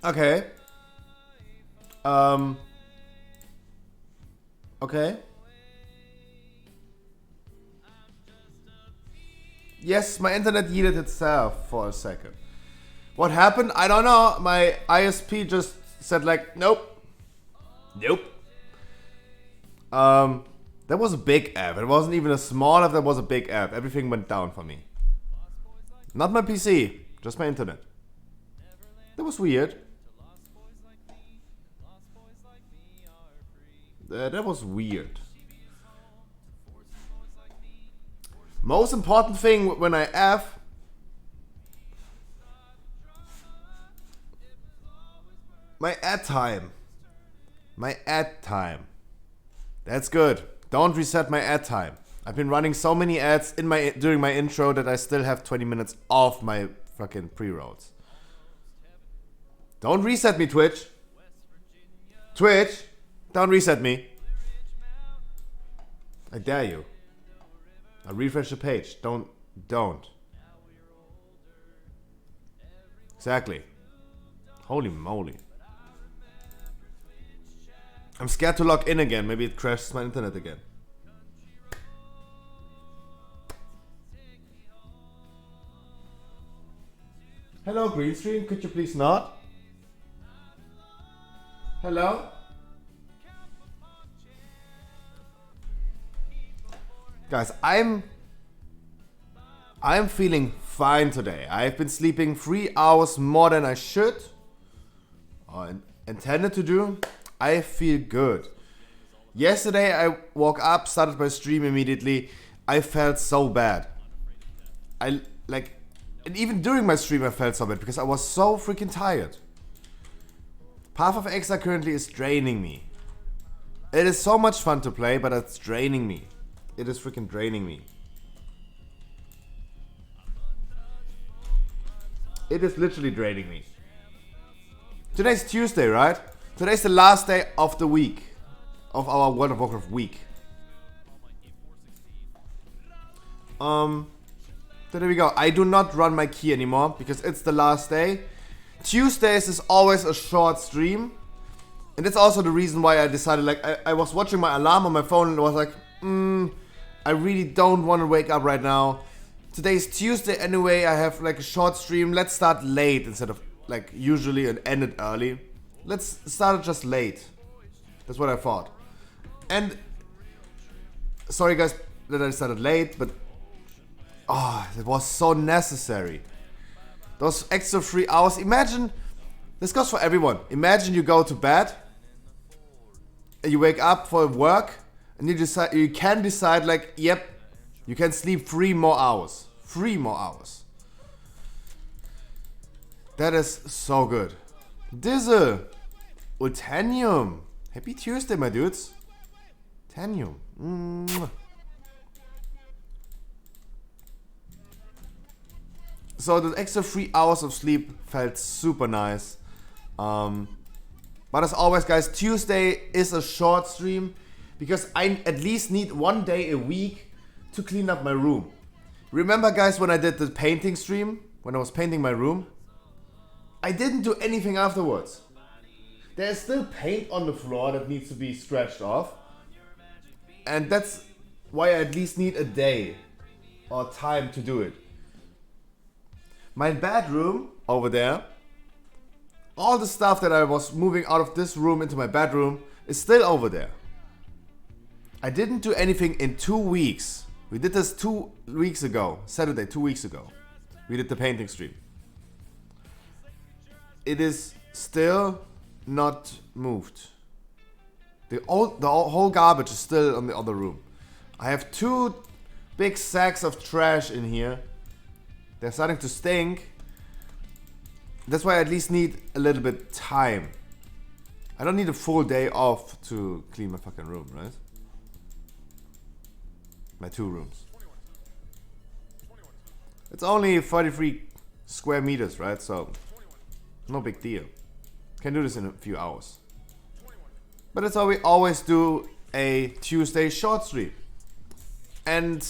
Okay. Okay. Yes, my internet yeeted itself for a second. What happened? I don't know. My ISP just said like, nope. Nope. That was a big app. It wasn't even a small app, that was a big app. Everything went down for me. Not my PC, just my internet. That was weird. That was weird. Most important thing when I F. My ad time. My ad time. That's good. Don't reset my ad time. I've been running so many ads during my intro that I still have 20 minutes off my fucking pre-rolls. Don't reset me, Twitch. Twitch, don't reset me. I dare you. I'll refresh the page. Don't. Exactly. Holy moly. I'm scared to log in again. Maybe it crashes my internet again. Hello, green screen. Could you please not? Hello? Guys, I'm feeling fine today. I've been sleeping 3 hours more than I should. Or intended to do. I feel good. Yesterday I woke up, started my stream immediately. I felt so bad. And even during my stream I felt so bad because I was so freaking tired. Path of Exile currently is draining me. It is so much fun to play, but it's draining me. It is freaking draining me. It is literally draining me. Today's Tuesday, right? Today's the last day of the week. Of our World of Warcraft week. So there we go. I do not run my key anymore because it's the last day. Tuesdays is always a short stream. And that's also the reason why I decided, like, I was watching my alarm on my phone and I was like, I really don't want to wake up right now. Today's Tuesday anyway, I have like a short stream. Let's start late instead of like usually and end it early. Let's start it just late. That's what I thought. And sorry guys that I started late, but it was so necessary. Those extra 3 hours. Imagine, this goes for everyone. Imagine you go to bed and you wake up for work and you can decide like, yep, you can sleep 3 more hours. 3 more hours. That is so good. Dizzle. Ultanium. Happy Tuesday, my dudes. Tanium. So the extra 3 hours of sleep felt super nice. But as always, guys, Tuesday is a short stream because I at least need 1 day a week to clean up my room. Remember, guys, when I did the painting stream, when I was painting my room? I didn't do anything afterwards. There's still paint on the floor that needs to be scratched off. And that's why I at least need a day or time to do it. My bedroom over there, all the stuff that I was moving out of this room into my bedroom is still over there. I didn't do anything in 2 weeks. We did this 2 weeks ago, Saturday, 2 weeks ago. We did the painting stream. It is still not moved. The whole garbage is still on the other room. I have 2 big sacks of trash in here. They're starting to stink. That's why I at least need a little bit time. I don't need a full day off to clean my fucking room, right? My 2 rooms. It's only 33 square meters, right? So, no big deal. Can do this in a few hours. But that's how we always do a Tuesday short stream. And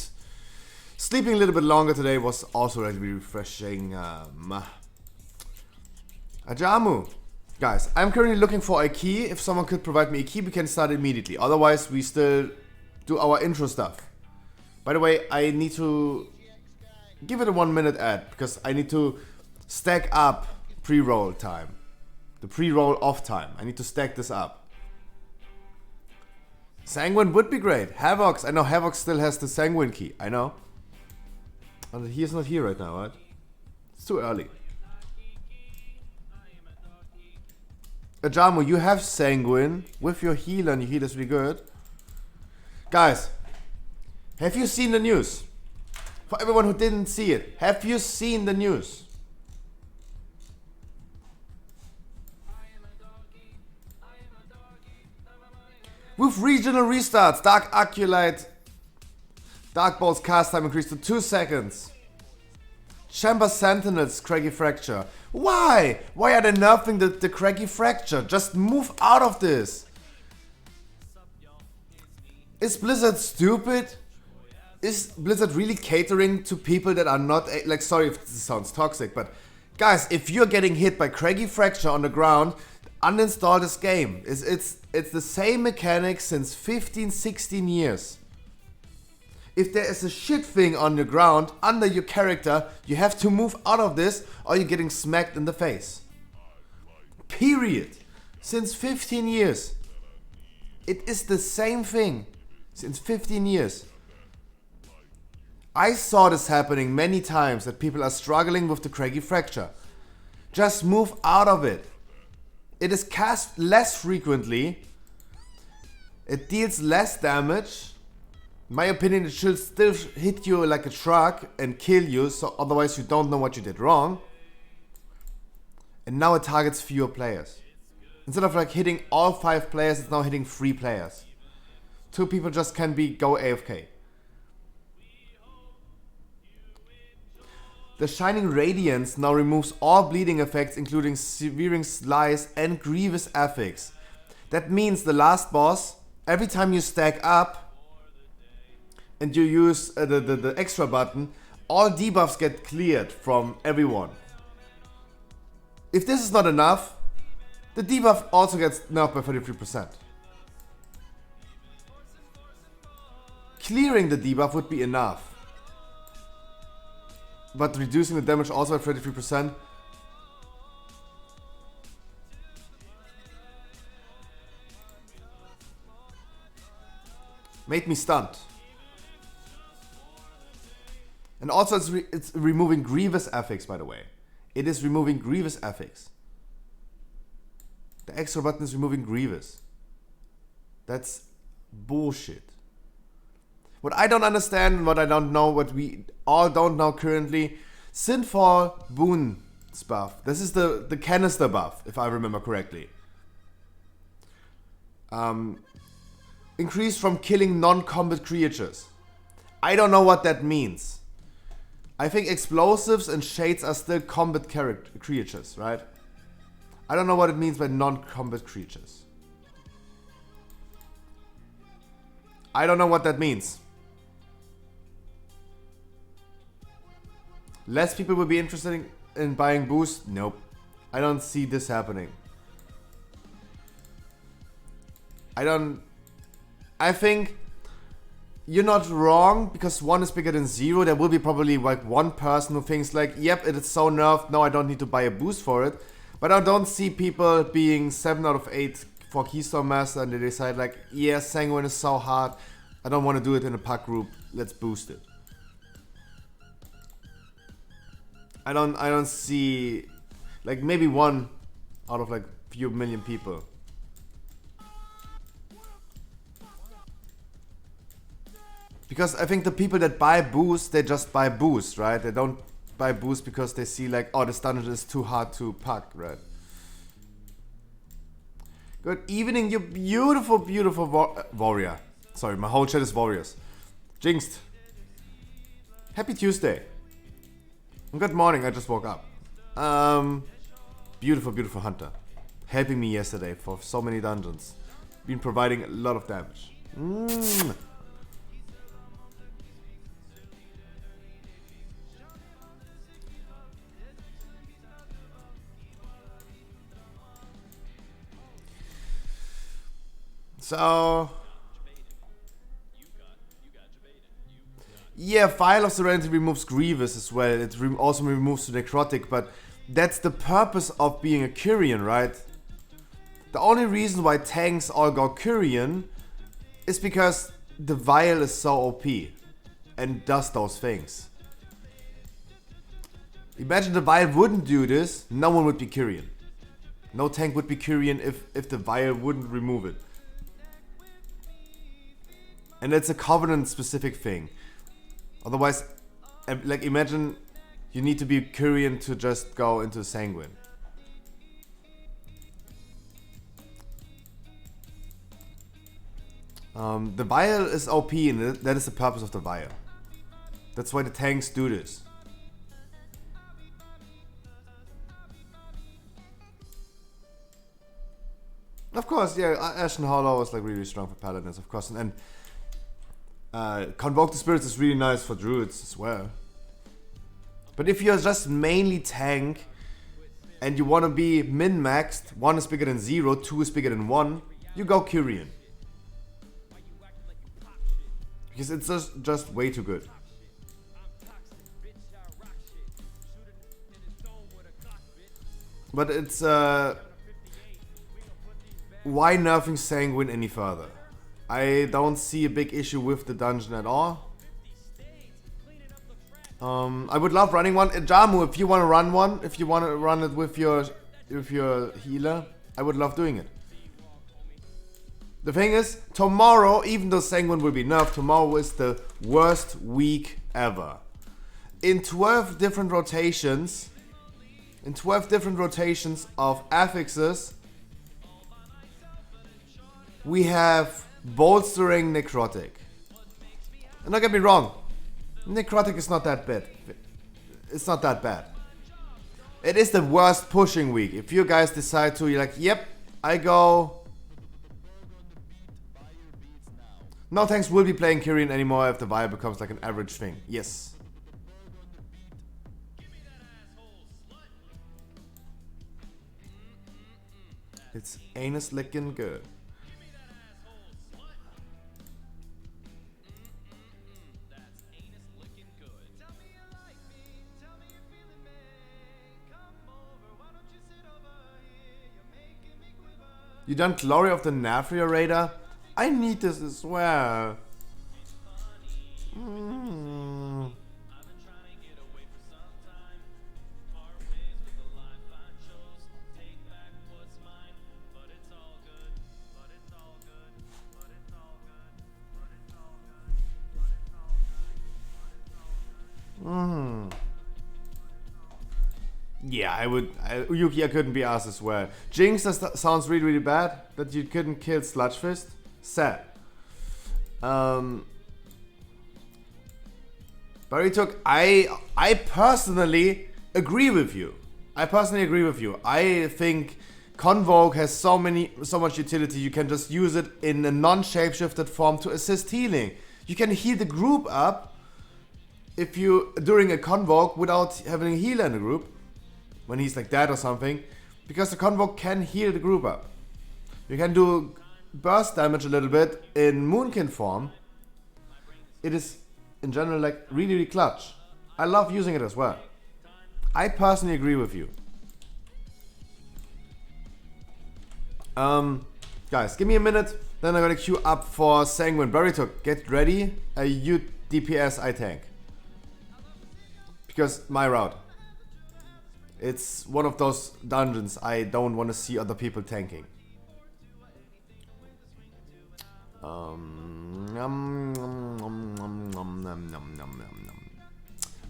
sleeping a little bit longer today was also really refreshing. Ajamu, Guys, I'm currently looking for a key. If someone could provide me a key, we can start immediately. Otherwise, we still do our intro stuff. By the way, I need to give it a 1 minute ad because I need to stack up pre-roll time. The pre-roll off time. I need to stack this up. Sanguine would be great. Havox. I know Havox still has the Sanguine key. I know. But he is not here right now, right? It's too early. Ajamu, you have Sanguine with your healer and your healer is really good. Guys, have you seen the news? For everyone who didn't see it, have you seen the news? With regional restarts, Dark Acolyte, Dark Ball's cast time increased to 2 seconds. Chamber Sentinels, Craggy Fracture. Why? Why are they nerfing the Craggy Fracture? Just move out of this. Is Blizzard stupid? Is Blizzard really catering to people that are not, like, sorry if this sounds toxic, but guys, if you're getting hit by Craggy Fracture on the ground, uninstall this game. It's the same mechanic since 15, 16 years. If there is a shit thing on the ground under your character, you have to move out of this or you're getting smacked in the face. Period. Since 15 years. It is the same thing. Since 15 years. I saw this happening many times, that people are struggling with the Craggy Fracture. Just move out of it. It is cast less frequently. It deals less damage. In my opinion, it should still hit you like a truck and kill you, so otherwise you don't know what you did wrong. And now it targets fewer players. Instead of like hitting all 5 players, it's now hitting 3 players. 2 people just can go AFK. The Shining Radiance now removes all bleeding effects, including Severing Slice and Grievous Affix. That means the last boss, every time you stack up and you use the extra button, all debuffs get cleared from everyone. If this is not enough, the debuff also gets nerfed by 33%. Clearing the debuff would be enough. But reducing the damage also by 33%. Made me stunned. And also it's removing Grievous Affix, by the way. It is removing Grievous Affix. The extra button is removing Grievous. That's bullshit. What I don't understand and what I don't know, what we all don't know currently, Sinfall Boon's buff. This is the canister buff, if I remember correctly. Increased from killing non-combat creatures. I don't know what that means. I think explosives and shades are still combat creatures, right? I don't know what it means by non-combat creatures. I don't know what that means. Less people will be interested in buying boost? Nope. I don't see this happening. I think you're not wrong, because 1 is bigger than 0. There will be probably like one person who thinks like, yep, it is so nerfed, now I don't need to buy a boost for it. But I don't see people being 7 out of 8 for Keystone Master and they decide like, yeah, Sanguine is so hard, I don't want to do it in a pack group, let's boost it. I don't see, like, maybe 1 out of like few million people. Because I think the people that buy boost, they just buy boost, right? They don't buy boost because they see like, oh, this dungeon is too hard to pack, right? Good evening, you beautiful, beautiful warrior. Sorry, my whole chat is warriors. Jinxed. Happy Tuesday. And good morning, I just woke up. Beautiful, beautiful hunter. Helping me yesterday for so many dungeons. Been providing a lot of damage. So yeah, Vial of Serenity removes Grievous as well. It also removes the Necrotic, but that's the purpose of being a Kyrian, right? The only reason why tanks all go Kyrian is because the Vial is so OP and does those things. Imagine the Vial wouldn't do this, no one would be Kyrian. No tank would be Kyrian if the Vial wouldn't remove it. And it's a Covenant specific thing. Otherwise, like imagine you need to be Kyrian to just go into Sanguine. The Vial is OP and that is the purpose of the Vial. That's why the tanks do this. Of course, yeah, Ashen Hollow is like really strong for Paladins, of course, and Convoke the Spirits is really nice for Druids as well. But if you're just mainly tank and you want to be min-maxed, 1 is bigger than 0, 2 is bigger than 1, you go Kyrian. Because it's just way too good. But it's why nerfing Sanguine any further? I don't see a big issue with the dungeon at all. I would love running one. Jamu, if you want to run one, if you want to run it with your healer, I would love doing it. The thing is, tomorrow, even though Sanguine will be nerfed, tomorrow is the worst week ever. In 12 different rotations, of affixes, we have bolstering Necrotic. And don't get me wrong, Necrotic is not that bad. It's not that bad. It is the worst pushing week. If you guys decide to, you're like, yep, I go. No tanks will be playing Kyrian anymore if the Vial becomes like an average thing. Yes. It's anus licking good. You done Glory of the Nafria Raider? I need this as well. Yeah, Yuki, I couldn't be asked as well. Jinx, that sounds really, really bad. That you couldn't kill Sludgefist. Sad. Baritook, I personally agree with you. I think Convoke has so much utility. You can just use it in a non-shapeshifted form to assist healing. You can heal the group up if you during a Convoke without having a healer in the group. When he's like that or something, because the Convoke can heal the group up. You can do burst damage a little bit in Moonkin form. It is in general like really, really clutch. I love using it as well. I personally agree with you. Guys, give me a minute, then I'm gonna queue up for Sanguine. Baritook, get ready. You DPS, I tank. Because my route. It's one of those dungeons I don't want to see other people tanking.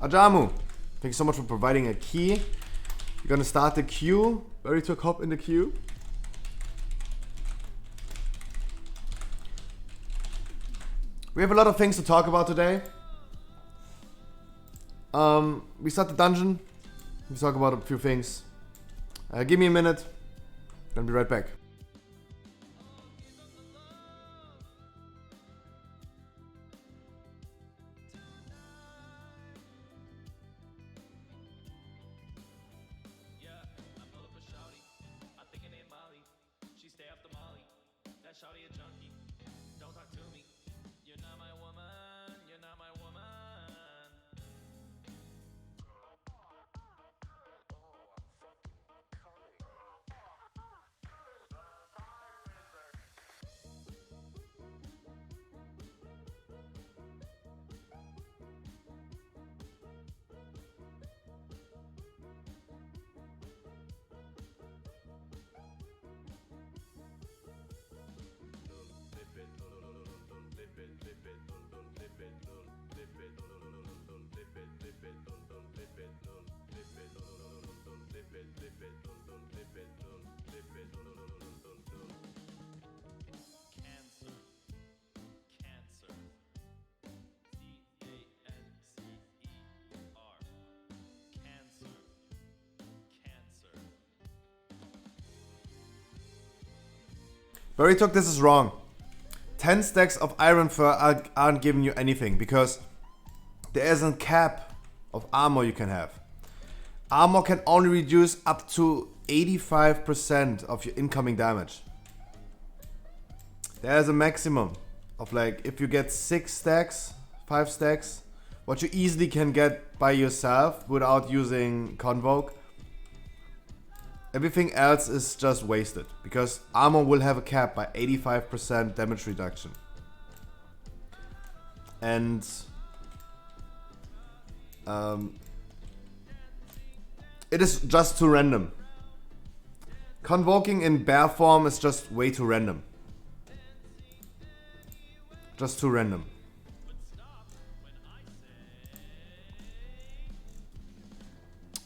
Ajamu, thank you so much for providing a key. You're gonna start the queue. Ready to hop in the queue. We have a lot of things to talk about today. We start the dungeon. Let's talk about a few things. Give me a minute. Gonna be right back. Very took this is wrong. 10 stacks of iron fur aren't giving you anything because there is a cap of armor you can have. Armor can only reduce up to 85% of your incoming damage. There's a maximum of like, if you get 6 stacks, 5 stacks, what you easily can get by yourself without using Convoke. Everything else is just wasted because armor will have a cap by 85% damage reduction. And it is just too random. Convoking in bear form is just way too random. Just too random.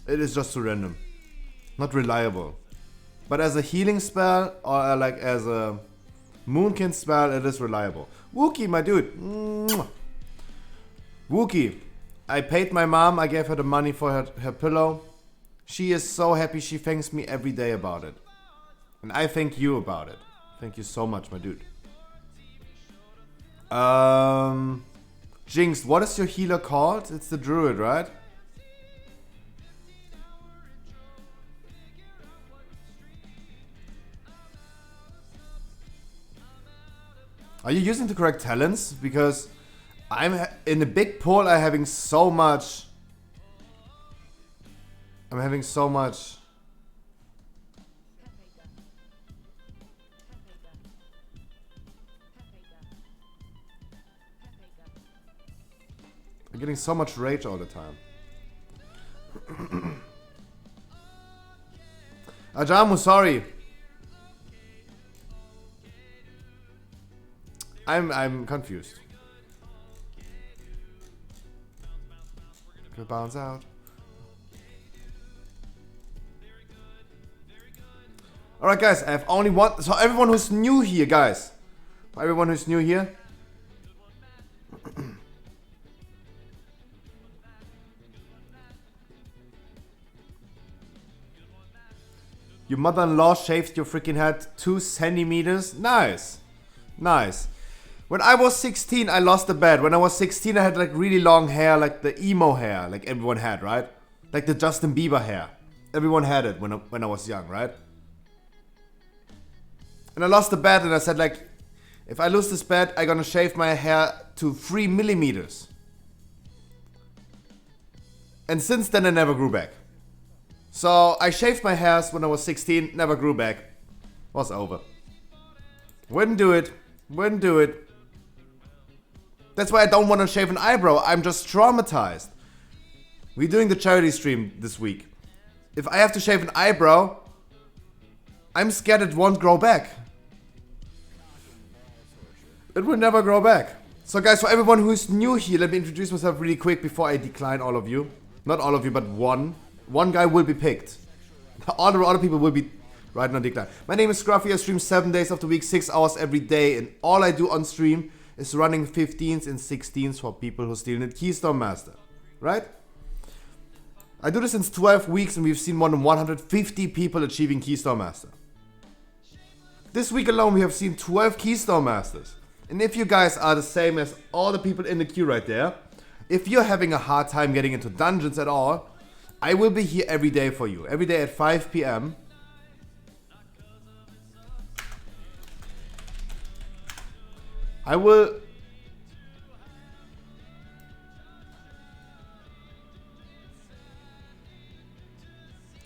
It is just too random. Not reliable. But as a healing spell or like as a Moonkin spell, it is reliable. Wookie, my dude. Mwah. Wookie. I paid my mom. I gave her the money for her pillow. She is so happy. She thanks me every day about it. And I thank you about it. Thank you so much, my dude. Jinx, what is your healer called? It's the druid, right? Are you using the correct talents? Because I'm in the big pool. I'm having so much. I'm having so much. I'm getting so much rage all the time. Ajamu, sorry. I'm confused. Could bounce out. Alright guys, I have only one. So everyone who's new here, guys. For everyone who's new here. Your mother-in-law shaved your freaking head 2 centimeters. Nice. Nice. When I was 16, I lost a bet. When I was 16, I had like really long hair, like the emo hair, like everyone had, right? Like the Justin Bieber hair. Everyone had it when I was young, right? And I lost the bet and I said like, if I lose this bet, I'm gonna shave my hair to 3 millimeters. And since then, I never grew back. So I shaved my hairs when I was 16, never grew back. Was over. Wouldn't do it. Wouldn't do it. That's why I don't want to shave an eyebrow. I'm just traumatized. We're doing the charity stream this week. If I have to shave an eyebrow, I'm scared it won't grow back. It will never grow back. So guys, for everyone who's new here, let me introduce myself really quick before I decline all of you. Not all of you, but one. One guy will be picked. All the other people will be right now decline. My name is Scruffy. I stream 7 days of the week, 6 hours every day. And all I do on stream is running 15s and 16s for people who still need Keystone Master. Right? I do this since 12 weeks and we've seen more than 150 people achieving Keystone Master. This week alone we have seen 12 Keystone Masters. And if you guys are the same as all the people in the queue right there, if you're having a hard time getting into dungeons at all, I will be here every day for you. Every day at 5 p.m. I will...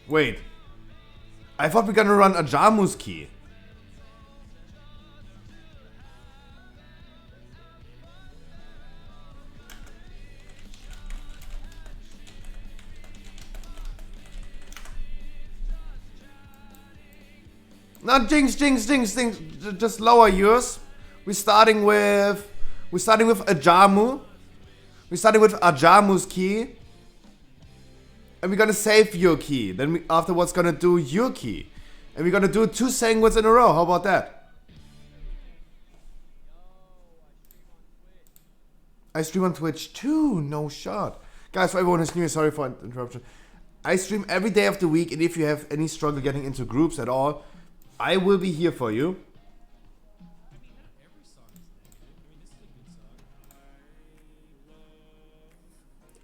Wait. I thought we were gonna run a Jamu's key. Not jinx. Just lower yours. We're starting with a Jamu. We're starting with a Jamu's key. And we're gonna save your key. Then we afterwards gonna do your key. And we're gonna do 2 sanguines in a row. How about that? I stream on Twitch too. No shot. Guys, for everyone who's new, sorry for interruption. I stream every day of the week, and if you have any struggle getting into groups at all, I will be here for you.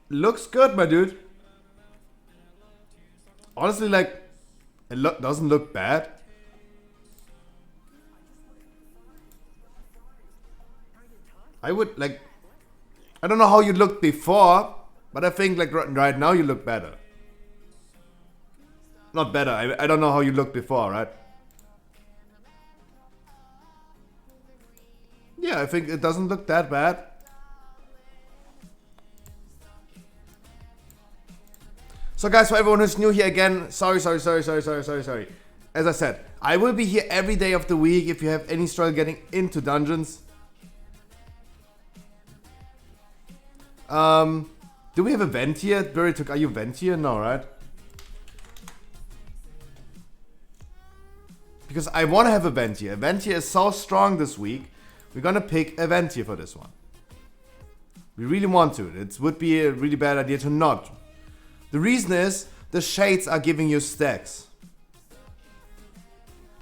Looks good, my dude. Honestly, like, it doesn't look bad. I would, like, I don't know how you looked before, but I think, like, right now you look better. Not better, I don't know how you looked before, right? Yeah, I think it doesn't look that bad. So guys, for everyone who's new here again, sorry. As I said, I will be here every day of the week if you have any struggle getting into dungeons. Do we have a vent here? Burry, are you vent here? No, right? Because I want to have a vent here. A vent here is so strong this week. We're gonna pick a vent here for this one. We really want to. It would be a really bad idea to not. The reason is, the shades are giving you stacks.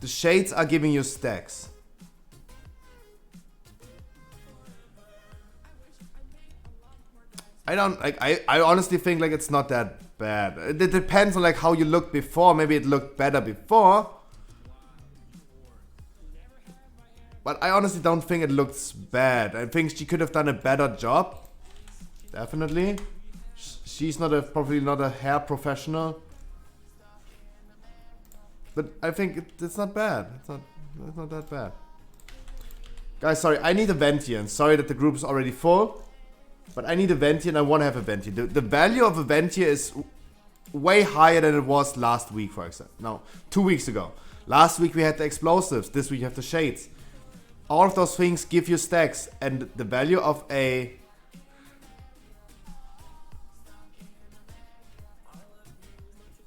The shades are giving you stacks. I honestly think like it's not that bad. It depends on like how you looked before. Maybe it looked better before. But I honestly don't think it looks bad. I think she could have done a better job. Definitely. She's probably not a hair professional. But I think it's not bad. It's not that bad. Guys, sorry, I need a vent here. And sorry that the group is already full. But I need a vent here and I want to have a vent here. The value of a vent here is way higher than it was last week, for example. No, 2 weeks ago. Last week we had the explosives. This week you have the shades. All of those things give you stacks. And the value of a...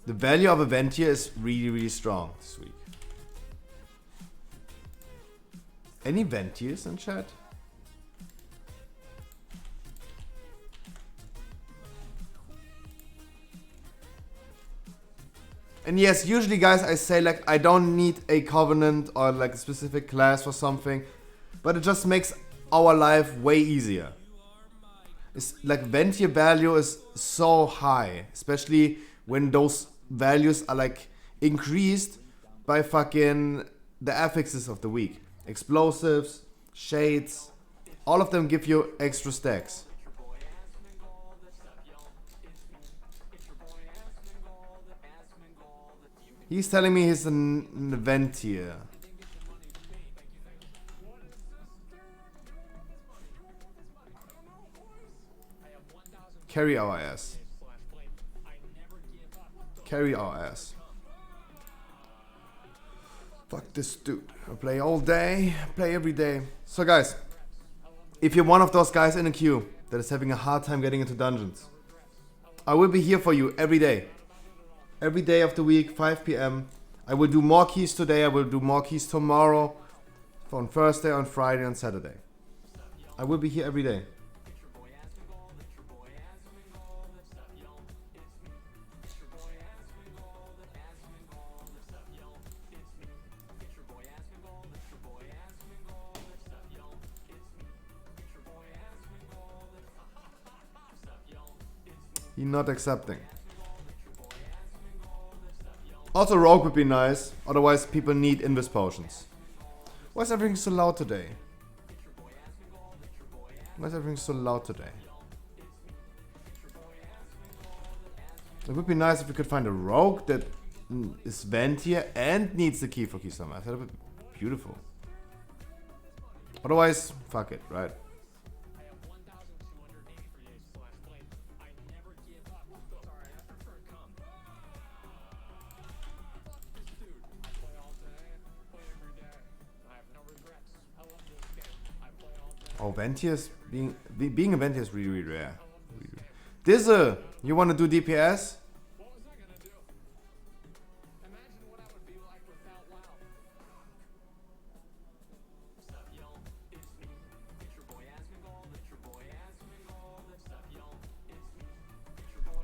The value of a vent here is really, really strong this week. Any ventiers in chat? And yes, usually guys I say like I don't need a covenant or like a specific class for something, but it just makes our life way easier. It's like ventier value is so high, especially when those values are like increased by fucking the affixes of the week. Explosives, shades, all of them give you extra stacks. He's telling me he's an event here. Carry our ass. Carry our ass. Fuck this dude. I play all day, play every day. So guys, if you're one of those guys in a queue that is having a hard time getting into dungeons, I will be here for you every day. Every day of the week, 5 PM. I will do more keys today, I will do more keys tomorrow, on Thursday, on Friday, on Saturday. I will be here every day. He's not accepting. Also rogue would be nice, otherwise people need invis potions. Why is everything so loud today? Why is everything so loud today? It would be nice if we could find a rogue that is vent here and needs the key for Keystone Master. That would be beautiful. Otherwise, fuck it, right? Oh, Ventius being a Ventius is really, really rare. Dizzle, you want to do DPS?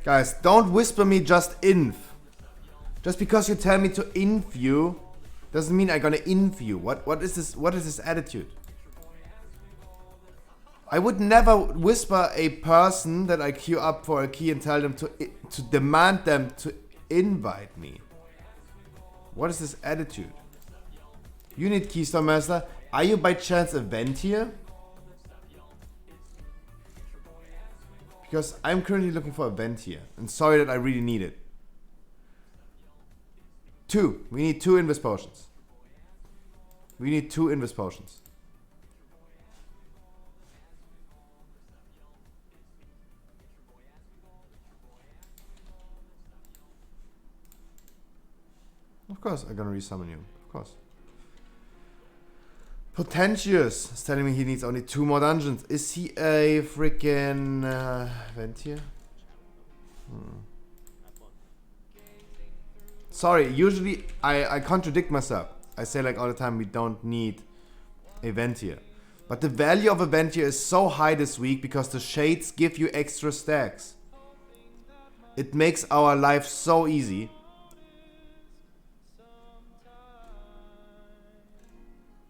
Guys, don't whisper me just inf. Just because you tell me to inf you doesn't mean I'm gonna inf you. What is this attitude? I would never whisper a person that I queue up for a key and tell them to demand them to invite me. What is this attitude? You need Keystone Master. Are you by chance a vent here? Because I'm currently looking for a vent here. And sorry that I really need it. 2. We need 2 Invis potions. We need 2 Invis potions. Of course, I'm gonna resummon you. Of course. Potentious is telling me he needs only 2 more dungeons. Is he a freaking vent here? Sorry, usually I contradict myself. I say like all the time we don't need a vent here. But the value of a vent here is so high this week because the shades give you extra stacks. It makes our life so easy.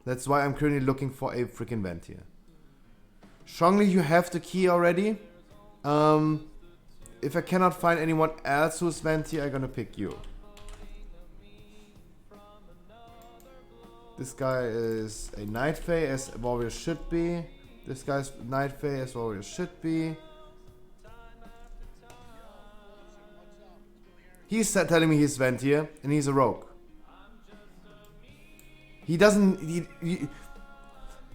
That's why I'm currently looking for a freaking vent here. Strongly, you have the key already. If I cannot find anyone else who's vent here, I'm gonna pick you. This guy is a Night Fae as a warrior should be. This guy's Night Fae as warrior should be. He's telling me he's vent here and he's a rogue. He doesn't.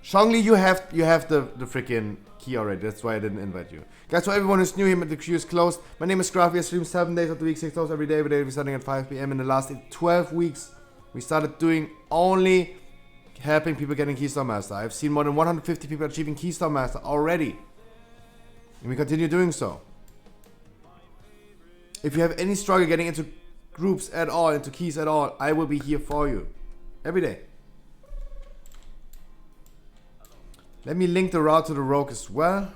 Shongli, you have the freaking key already. That's why I didn't invite you. Guys, for everyone who's new here, the queue is closed. My name is Graf. We stream 7 days of the week, 6 hours every day. Every day we're starting at 5 p.m. In the last 12 weeks, we started doing only helping people getting Keystone Master. I've seen more than 150 people achieving Keystone Master already. And we continue doing so. If you have any struggle getting into groups at all, into keys at all, I will be here for you. Every day. Let me link the route to the rogue as well.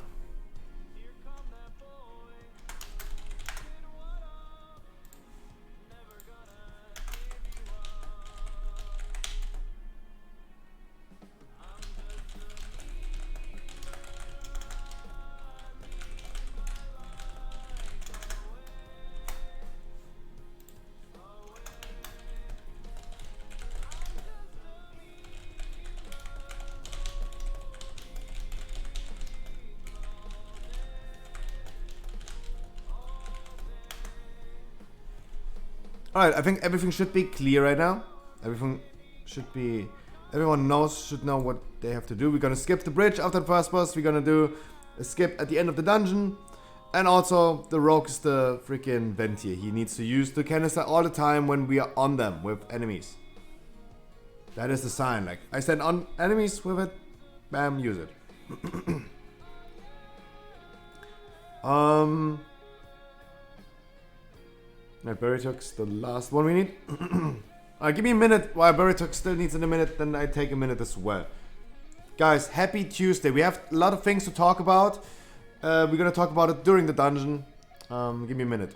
Alright, I think everything should be clear right now. Everyone should know what they have to do. We're gonna skip the bridge after the first boss. We're gonna do a skip at the end of the dungeon. And also, the rogue is the freaking vent here. He needs to use the canister all the time when we are on them with enemies. That is the sign. Like, I stand on enemies with it. Bam, use it. Berrytook's the last one we need. Give me a minute. While Berrytook still needs a minute, then I take a minute as well. Guys, happy Tuesday. We have a lot of things to talk about. We're gonna talk about it during the dungeon. Give me a minute.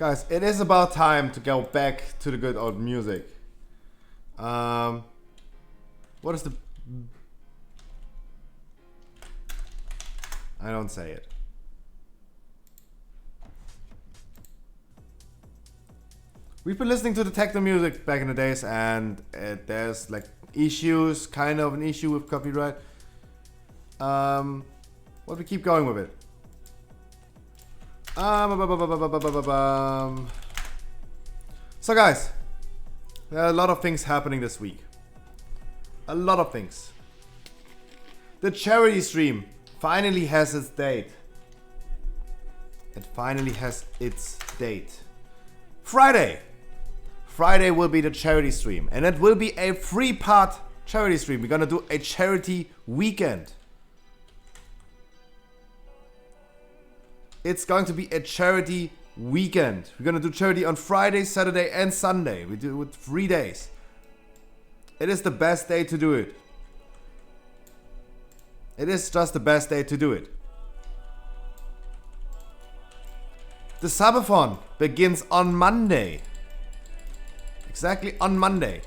Guys, it is about time to go back to the good old music. What is the... I don't say it. We've been listening to the techno music back in the days, and there's like issues, kind of an issue with copyright. But we keep going with it. So guys, there are a lot of things happening this week. A lot of things. The charity stream finally has its date. It finally has its date. Friday. Friday will be the charity stream, and it will be a 3-part charity stream. We're gonna do a charity weekend. It's going to be a charity weekend. We're gonna do charity on Friday, Saturday, and Sunday. We do it 3 days. It is the best day to do it. It is just the best day to do it. The subathon begins on Monday. Exactly on Monday.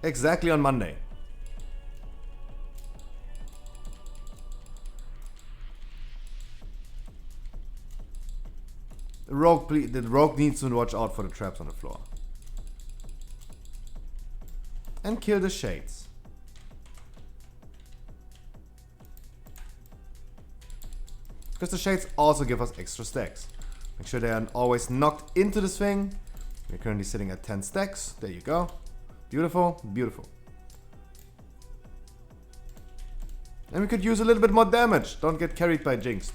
Exactly on Monday. The rogue needs to watch out for the traps on the floor. And kill the shades. Because the shades also give us extra stacks. Make sure they are always knocked into this thing. We're currently sitting at 10 stacks. There you go. Beautiful, beautiful. And we could use a little bit more damage. Don't get carried by Jinxed.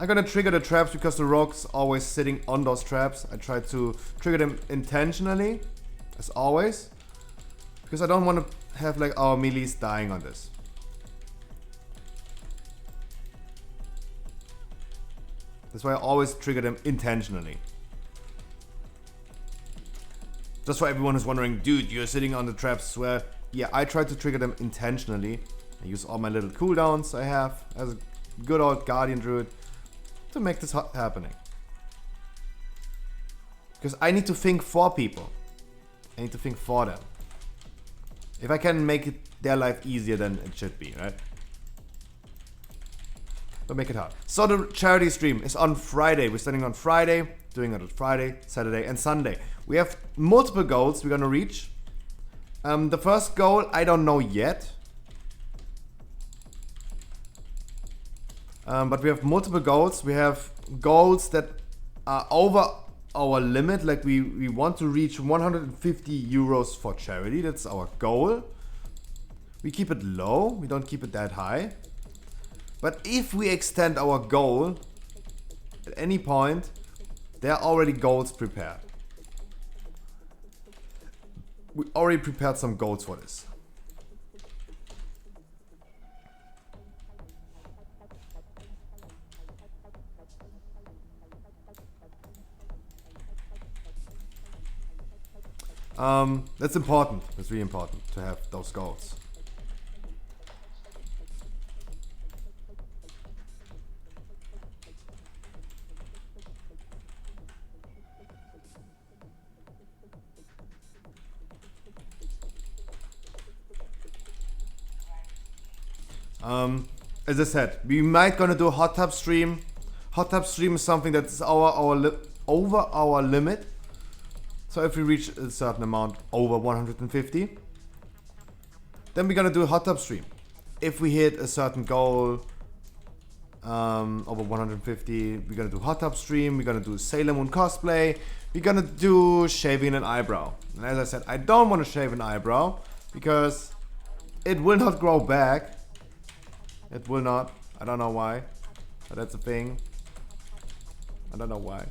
I'm gonna trigger the traps because the rogue's always sitting on those traps. I try to trigger them intentionally, as always. Because I don't want to have like our melees dying on this. That's why I always trigger them intentionally. Just for everyone who's wondering, dude, you're sitting on the traps where... Yeah, I try to trigger them intentionally. I use all my little cooldowns I have as a good old Guardian Druid to make this happening. Because I need to think for people. I need to think for them. If I can make their life easier, then it should be, right? Don't make it hard. So the charity stream is on Friday. We're starting on Friday, doing it on Friday, Saturday, and Sunday. We have multiple goals we're gonna reach. The first goal, I don't know yet. But we have multiple goals. We have goals that are over our limit. Like we want to reach 150 euros for charity. That's our goal. We keep it low. We don't keep it that high. But if we extend our goal at any point, there are already goals prepared. We already prepared some goals for this. That's important. That's really important to have those goals. As I said, we might gonna do a hot tub stream. Hot tub stream is something that's over our limit. So if we reach a certain amount over 150, then we're gonna do a hot tub stream. If we hit a certain goal over 150, we're gonna do hot tub stream. We're gonna do Sailor Moon cosplay. We're gonna do shaving an eyebrow. And as I said, I don't want to shave an eyebrow because it will not grow back. It will not. I don't know why, but that's a thing. I don't know why.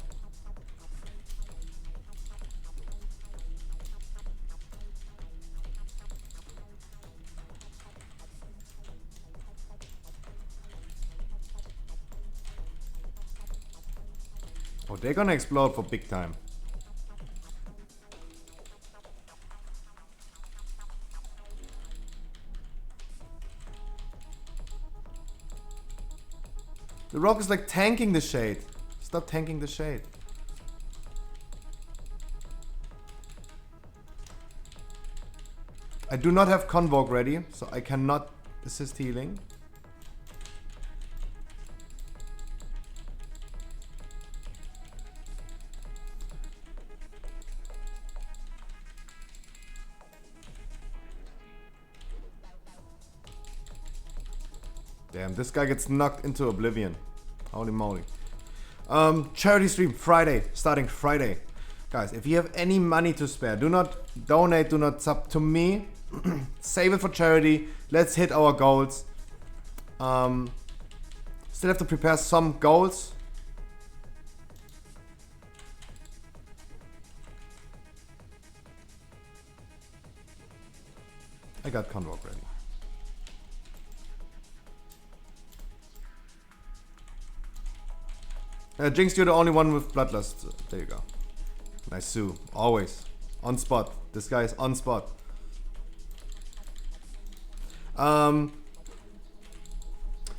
Oh, they're gonna explode for big time. The rock is like tanking the shade. Stop tanking the shade. I do not have Convoke ready, so I cannot assist healing. Damn, this guy gets knocked into oblivion. Holy moly. Charity stream Friday, starting Friday. Guys, if you have any money to spare, do not donate, do not sub to me. Save it for charity. Let's hit our goals. Still have to prepare some goals. I got Convoke ready. Jinx, you're the only one with Bloodlust. There you go. Nice Sue. Always. On spot. This guy is on spot.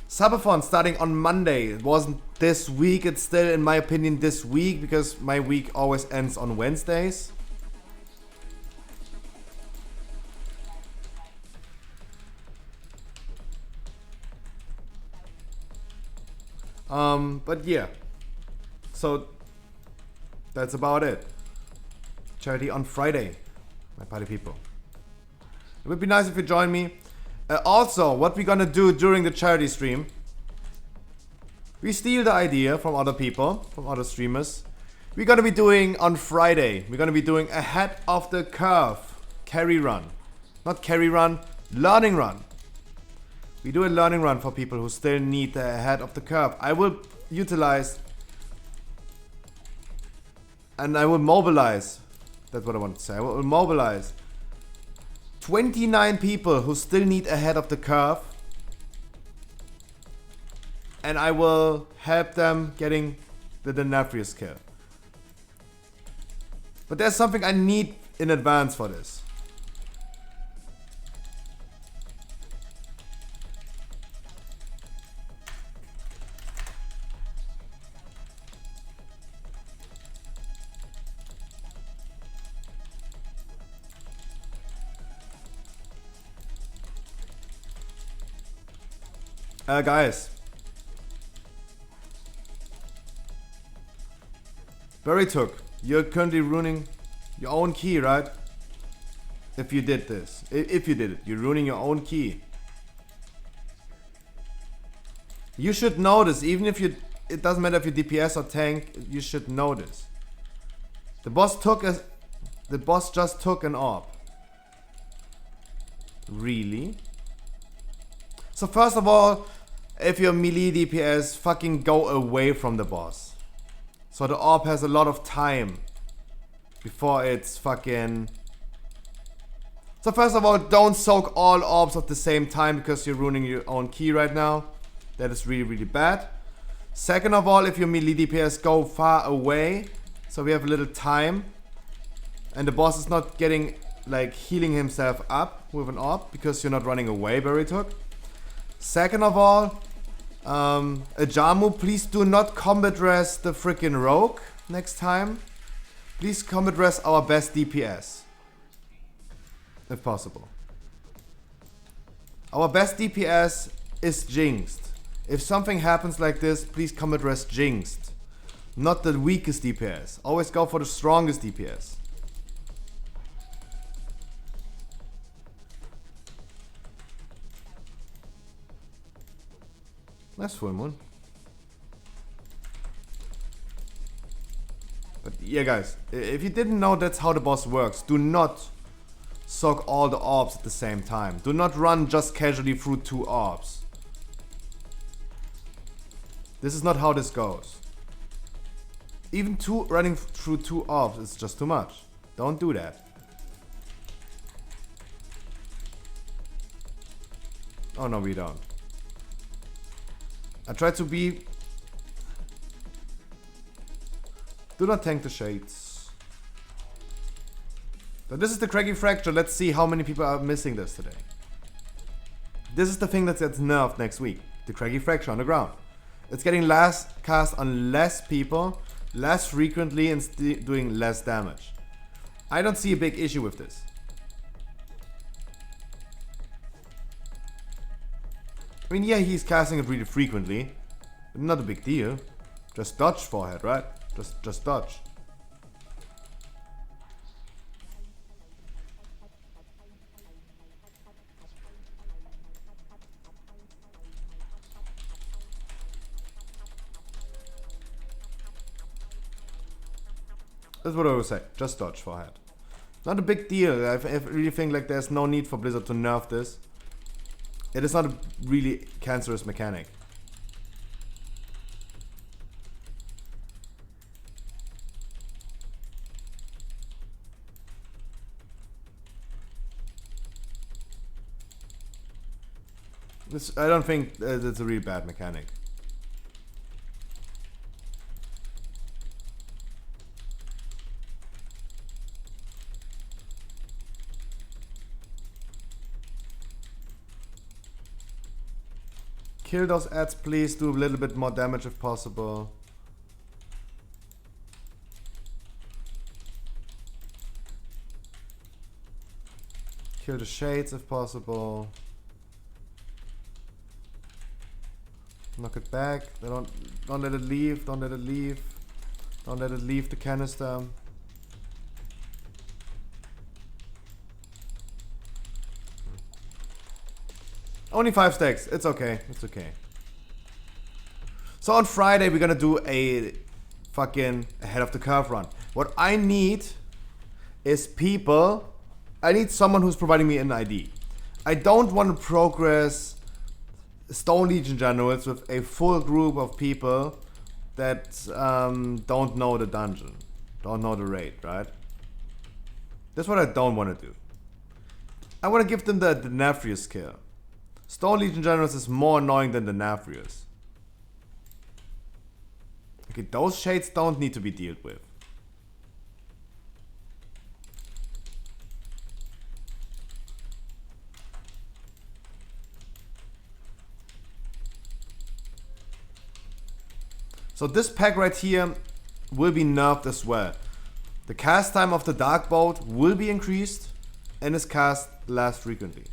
Subathon starting on Monday. It wasn't this week. It's still, in my opinion, this week because my week always ends on Wednesdays. But yeah. So that's about it. Charity on Friday, my party people. It would be nice if you join me. Also, what we're gonna do during the charity stream, we steal the idea from other people, from other streamers. We're gonna be doing on Friday, we're gonna be doing ahead of the curve carry run. Not carry run, learning run. We do a learning run for people who still need the ahead of the curve. I will utilize and I will mobilize. That's what I want to say. I will mobilize 29 people who still need ahead of the curve. And I will help them getting the Denethrius kill. But there's something I need in advance for this. Guys. Berrytook, you're currently ruining your own key, right? If you did this. If you did it, you're ruining your own key. You should know this, even if you... It doesn't matter if you DPS or tank, you should know this. The boss just took an orb. Really? So first of all, if you're melee DPS, fucking go away from the boss. So the orb has a lot of time before it's fucking... So first of all, don't soak all orbs at the same time because you're ruining your own key right now. That is really, really bad. Second of all, if you're melee DPS, go far away. So we have a little time. And the boss is not getting, like, healing himself up with an orb because you're not running away, Berrytook. Second of all, Ajamu, please do not combat res the freaking rogue next time. Please combat res our best DPS. If possible. Our best DPS is Jinxed. If something happens like this, please combat res Jinxed. Not the weakest DPS. Always go for the strongest DPS. That's full moon. But yeah, guys, if you didn't know that's how the boss works, do not soak all the orbs at the same time. Do not run just casually through 2 orbs. This is not how this goes. Even running through 2 orbs is just too much. Don't do that. Oh no, we don't. I try to be... Do not tank the shades. So this is the Craggy Fracture. Let's see how many people are missing this today. This is the thing that gets nerfed next week. The Craggy Fracture on the ground. It's getting cast on less people, less frequently, and doing less damage. I don't see a big issue with this. I mean, yeah, he's casting it really frequently, but not a big deal. Just dodge forehead, right? Just dodge. That's what I would say. Just dodge forehead. Not a big deal. I really think like there's no need for Blizzard to nerf this. It is not a really cancerous mechanic. I don't think it's a really bad mechanic. Kill those ads, please. Do a little bit more damage if possible. Kill the shades if possible. Knock it back. Don't let it leave. Don't let it leave. Don't let it leave the canister. Only 5 stacks. It's okay. It's okay. So on Friday we're gonna do a fucking ahead of the curve run. What I need is people. I need someone who's providing me an ID. I don't want to progress Stone Legion generals with a full group of people that don't know the dungeon, don't know the raid, right? That's what I don't want to do. I want to give them the Nefrius skill. Stone Legion generals is more annoying than the Nefrius. Okay, those shades don't need to be dealt with. So this pack right here will be nerfed as well. The cast time of the Dark Bolt will be increased and is cast less frequently.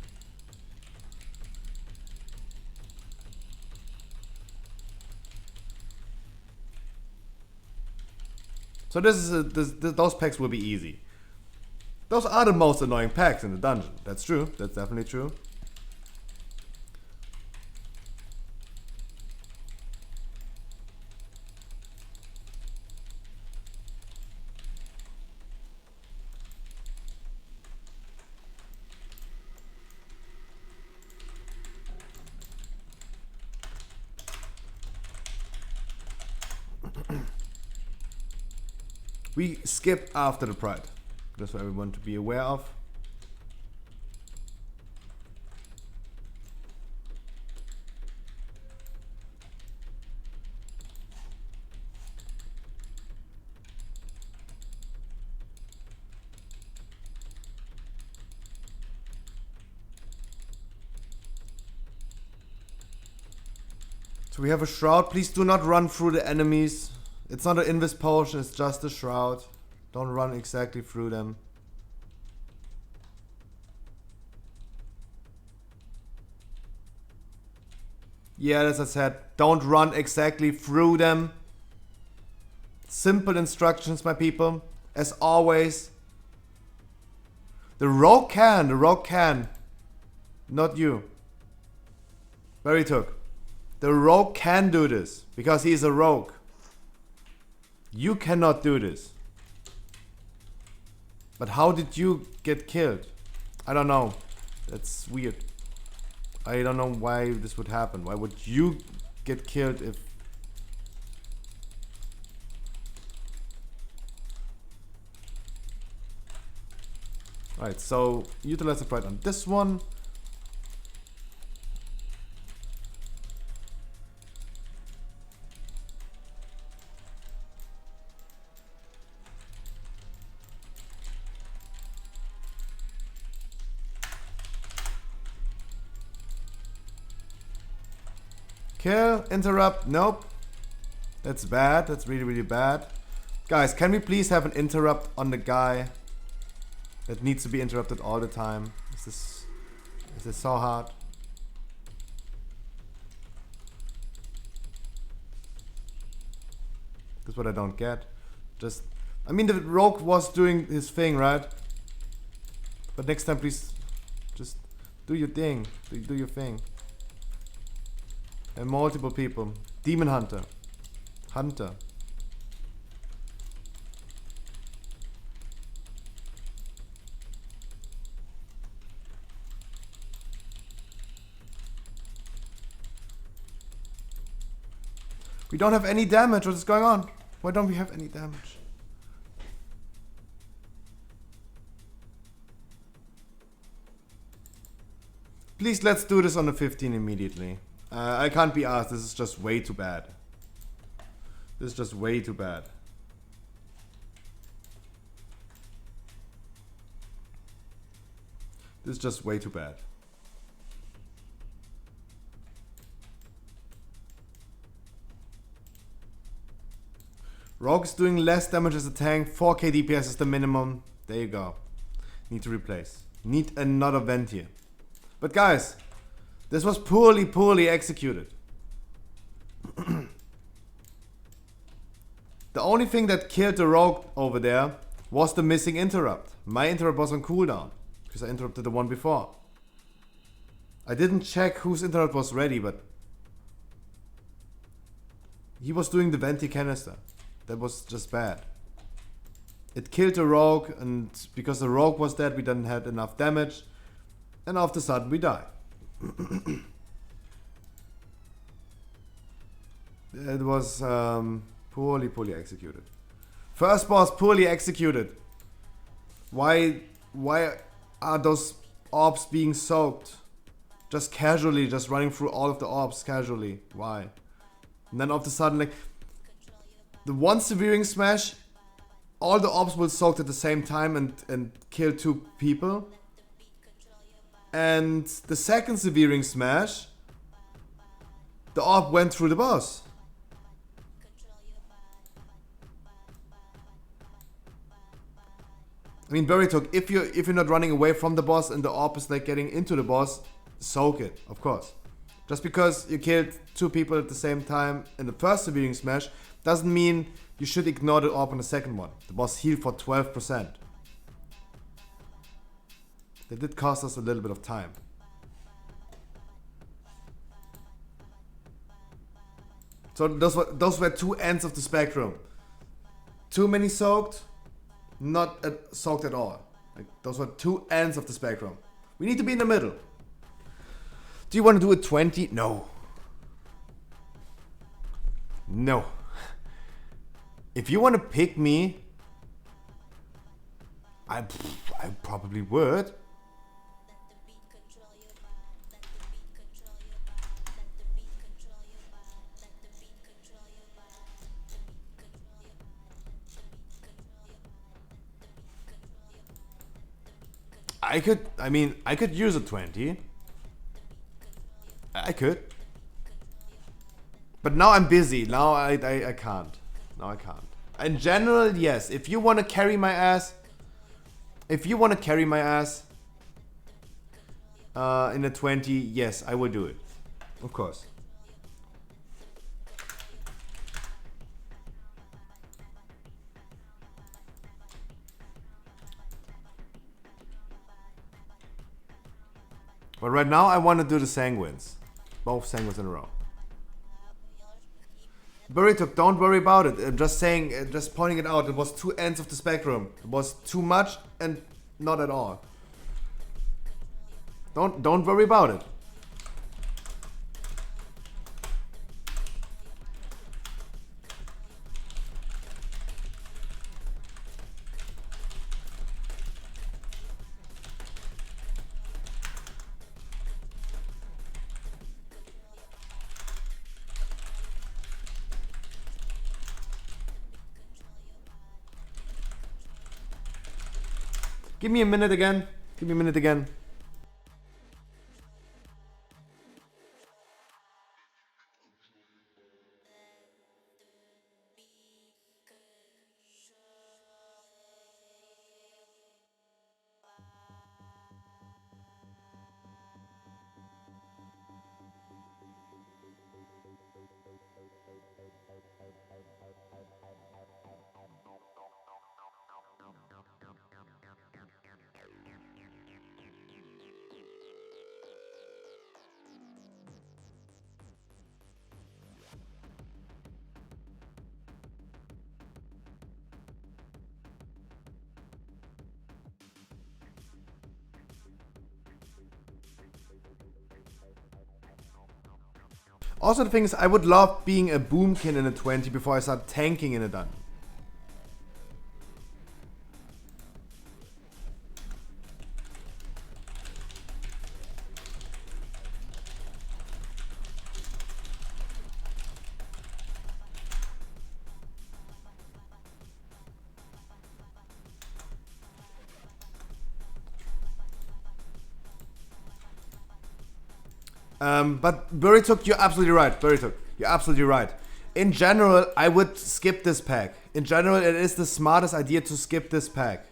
So those packs will be easy. Those are the most annoying packs in the dungeon. That's true. That's definitely true. We skip after the Pride. That's what everyone to be aware of. So we have a shroud. Please do not run through the enemies. It's not an invis potion, it's just a shroud. Don't run exactly through them. Yeah, as I said, don't run exactly through them. Simple instructions, my people. As always. The rogue can. Not you. Very took. The rogue can do this, because he is a rogue. You cannot do this. But how did you get killed? I don't know. That's weird. I don't know why this would happen. Why would you get killed if... Alright, so utilize the pride on this one. Kill, interrupt, nope. That's bad, that's really, really bad. Guys, can we please have an interrupt on the guy that needs to be interrupted all the time? Is this so hard? That's what I don't get. Just, I mean, the rogue was doing his thing, right? But next time, please, just do your thing. Do your thing. And multiple people. Demon Hunter. Hunter. We don't have any damage. What is going on? Why don't we have any damage? Please, let's do this on the 15 immediately. I can't be asked. This is just way too bad. This is just way too bad. This is just way too bad. Rogue is doing less damage as a tank. 4k DPS is the minimum. There you go. Need to replace. Need another vent here. But guys, this was poorly executed. The only thing that killed the rogue over there was the missing interrupt. My interrupt was on cooldown because I interrupted the one before. I didn't check whose interrupt was ready, but he was doing the venti canister. That was just bad. It killed the rogue, and because the rogue was dead, we didn't have enough damage. And all of a sudden, we die. It was poorly executed. First boss, poorly executed. Why are those orbs being soaked? Just casually, just running through all of the orbs casually. Why? And then all of a sudden, like, the one severing smash, all the orbs will soak at the same time and kill 2 people. And the second severing smash, the orb went through the boss. I mean, Buritok, if you're not running away from the boss and the orb is like getting into the boss, soak it, of course. Just because you killed 2 people at the same time in the first severing smash doesn't mean you should ignore the orb on the second one. The boss healed for 12%. That did cost us a little bit of time. So those were 2 ends of the spectrum. Too many soaked, not soaked at all. Like, those were 2 ends of the spectrum. We need to be in the middle. Do you want to do a 20? No. No. If you want to pick me, I probably would. I could use a 20. I could. But now I'm busy. Now I can't. Now I can't. In general, yes. If you want to carry my ass, in a 20, yes, I will do it. Of course. But right now, I want to do the sanguines. Both sanguines in a row. Burrito, don't worry about it. I'm just saying, just pointing it out. It was 2 ends of the spectrum. It was too much and not at all. Don't worry about it. Give me a minute again. Give me a minute again. Also, the thing is, I would love being a boomkin in a 20 before I start tanking in a dungeon. But Burritok, you're absolutely right. Burritok, you're absolutely right. In general, I would skip this pack. In general, it is the smartest idea to skip this pack.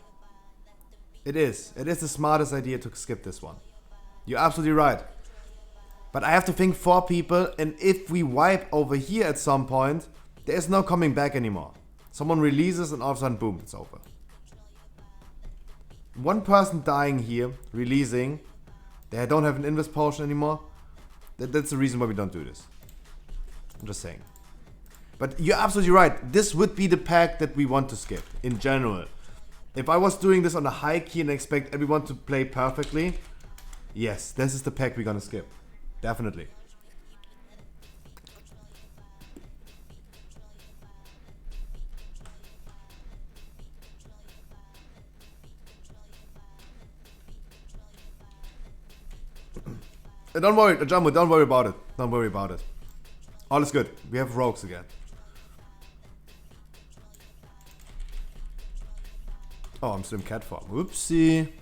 It is. It is the smartest idea to skip this one. You're absolutely right. But I have to think 4 people, and if we wipe over here at some point, there is no coming back anymore. Someone releases and all of a sudden, boom, it's over. One person dying here, releasing, they don't have an invis potion anymore. That's the reason why we don't do this. I'm just saying. But you're absolutely right. This would be the pack that we want to skip, in general. If I was doing this on a high key and expect everyone to play perfectly, yes, this is the pack we're gonna skip. Definitely. Don't worry, Jumbo, don't worry about it. Don't worry about it. All is good. We have rogues again. Oh, I'm still in cat farm. Whoopsie.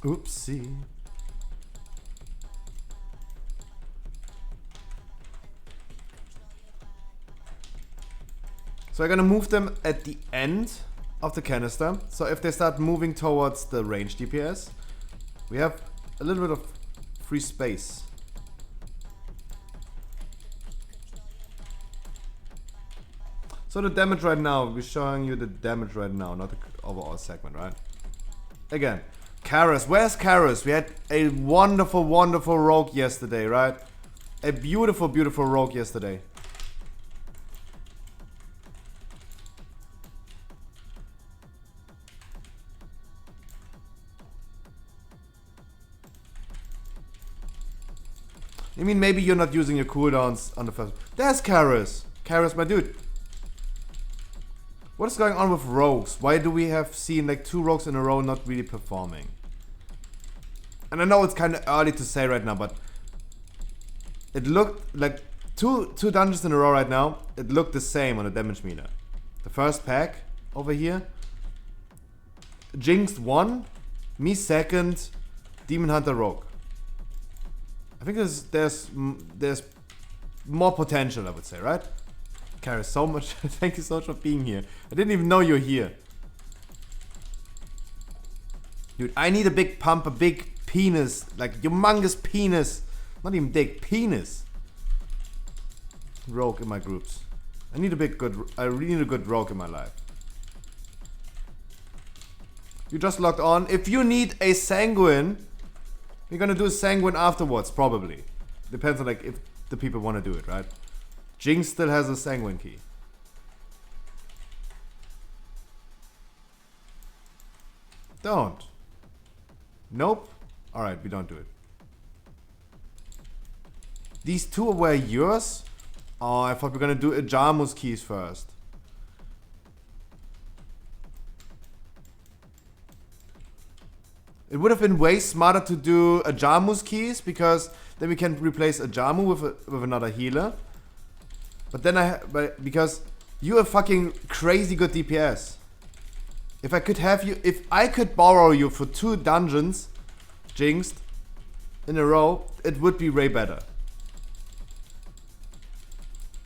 Oopsie. So I'm gonna move them at the end of the canister. So if they start moving towards the range DPS, we have a little bit of free space. So the damage right now, we're showing you the damage right now, not the overall segment, right? Again, Karas, where's Karas? We had a wonderful, wonderful rogue yesterday, right? A beautiful, beautiful rogue yesterday. I mean, maybe you're not using your cooldowns on the first. There's Karas. Karas, my dude. What is going on with rogues? Why do we have seen like 2 rogues in a row not really performing? And I know it's kind of early to say right now, but it looked like two dungeons in a row right now. It looked the same on the damage meter. The first pack over here, Jinxed 1, me 2nd, Demon Hunter Rogue. I think there's more potential, I would say, right? Karis, so much. Thank you so much for being here. I didn't even know you're here. Dude, I need a big pump, a big penis, like humongous penis. Not even big, penis. Rogue in my groups. I really need a good rogue in my life. You just logged on. If you need a sanguine, we're gonna do a sanguine afterwards, probably. Depends on like if the people want to do it, right? Jinx still has a sanguine key. Don't. Nope. Alright, we don't do it. These 2 were yours? Oh, I thought we were gonna do Ajamu's keys first. It would have been way smarter to do Ajamu's keys, because then we can replace Ajamu with another healer. But then because you have fucking crazy good DPS. If I could borrow you for 2 dungeons, Jinxed, in a row, it would be way better.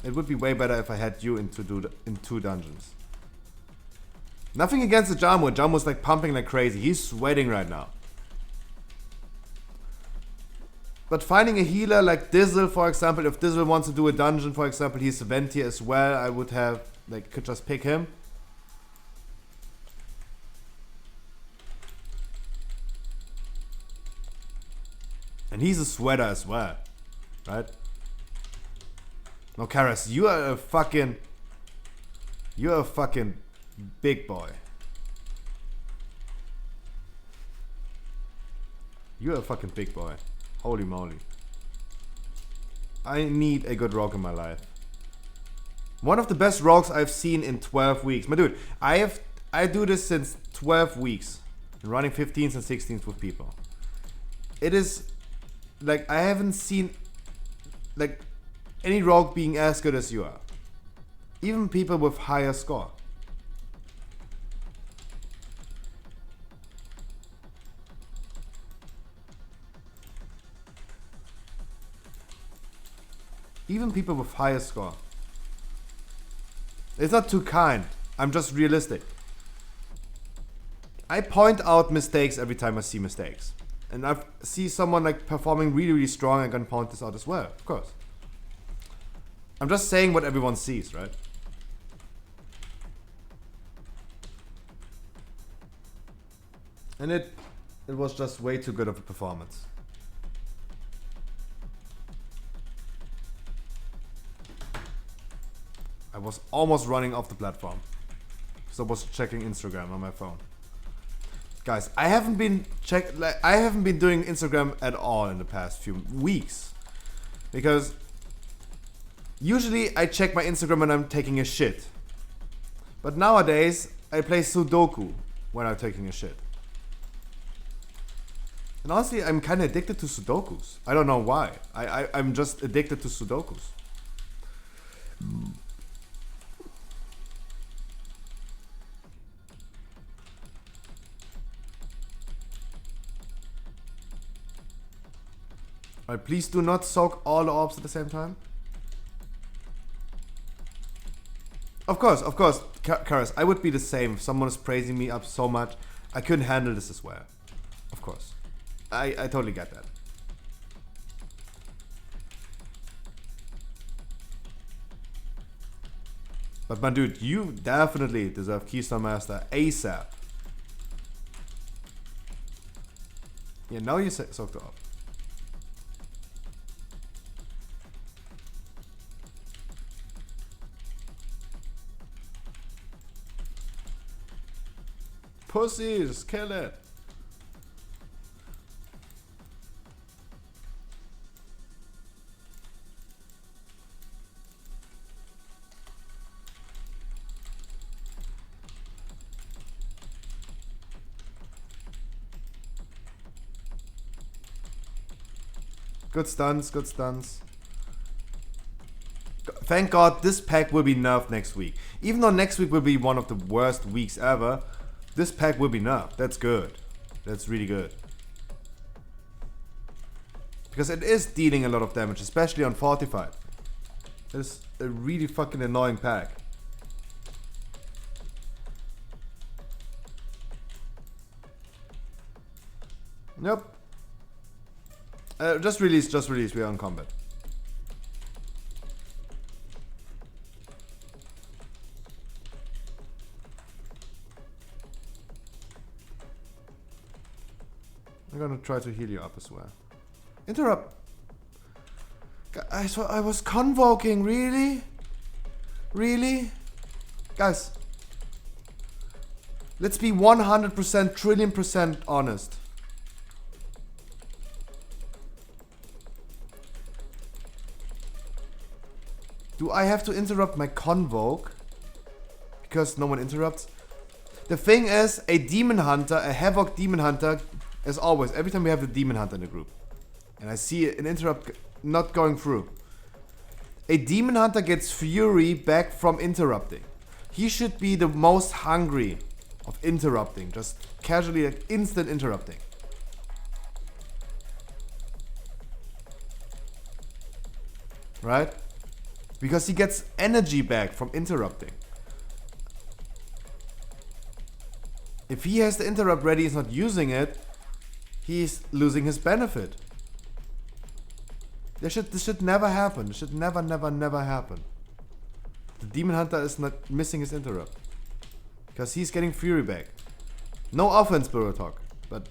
It would be way better if I had you in 2 dungeons. Nothing against Ajamu. Ajamu's like pumping like crazy. He's sweating right now. But finding a healer like Dizzle, for example, if Dizzle wants to do a dungeon, for example, he's a Venti as well, I would have, like, could just pick him. And he's a sweater as well, right? No, Karas, you are a fucking... You're a fucking big boy. You're a fucking big boy. Holy moly. I need a good rogue in my life. One of the best rogues I've seen in 12 weeks. My dude, I do this since 12 weeks. Running 15s and 16s with people. It is like I haven't seen like any rogue being as good as you are. Even people with higher score. Even people with higher score. It's not too kind. I'm just realistic. I point out mistakes every time I see mistakes. And I see someone like performing really, really strong, I'm gonna point this out as well, of course. I'm just saying what everyone sees, right? And it was just way too good of a performance. I was almost running off the platform. So I was checking Instagram on my phone. Guys, I haven't been doing Instagram at all in the past few weeks. Because usually I check my Instagram when I'm taking a shit. But nowadays I play Sudoku when I'm taking a shit. And honestly, I'm kind of addicted to Sudokus. I don't know why. I'm just addicted to Sudokus. Alright, please do not soak all the orbs at the same time. Of course, Karas, I would be the same if someone is praising me up so much. I couldn't handle this as well. Of course. I totally get that. But my dude, you definitely deserve Keystone Master ASAP. Yeah, now you soaked the orb. Pussies, kill it. Good stuns, good stuns. Thank God this pack will be nerfed next week. Even though next week will be one of the worst weeks ever, this pack will be nerfed. That's good. That's really good. Because it is dealing a lot of damage, especially on Fortified. It's a really fucking annoying pack. Yep. Just release, we are on combat. I'm gonna try to heal you up as well. Interrupt! I was convoking, really? Really? Guys. Let's be 100% trillion% honest. Do I have to interrupt my convoke? Because no one interrupts? The thing is, a demon hunter, a Havoc demon hunter, as always, every time we have a demon hunter in the group, and I see an interrupt not going through, a demon hunter gets fury back from interrupting. He should be the most hungry of interrupting, just casually, like instant interrupting. Right? Because he gets energy back from interrupting. If he has the interrupt ready, he's not using it, he's losing his benefit. This should never happen. This should never happen. The Demon Hunter is not missing his interrupt. Because he's getting fury back. No offense, Burotalk, but...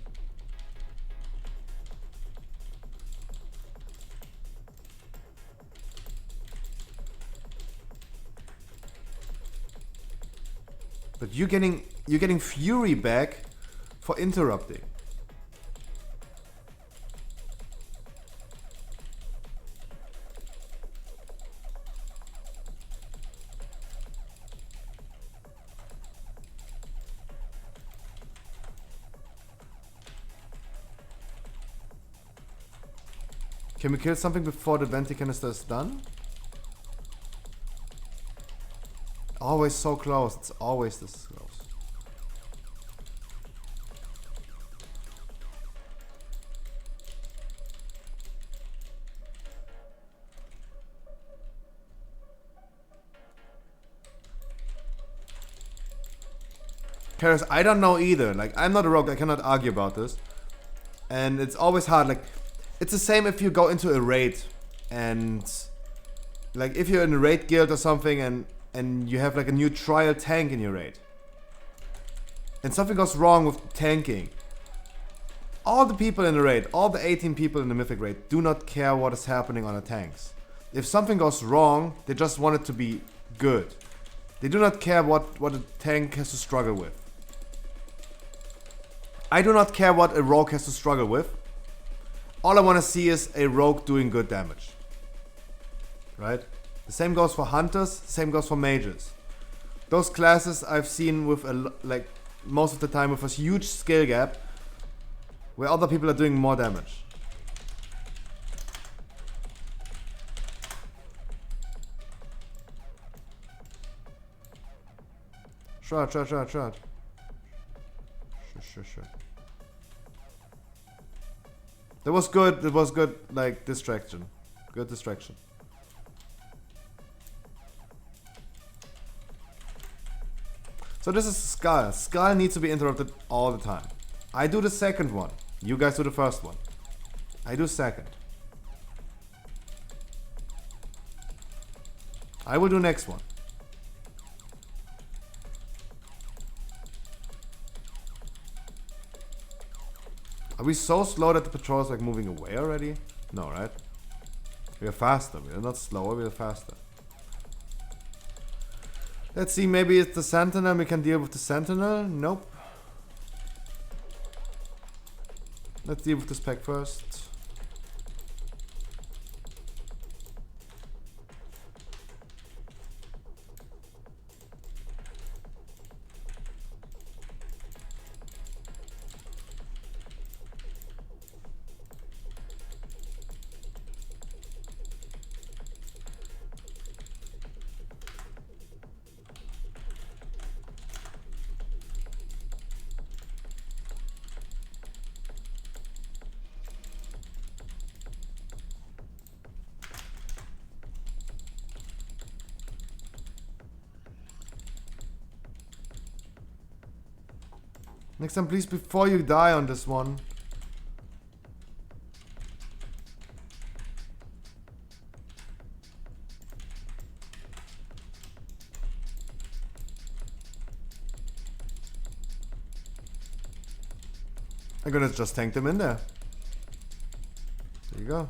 But you're getting fury back for interrupting. Can we kill something before the venti canister is done? Always so close. It's always this close. Karis, I don't know either. Like, I'm not a rogue. I cannot argue about this. And it's always hard. Like, it's the same if you go into a raid and like if you're in a raid guild or something and you have like a new trial tank in your raid and something goes wrong with tanking. All the people in the raid, all the 18 people in the mythic raid do not care what is happening on the tanks. If something goes wrong, they just want it to be good. They do not care what a tank has to struggle with. I do not care what a rogue has to struggle with. All I want to see is a rogue doing good damage. Right? The same goes for hunters, the same goes for mages. Those classes I've seen with like most of the time with a huge skill gap where other people are doing more damage. Shot. Sure. That was good, like, distraction. Good distraction. So this is Skull. Skull needs to be interrupted all the time. I do the second one. You guys do the first one. I do second. I will do next one. Are we so slow that the patrol is like moving away already? No, right? We are faster. We are not slower, we are faster. Let's see, maybe it's the sentinel. We can deal with the sentinel. Nope. Let's deal with this pack first. Next time, please, before you die on this one. I'm gonna just tank them in there. There you go.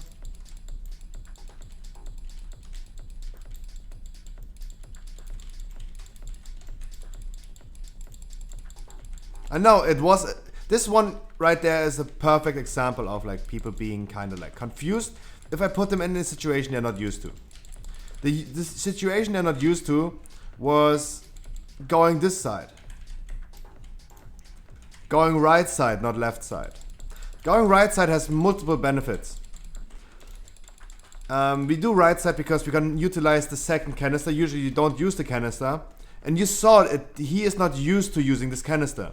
I know it was. This one right there is a perfect example of like people being kind of like confused. If I put them in a situation they're not used to. The situation they're not used to was going this side. Going right side, not left side. Going right side has multiple benefits. We do right side because we can utilize the second canister. Usually you don't use the canister. And you saw it, he is not used to using this canister.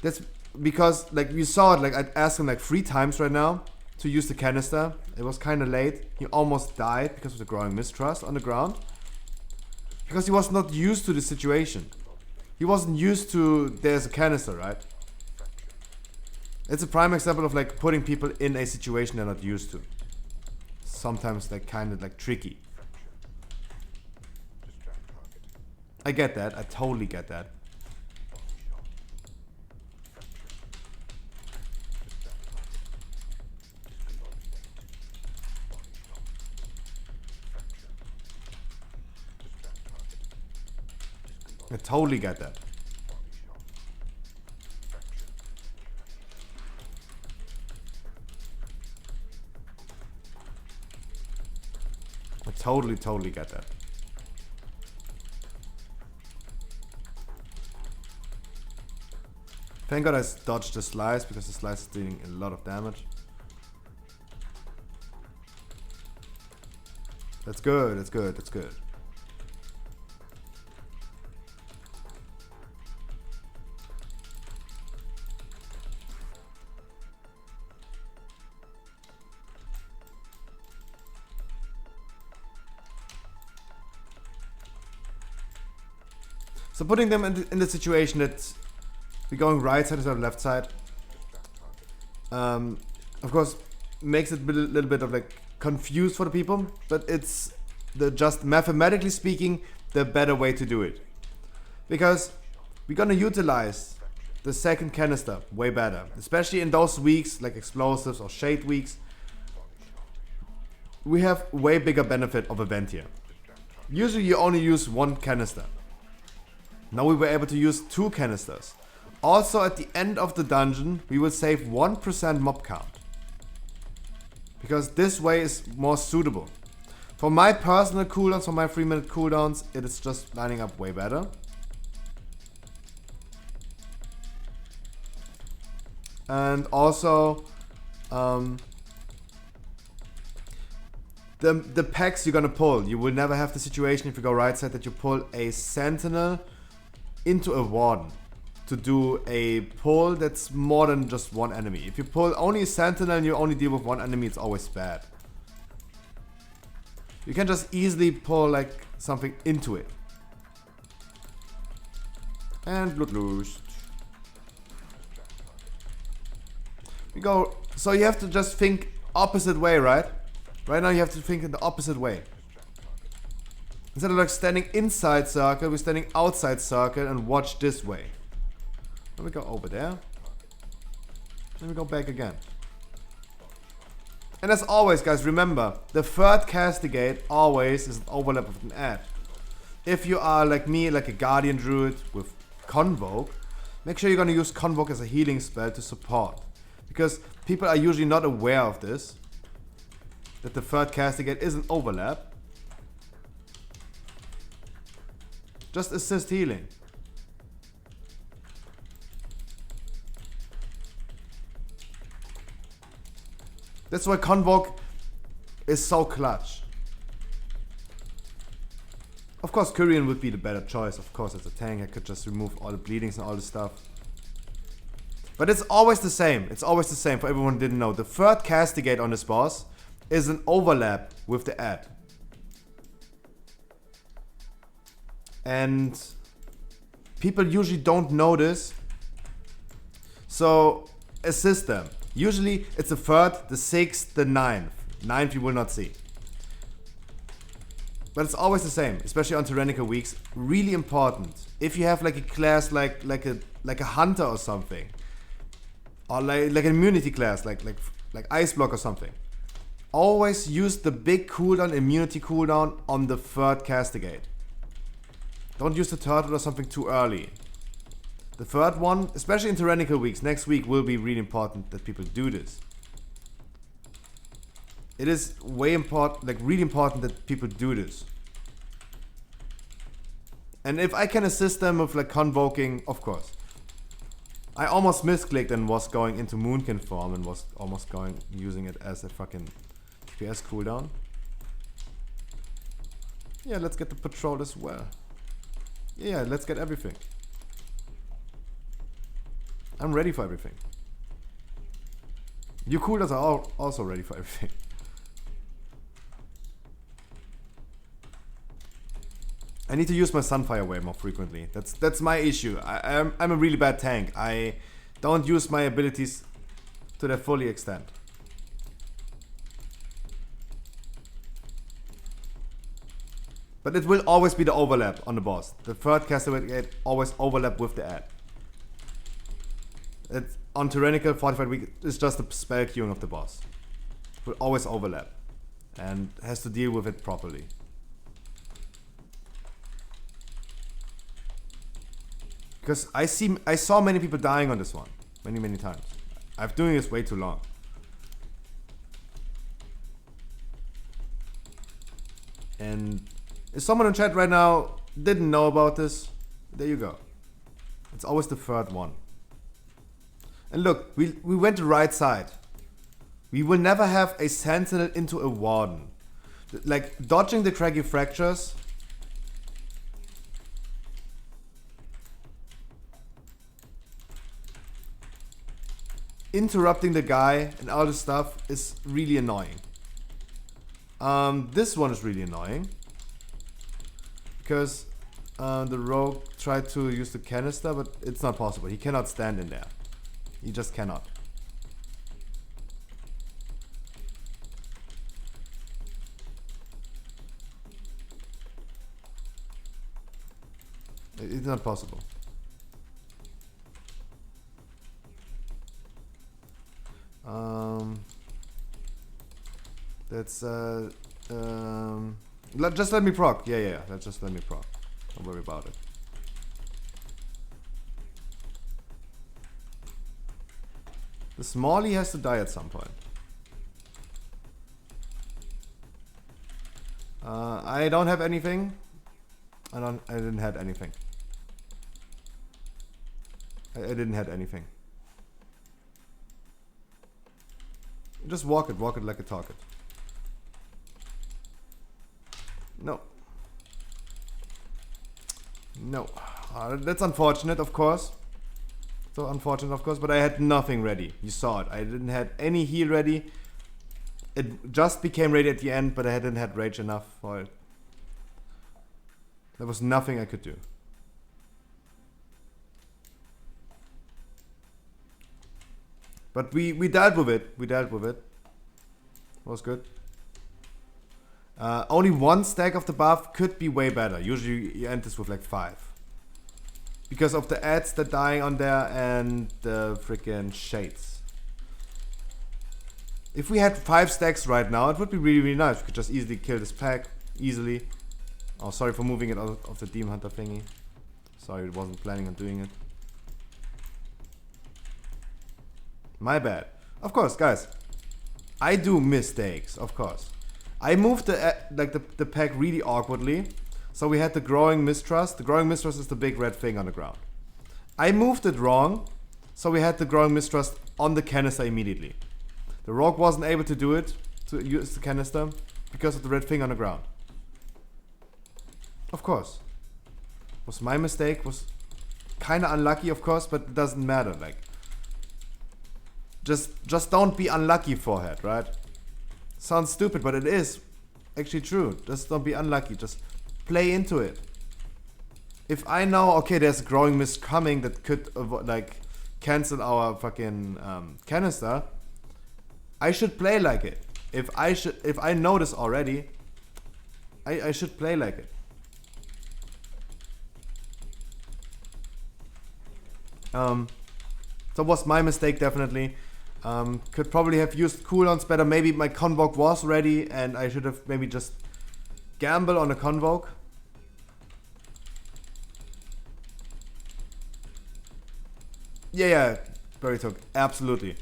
That's because, like, you saw it, like, I asked him, like, 3 times right now to use the canister. It was kind of late. He almost died because of the growing mistrust on the ground. Because he was not used to the situation. He wasn't used to, there's a canister, right? It's a prime example of, like, putting people in a situation they're not used to. Sometimes, like, kind of, like, tricky. I get that. I totally get that. I totally get that. I totally get that. Thank God I dodged the slice, because the slice is doing a lot of damage. That's good, that's good, that's good. So putting them in the situation that we're going right side instead of left side, of course, makes it a little bit of like confused for the people, but it's just mathematically speaking the better way to do it, because we're gonna utilize the second canister way better, especially in those weeks like explosives or shade weeks. We have way bigger benefit of event here. Usually you only use one canister. Now we were able to use 2 canisters. Also at the end of the dungeon we will save 1% mob count, because this way is more suitable. For my personal cooldowns, for my 3-minute cooldowns, it is just lining up way better. And also the packs you're gonna pull, you will never have the situation if you go right side that you pull a sentinel into a warden to do a pull that's more than just one enemy. If you pull only a sentinel and you only deal with one enemy, it's always bad. You can just easily pull like something into it. And bloodlust. We go, so you have to just think opposite way, right? Right now you have to think in the opposite way. Instead of like standing inside circle, we're standing outside circle and watch this way. Then we go over there. Then we go back again. And as always, guys, remember, the third castigate always is an overlap of an ad. If you are like me, like a Guardian Druid with Convoke, make sure you're gonna use Convoke as a healing spell to support. Because people are usually not aware of this, that the third castigate is an overlap. Just assist healing. That's why Convoke is so clutch. Of course, Kyrian would be the better choice. Of course, as a tank, I could just remove all the bleedings and all the stuff. But it's always the same. It's always the same for everyone who didn't know. The third castigate on this boss is an overlap with the ad. And people usually don't know this. So assist them. Usually it's the 3rd, the 6th, the 9th. 9th you will not see. But it's always the same, especially on tyrannical weeks. Really important. If you have like a class like a hunter or something, or like an immunity class like ice block or something, always use the big cooldown, immunity cooldown on the 3rd castigate. Don't use the turtle or something too early. The 3rd one, especially in tyrannical weeks, next week will be really important that people do this. It is way important, like really important that people do this. And if I can assist them with like convoking, of course. I almost misclicked and was going into Moonkin form and was almost using it as a fucking DPS cooldown. Yeah, let's get the patrol as well. Yeah, let's get everything. I'm ready for everything. You coolers are also ready for everything. I need to use my Sunfire way more frequently. That's my issue. I'm a really bad tank. I don't use my abilities to their fully extent. But it will always be the overlap on the boss. The 3rd caster will always overlap with the ad. It's on Tyrannical 45 week, it's just the spell queuing of the boss. It will always overlap and has to deal with it properly. Because I saw many people dying on this one. Many times. I've doing this way too long. And if someone in chat right now didn't know about this, there you go. It's always the third one. And look, we went the right side. We will never have a Sentinel into a Warden. Like, dodging the craggy fractures. Interrupting the guy and all this stuff is really annoying. This one is really annoying. Because the rogue tried to use the canister, but it's not possible. He cannot stand in there. He just cannot. It's not possible. That's just let me proc. Yeah. Let's just let me proc. Don't worry about it. The Smalley has to die at some point. I don't have anything. I didn't have anything. I didn't have anything. Just walk it like a target. No. No. That's unfortunate, of course. So unfortunate, of course, but I had nothing ready. You saw it. I didn't have any heal ready. It just became ready at the end, but I hadn't had rage enough for it. There was nothing I could do. But we dealt with it. We dealt with it. It was good. Only one stack of the buff could be way better. Usually you end this with like 5. Because of the ads that dying on there and the freaking shades. If we had 5 stacks right now, it would be really nice. We could just easily kill this pack. Easily. Oh, sorry for moving it out of the Demon Hunter thingy. Sorry, I wasn't planning on doing it. My bad. Of course, guys. I do mistakes, of course. I moved the pack really awkwardly. So we had the Growing Mistrust. The Growing Mistrust is the big red thing on the ground. I moved it wrong. So we had the Growing Mistrust on the canister immediately. The Rogue wasn't able to do it, to use the canister, because of the red thing on the ground. Of course. Was my mistake. Was kinda unlucky, of course, but it doesn't matter. Like, just don't be unlucky, forehead, right? Sounds stupid, but it is actually true. Just don't be unlucky. Just play into it. If I know, okay, there's a Growing Mist coming that could like cancel our fucking canister, I should play like it. If I know this already, I should play like it. So was my mistake, definitely. Could probably have used cooldowns better. Maybe my Convoke was ready and I should have maybe just gamble on a Convoke. Yeah, Berry Talk, absolutely.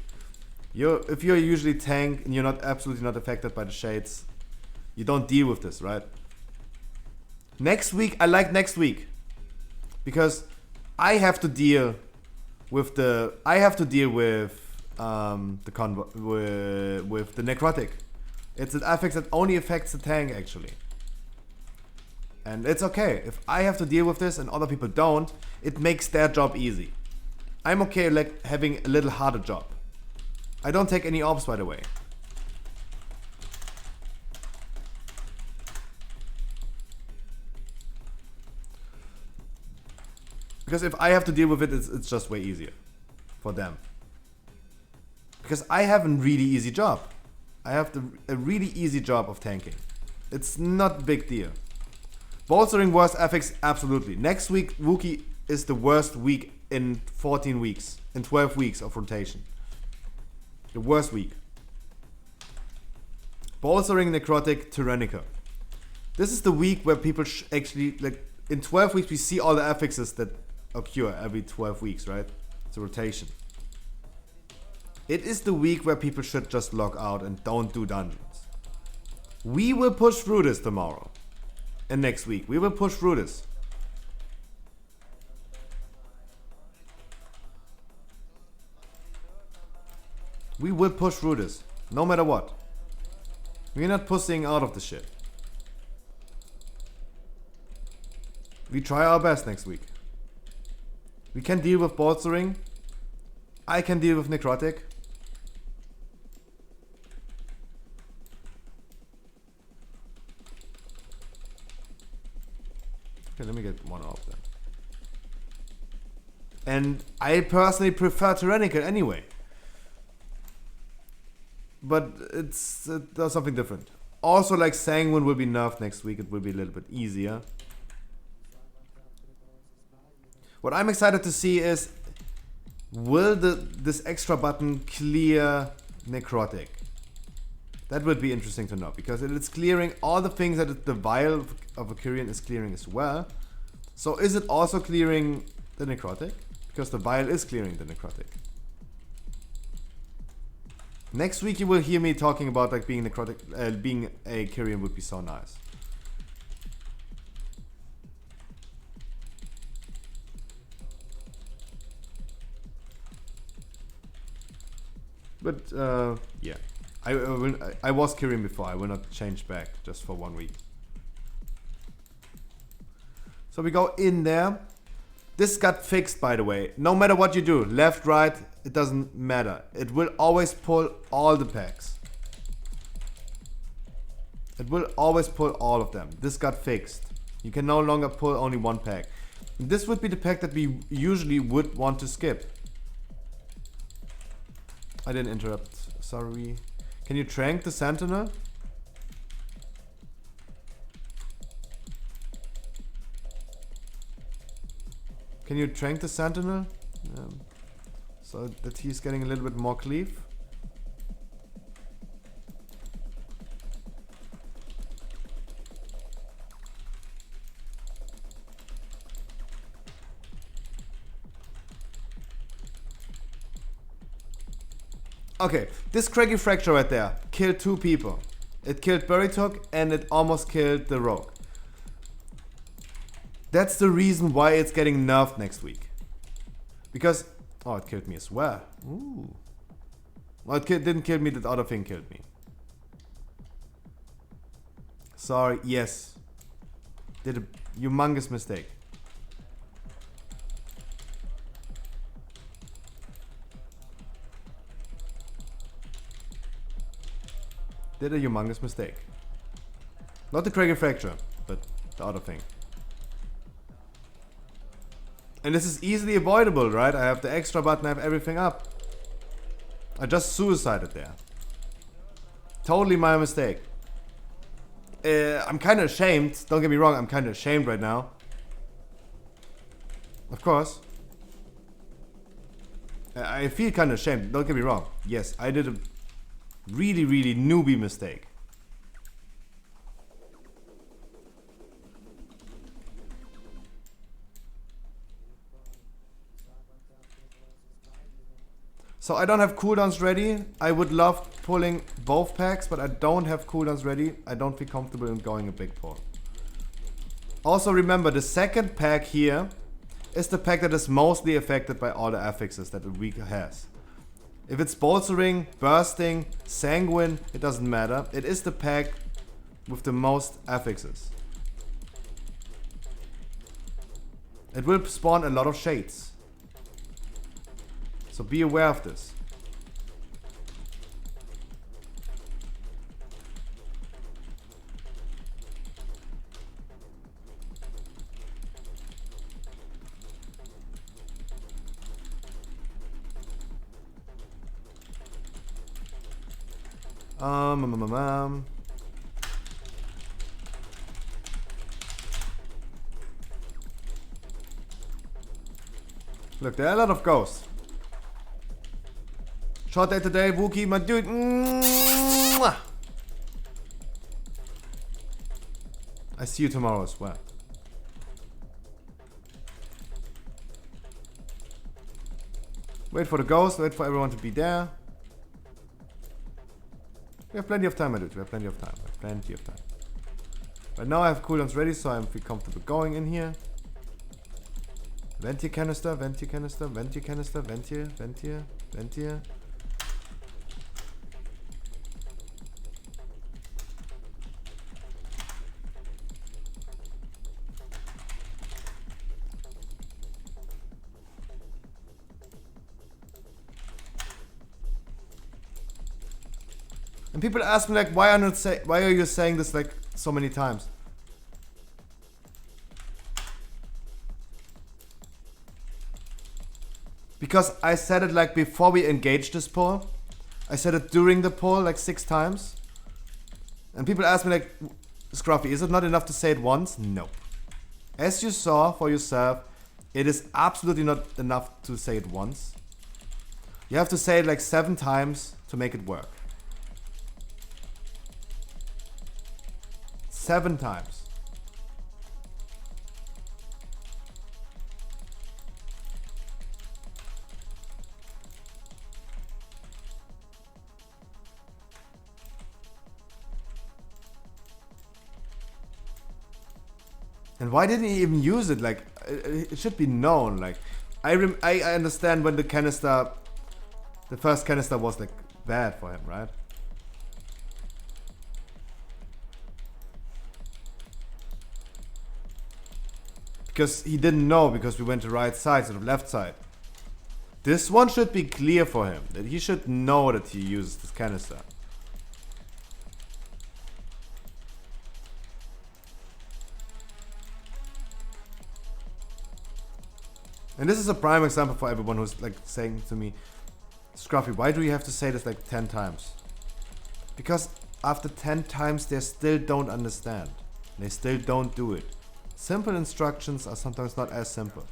If you're usually tank and you're absolutely not affected by the shades, you don't deal with this, right? Next week, I like next week. Because I have to deal with the necrotic. It's an affix that only affects the tank, actually. And it's okay. If I have to deal with this and other people don't, it makes their job easy. I'm okay like having a little harder job. I don't take any orbs, by the way. Because if I have to deal with it, it's just way easier for them. Because I have a really easy job. I have a really easy job of tanking. It's not a big deal. Bolstering worst affix, absolutely. Next week, Wookiee is the worst week in 14 weeks. In 12 weeks of rotation. The worst week. Bolstering, Necrotic, Tyrannica. This is the week where people actually, like, in 12 weeks we see all the affixes that occur every 12 weeks, right? It's a rotation. It is the week where people should just log out and don't do dungeons. We will push through this tomorrow. And next week. We will push through this. We will push through this. No matter what. We're not pushing out of the shit. We try our best next week. We can deal with bolstering. I can deal with necrotic. Okay, let me get one off then. And I personally prefer tyrannical anyway. But it's there's something different. Also, like Sanguine will be nerfed next week. It will be a little bit easier. What I'm excited to see is, will this extra button clear necrotic? That would be interesting to know, because it's clearing all the things that the vial of Valkyrian is clearing as well. So is it also clearing the necrotic? Because the vial is clearing the necrotic. Next week you will hear me talking about like being necrotic, being a Kyrian would be so nice. But yeah, I was Kyrian before. I will not change back just for 1 week. So we go in there. This got fixed, by the way. No matter what you do, left, right, it doesn't matter. It will always pull all the packs. It will always pull all of them. This got fixed. You can no longer pull only one pack. This would be the pack that we usually would want to skip. I didn't interrupt. Sorry. Can you trank the Sentinel? Can you trank the Sentinel? So that he's getting a little bit more cleave. Okay, this Craggy Fracture right there killed 2 people. It killed Buritok and it almost killed the Rogue. That's the reason why it's getting nerfed next week. Because, oh, it killed me as well. Ooh. Well, it didn't kill me, that other thing killed me. Sorry, yes. Did a humongous mistake. Did a humongous mistake. Not the Craggy Fracture, but the other thing. And this is easily avoidable, right? I have the extra button, I have everything up. I just suicided there. Totally my mistake. I'm kind of ashamed. Don't get me wrong, I'm kind of ashamed right now. Of course. I feel kind of ashamed. Don't get me wrong. Yes, I did a really newbie mistake. So I don't have cooldowns ready. I would love pulling both packs, but I don't have cooldowns ready. I don't feel comfortable in going a big pull. Also remember, the second pack here is the pack that is mostly affected by all the affixes that the week has. If it's bolstering, bursting, sanguine, it doesn't matter. It is the pack with the most affixes. It will spawn a lot of shades. So be aware of this. Look, there are a lot of ghosts. Short day today, Wookie, my dude. Mwah! I see you tomorrow as well. Wait for the ghost, wait for everyone to be there. We have plenty of time, my dude. We have plenty of time. We have plenty of time. Right now I have cooldowns ready, so I feel comfortable going in here. Vent here canister, vent here canister, vent here canister, vent here, vent here, vent here. And people ask me like, why are you saying this like so many times? Because I said it like before we engaged this poll. I said it during the poll like 6 times. And people ask me like, Scruffy, is it not enough to say it once? No. As you saw for yourself, it is absolutely not enough to say it once. You have to say it like 7 times to make it work. 7 times. And why didn't he even use it? Like, it should be known. Like, I understand when the canister, the first canister was like bad for him, right? Because he didn't know, because we went to right side instead of left side. This one should be clear for him, that he should know that he uses this canister. And this is a prime example for everyone who's like saying to me, Scruffy, why do you have to say this like 10 times? Because after 10 times they still don't understand. They still don't do it. Simple instructions are sometimes not as simple.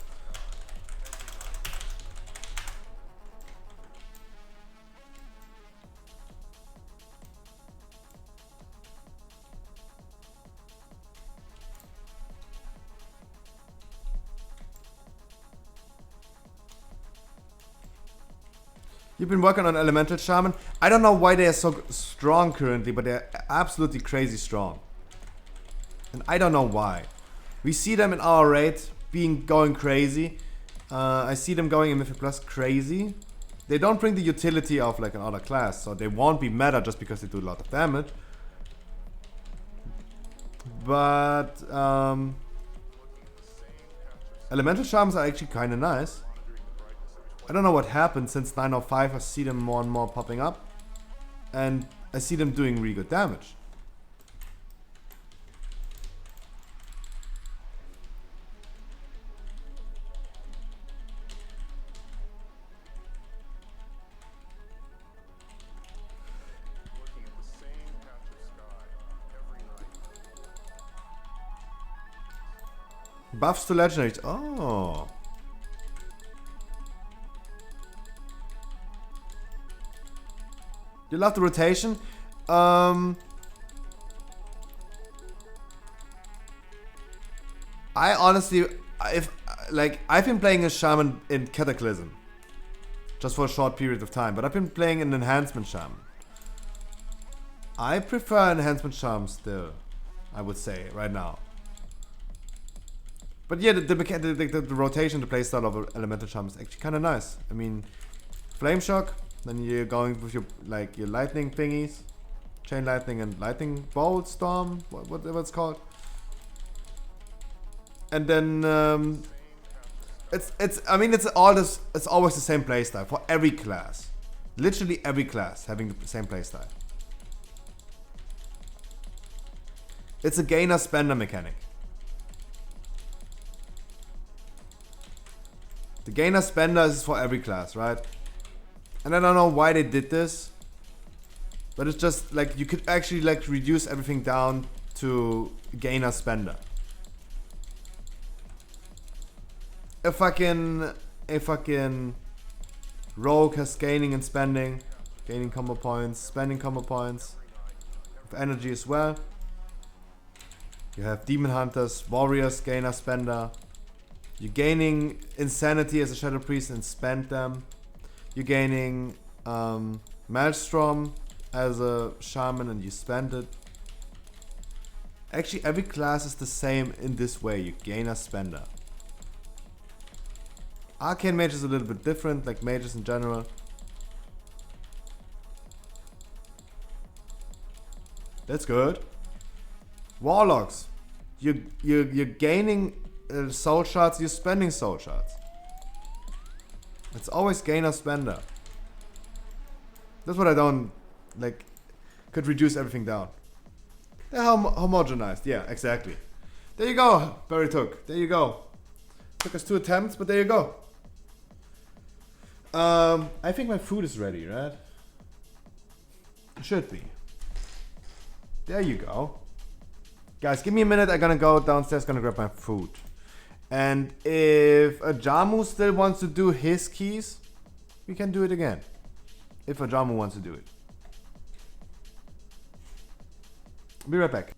You've been working on Elemental Shaman. I don't know why they are so strong currently, but they're absolutely crazy strong. And I don't know why. We see them in our raid going crazy. I see them going in Mythic Plus crazy. They don't bring the utility of like another class, so they won't be meta just because they do a lot of damage. But Elemental Shamans are actually kind of nice. I don't know what happened since 905. I see them more and more popping up, and I see them doing really good damage. Buffs to legendaries. Oh. You love the rotation? I honestly, I've been playing a shaman in Cataclysm just for a short period of time, but I've been playing an enhancement shaman. I prefer enhancement shaman still, I would say right now. But yeah, the rotation, the playstyle of Elemental Shaman is actually kind of nice. I mean, Flame Shock, then you're going with your lightning thingies, Chain Lightning and Lightning Bolt Storm, whatever it's called. And then it's always the same playstyle for every class. Literally every class having the same playstyle. It's a gainer spender mechanic. The gainer spender is for every class, right? And I don't know why they did this, but it's just like you could actually like reduce everything down to gainer spender. A fucking rogue has gaining and spending, gaining combo points, spending combo points, with energy as well. You have demon hunters, warriors, gainer spender. You're gaining insanity as a shadow priest and spend them. You're gaining Maelstrom as a shaman and you spend it. Actually, every class is the same in this way. You gain a spender. Arcane Mage is a little bit different, like mages in general. That's good. Warlocks. You're gaining soul shards, you're spending soul shards. It's always gain or spender. That's what I don't like. Could reduce everything down. They're homogenized. Yeah, exactly. There you go, Barry Took. There you go. Took us 2 attempts, but there you go. I think my food is ready, right? It should be. There you go. Guys, give me a minute. I'm gonna go downstairs, gonna grab my food. And if a Jamu still wants to do his keys, we can do it again. If a Jamu wants to do it. Be right back.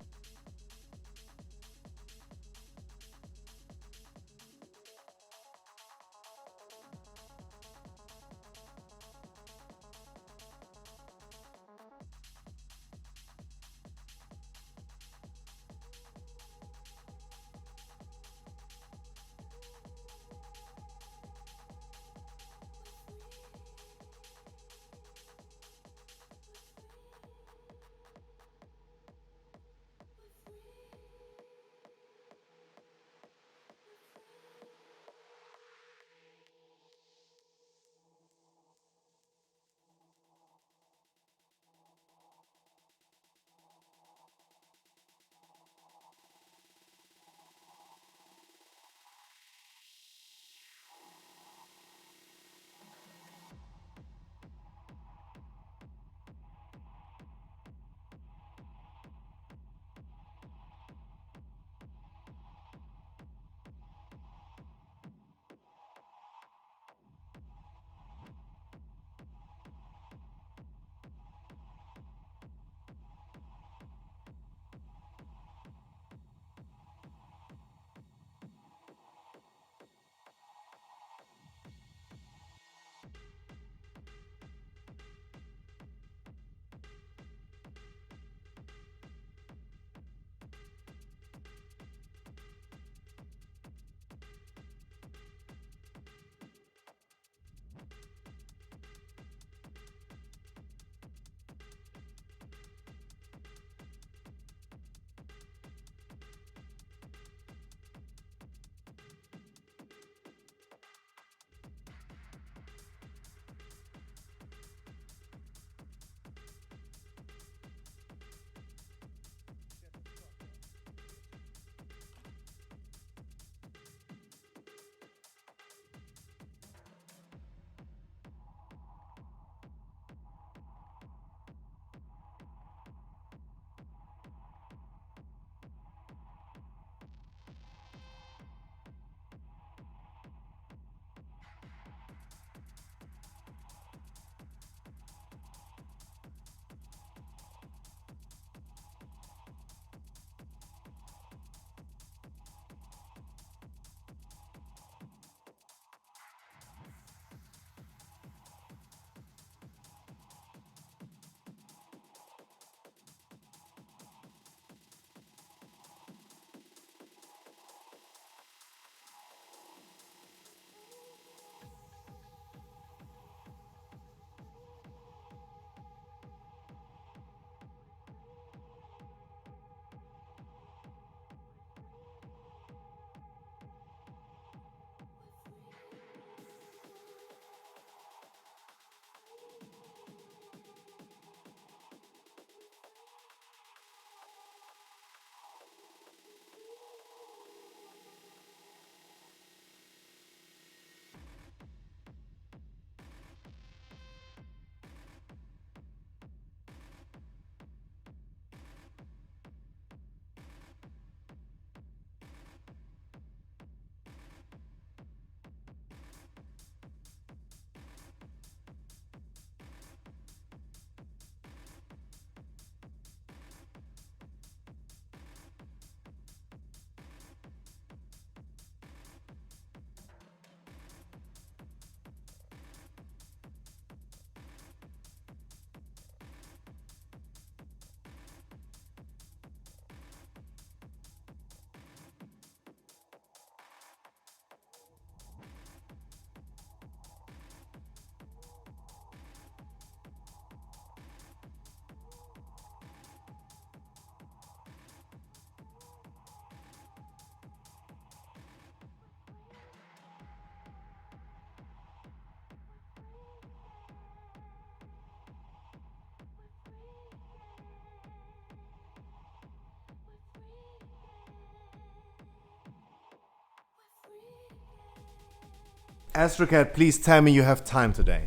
Astrocat, please tell me you have time today.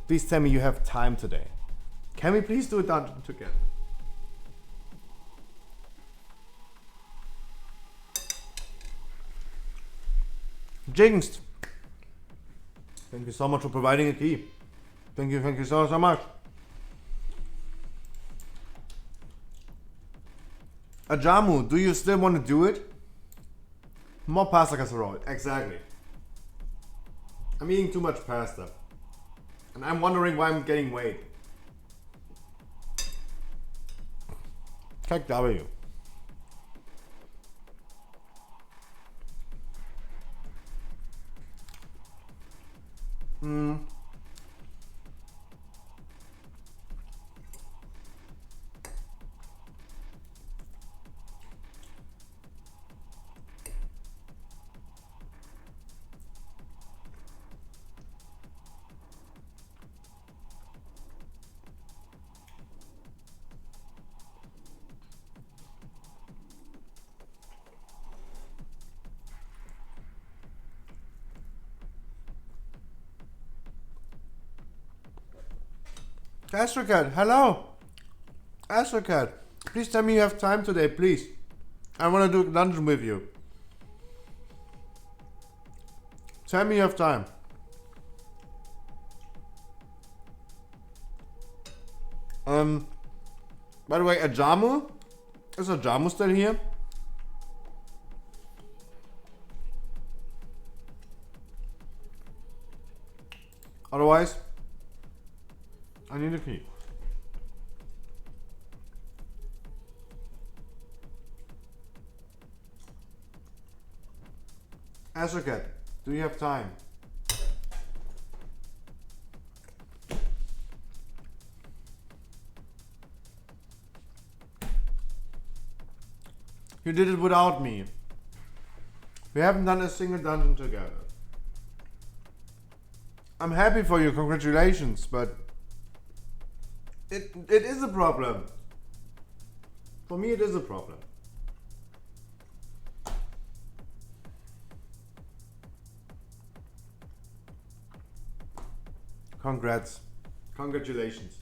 Please tell me you have time today. Can we please do a dungeon together? Jinxed. Thank you so much for providing a key. Thank you so much. Ajamu, do you still want to do it? More pasta casserole, exactly. I'm eating too much pasta. And I'm wondering why I'm getting weight. Check W. Astrocat, hello! Astrocat, please tell me you have time today, please. I want to do a dungeon with you. Tell me you have time. By the way, Ajamu? Is Ajamu still here? Otherwise, I need a key. Astrocat, do you have time? You did it without me. We haven't done a single dungeon together. I'm happy for you, congratulations, but it is a problem. For me, it is a problem. Congrats. Congratulations.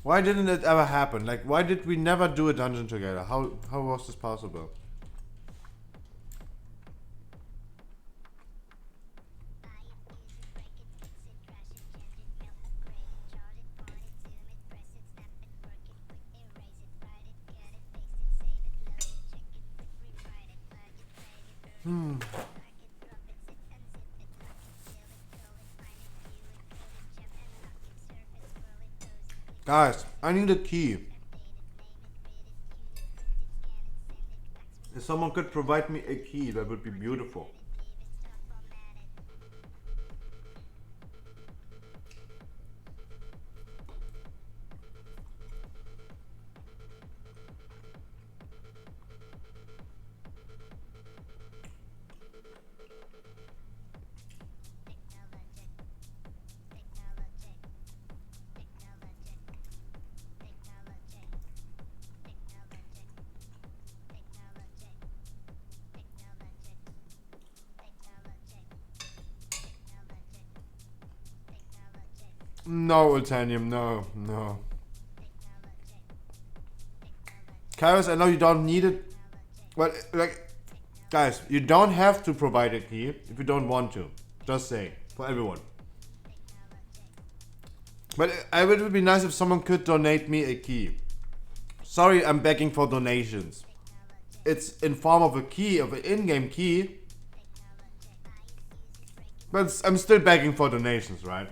Why didn't it ever happen? Like, why did we never do a dungeon together? How was this possible? Guys, I need a key. If someone could provide me a key, that would be beautiful. No, Ultanium, no. Kairos, I know you don't need it. But, like, guys, you don't have to provide a key if you don't want to. Just saying, for everyone. But it would be nice if someone could donate me a key. Sorry, I'm begging for donations. It's in form of a key, of an in-game key. But I'm still begging for donations, right?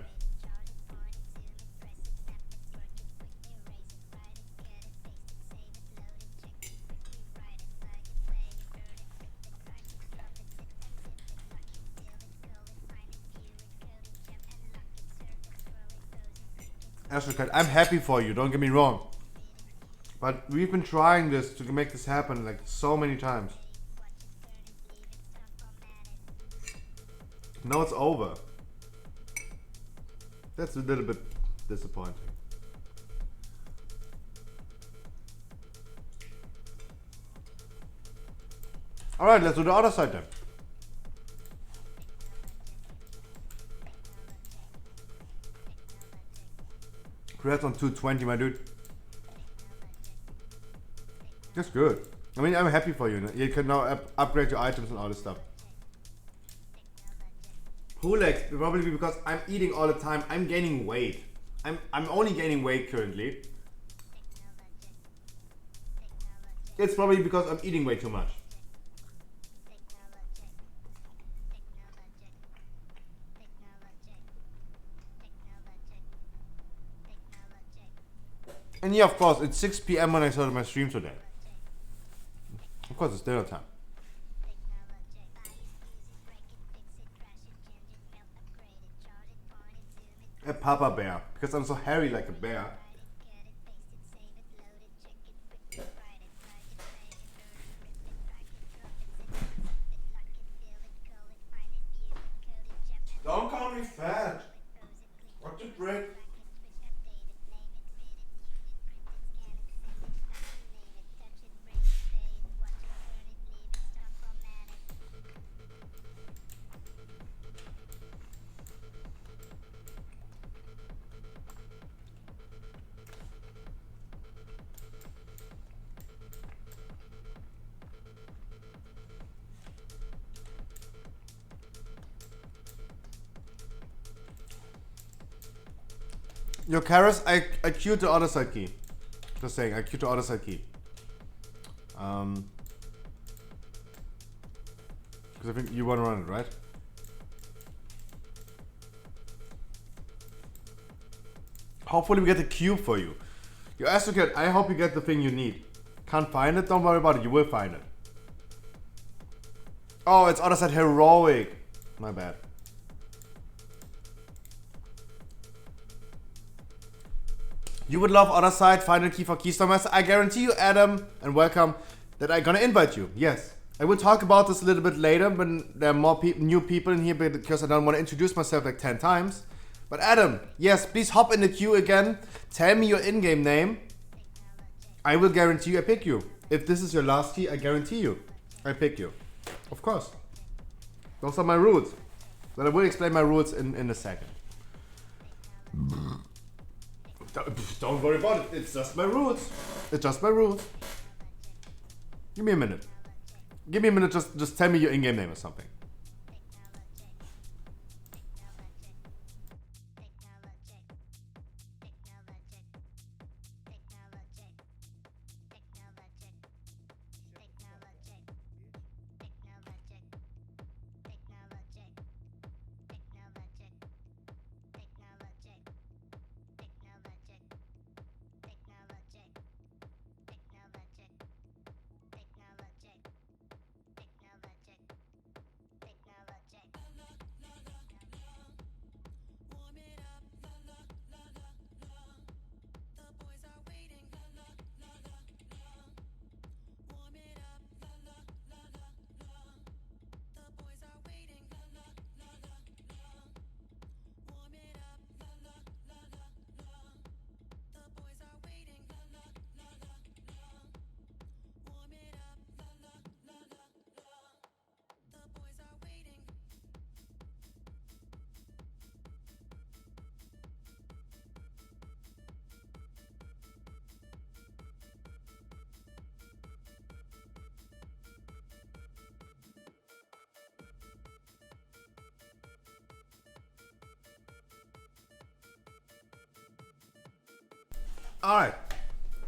Astrocat, I'm happy for you, don't get me wrong. But we've been trying this to make this happen like so many times. Now it's over. That's a little bit disappointing. Alright, let's do the other side then. Congrats on 220, my dude. That's good. I mean, I'm happy for you. You can now upgrade your items and all this stuff. Hulex, probably because I'm eating all the time. I'm gaining weight. I'm only gaining weight currently. It's probably because I'm eating way too much. And yeah, of course, it's 6 PM when I started my stream today. Of course, it's dinner time. A Papa Bear, because I'm so hairy like a bear. Don't call me fat. What the frick? Yo, Karis, I queued the other side key. Just saying, I queued the other side key. Because I think you want to run it, right? Hopefully we get the cube for you. You asked to get, I hope you get the thing you need. Can't find it? Don't worry about it, you will find it. Oh, it's other side heroic. My bad. You would love other side, final key for Keystone Master. I guarantee you, Adam, and welcome, that I'm gonna invite you. Yes. I will talk about this a little bit later when there are more new people in here because I don't want to introduce myself like 10 times. But Adam, yes, please hop in the queue again. Tell me your in-game name. I will guarantee you I pick you. If this is your last key, I guarantee you I pick you. Of course. Those are my rules. But I will explain my rules in a second. Don't worry about it. It's just my rules. It's just my rules. Give me a minute. Give me a minute. Just tell me your in-game name or something. Alright,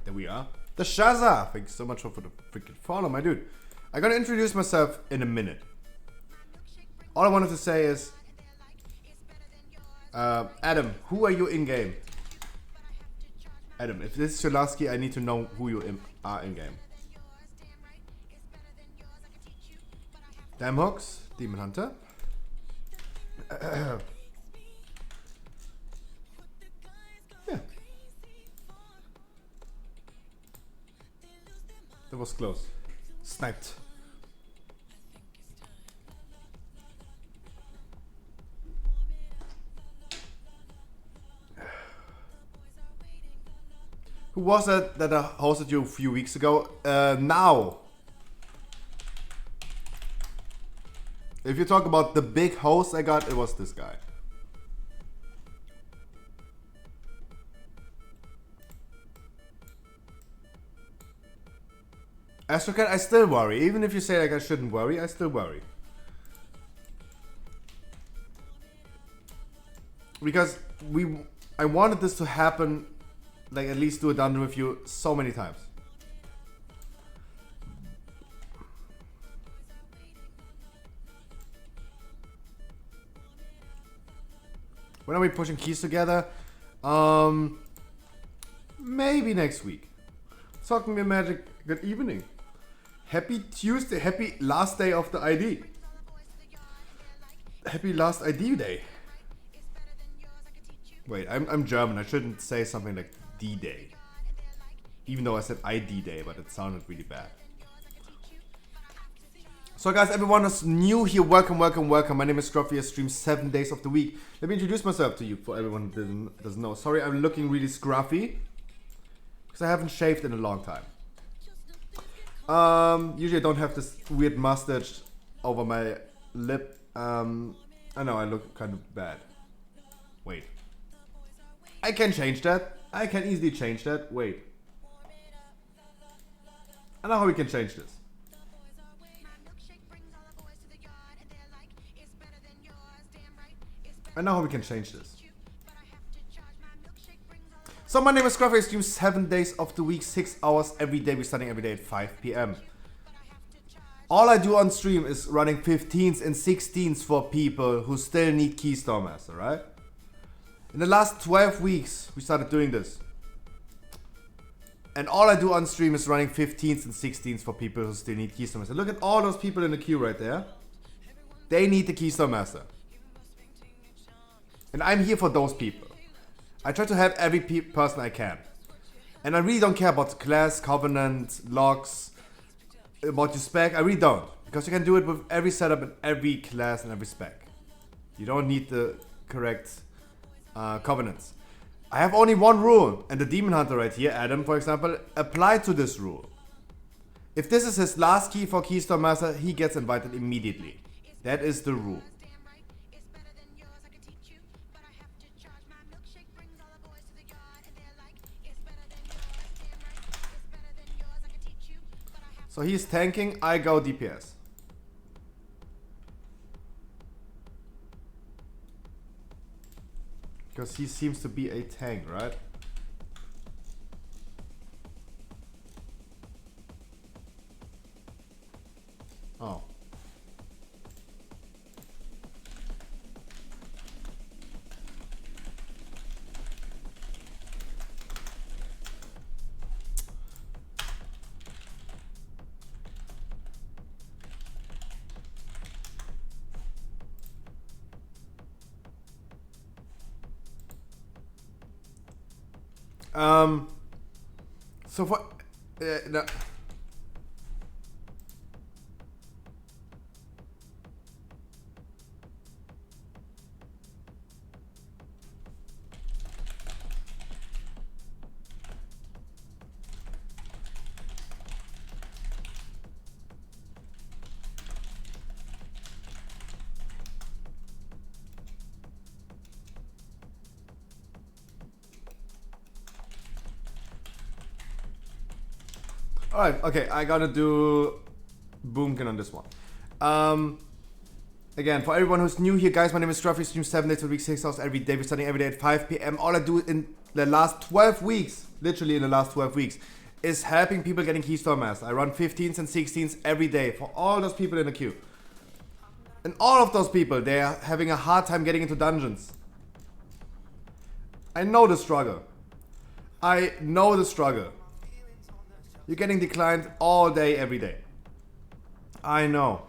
there we are. The Shaza! Thanks so much for the freaking follow, my dude. I'm gonna introduce myself in a minute. All I wanted to say is, Adam, who are you in game? Adam, if this is your last key, I need to know who you are in game. Damn Hooks, Demon Hunter. Yeah. That was close. Sniped. Who was that I hosted you a few weeks ago? Now. If you talk about the big host I got, it was this guy. Astrocat, I still worry. Even if you say like I shouldn't worry, I still worry. Because I wanted this to happen, like at least do a dungeon with you so many times. When are we pushing keys together? Maybe next week. Talking me magic. Good evening. Happy Tuesday. Happy last day of the ID. Happy last ID day. Wait, I'm German. I shouldn't say something like D-Day. Even though I said ID Day, but it sounded really bad. So guys, everyone who's new here, welcome, welcome, welcome. My name is Scruffy. I stream 7 days of the week. Let me introduce myself to you for everyone who doesn't know. Sorry, I'm looking really scruffy. Because I haven't shaved in a long time. Usually I don't have this weird mustache over my lip. I know I look kind of bad. Wait. I can change that. I can easily change that. Wait. I know how we can change this. I know how we can change this. So my name is Scruffy. I stream 7 days of the week, 6 hours every day. We're starting every day at 5 p.m. All I do on stream is running 15s and 16s for people who still need Keystone Master, right? In the last 12 weeks, we started doing this. And all I do on stream is running 15s and 16s for people who still need Keystone Master. Look at all those people in the queue right there. They need the Keystone Master. And I'm here for those people. I try to help every person I can. And I really don't care about the class, covenant, logs, about your spec. I really don't. Because you can do it with every setup and every class and every spec. You don't need the correct covenants. I have only one rule. And the Demon Hunter right here, Adam for example, applied to this rule. If this is his last key for Keystone Master, he gets invited immediately. That is the rule. So he's tanking, I go DPS. Because he seems to be a tank, right? Oh. So for no. Alright, okay, I gotta do Boomkin on this one. Again, for everyone who's new here, guys, my name is Scruffy. Stream 7 days a week, 6 hours every day. We're starting every day at 5 p.m. All I do in the last 12 weeks, literally in the last 12 weeks, is helping people getting Keystone Master. I run 15s and 16s every day for all those people in the queue. And all of those people, they are having a hard time getting into dungeons. I know the struggle. I know the struggle. You're getting declined all day, every day. I know.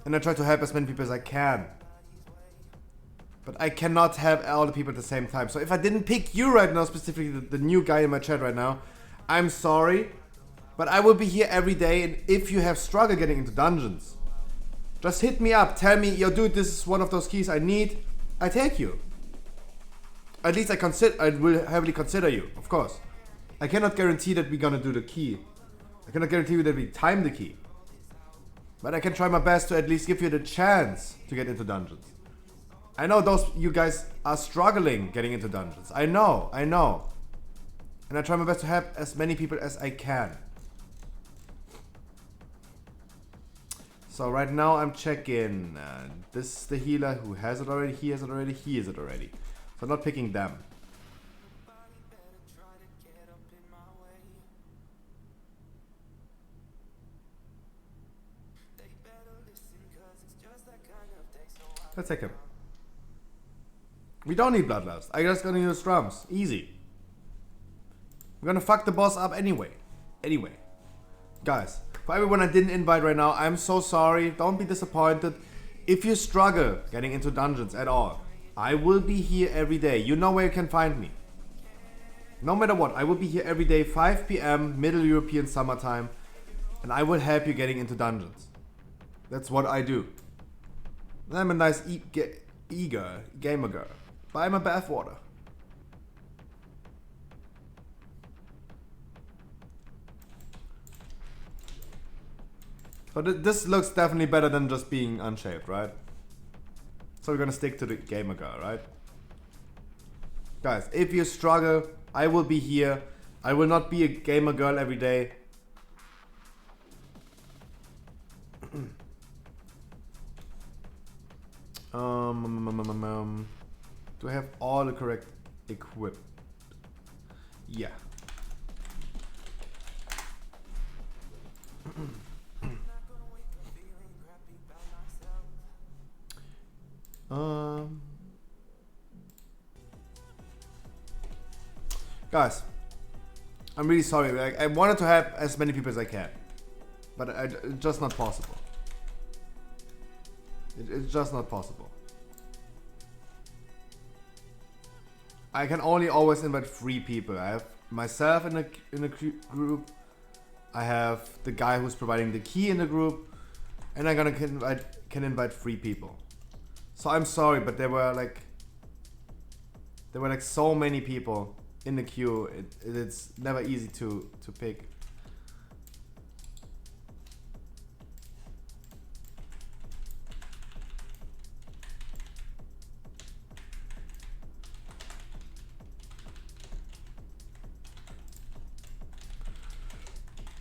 And I try to help as many people as I can. But I cannot help all the people at the same time. So if I didn't pick you right now, specifically the new guy in my chat right now, I'm sorry. But I will be here every day. And if you have struggled getting into dungeons, just hit me up. Tell me, yo dude, this is one of those keys I need. I take you. At least I will heavily consider you, of course. I cannot guarantee that we're gonna do the key. I cannot guarantee you that we time the key. But I can try my best to at least give you the chance to get into dungeons. I know those you guys are struggling getting into dungeons. I know. And I try my best to help as many people as I can. So right now I'm checking. This is the healer who has it already, he has it already, he has it already. So I'm not picking them. Let's take him. We don't need Bloodlust. I just gonna use drums. Easy. We're gonna fuck the boss up anyway. Guys, for everyone I didn't invite right now, I'm so sorry. Don't be disappointed. If you struggle getting into dungeons at all, I will be here every day. You know where you can find me. No matter what, I will be here every day, 5 p.m. Middle European summertime, and I will help you getting into dungeons. That's what I do. I'm a nice eager gamer girl. Buy my bathwater. But this looks definitely better than just being unshaved, right? So we're gonna stick to the gamer girl, right? Guys, if you struggle, I will be here. I will not be a gamer girl every day. Do I have all the correct equip? Yeah. Guys, I'm really sorry. I wanted to help as many people as I can, but it's just not possible. It's just not possible. I can only always invite 3 people. I have myself in a group. I have the guy who's providing the key in the group, and I'm gonna can invite 3 people. So I'm sorry, but there were like so many people in the queue. It's never easy to pick.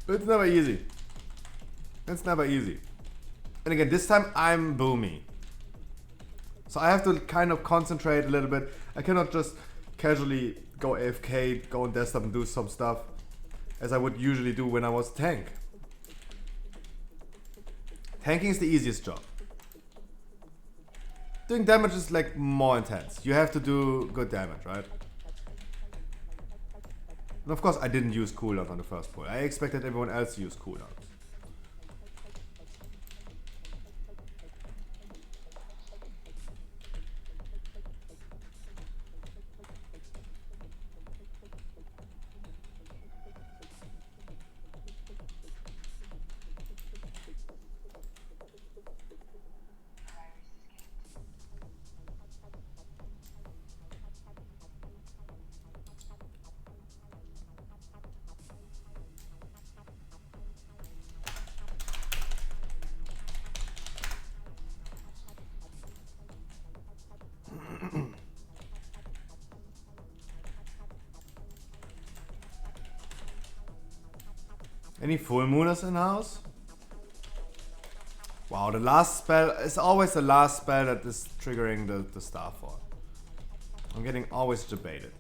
It's never easy. It's never easy. And again, this time I'm boomy. So I have to kind of concentrate a little bit. I cannot just casually go AFK, go on desktop and do some stuff as I would usually do when I was tank. Tanking is the easiest job. Doing damage is like more intense. You have to do good damage, right? And of course I didn't use cooldowns on the first pull. I expected everyone else to use cooldowns. Any full mooners in house? Wow, the last spell is always the last spell that is triggering the Starfall. I'm getting always debated.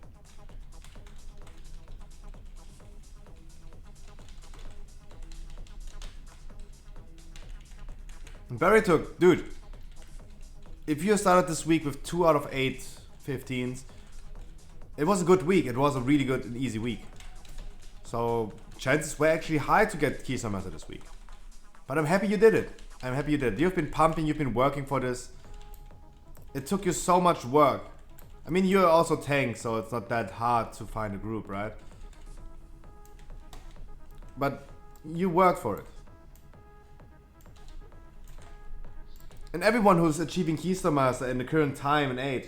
Barry took, dude. If you started this week with 2 out of 8 15s, it was a good week. It was a really good and easy week. So chances were actually high to get Keysa Master this week. But I'm happy you did it. I'm happy you did it. You've been pumping, you've been working for this. It took you so much work. I mean, you're also tank, so it's not that hard to find a group, right? But you worked for it. And everyone who's achieving Keystone Master in the current time and age,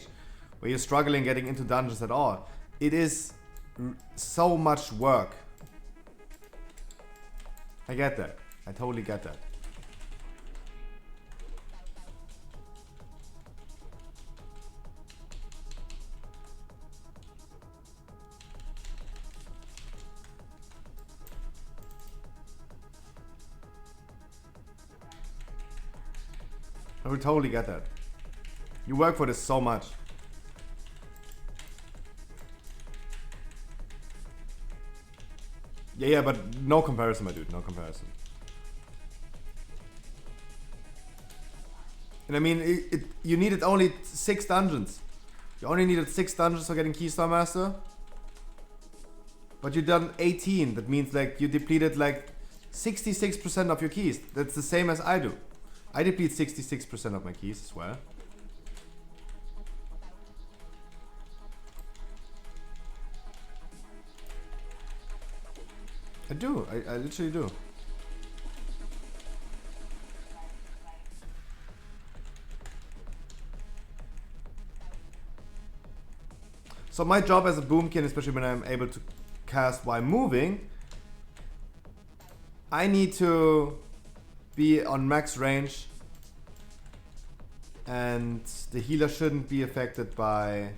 where you're struggling getting into dungeons at all, it is so much work. I get that. I totally get that. I would totally get that. You work for this so much. Yeah, but no comparison, my dude. No comparison. And I mean, you needed only 6 dungeons. You only needed 6 dungeons for getting Keystone Master. But you done 18. That means like you depleted like 66% of your keys. That's the same as I do. I deplete 66% of my keys as well. I do. I literally do. So my job as a boomkin, especially when I'm able to cast while moving, I need to be on max range, and the healer shouldn't be affected by...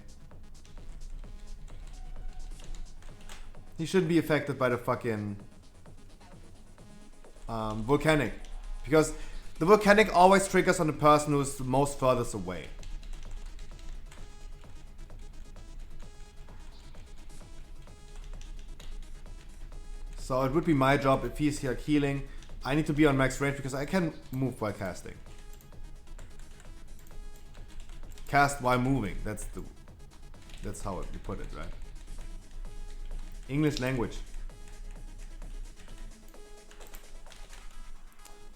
He shouldn't be affected by the fucking volcanic, because the volcanic always triggers on the person who's the most furthest away. So it would be my job if he's here healing. I need to be on max range because I can move while casting. Cast while moving. That's how you put it, right? English language.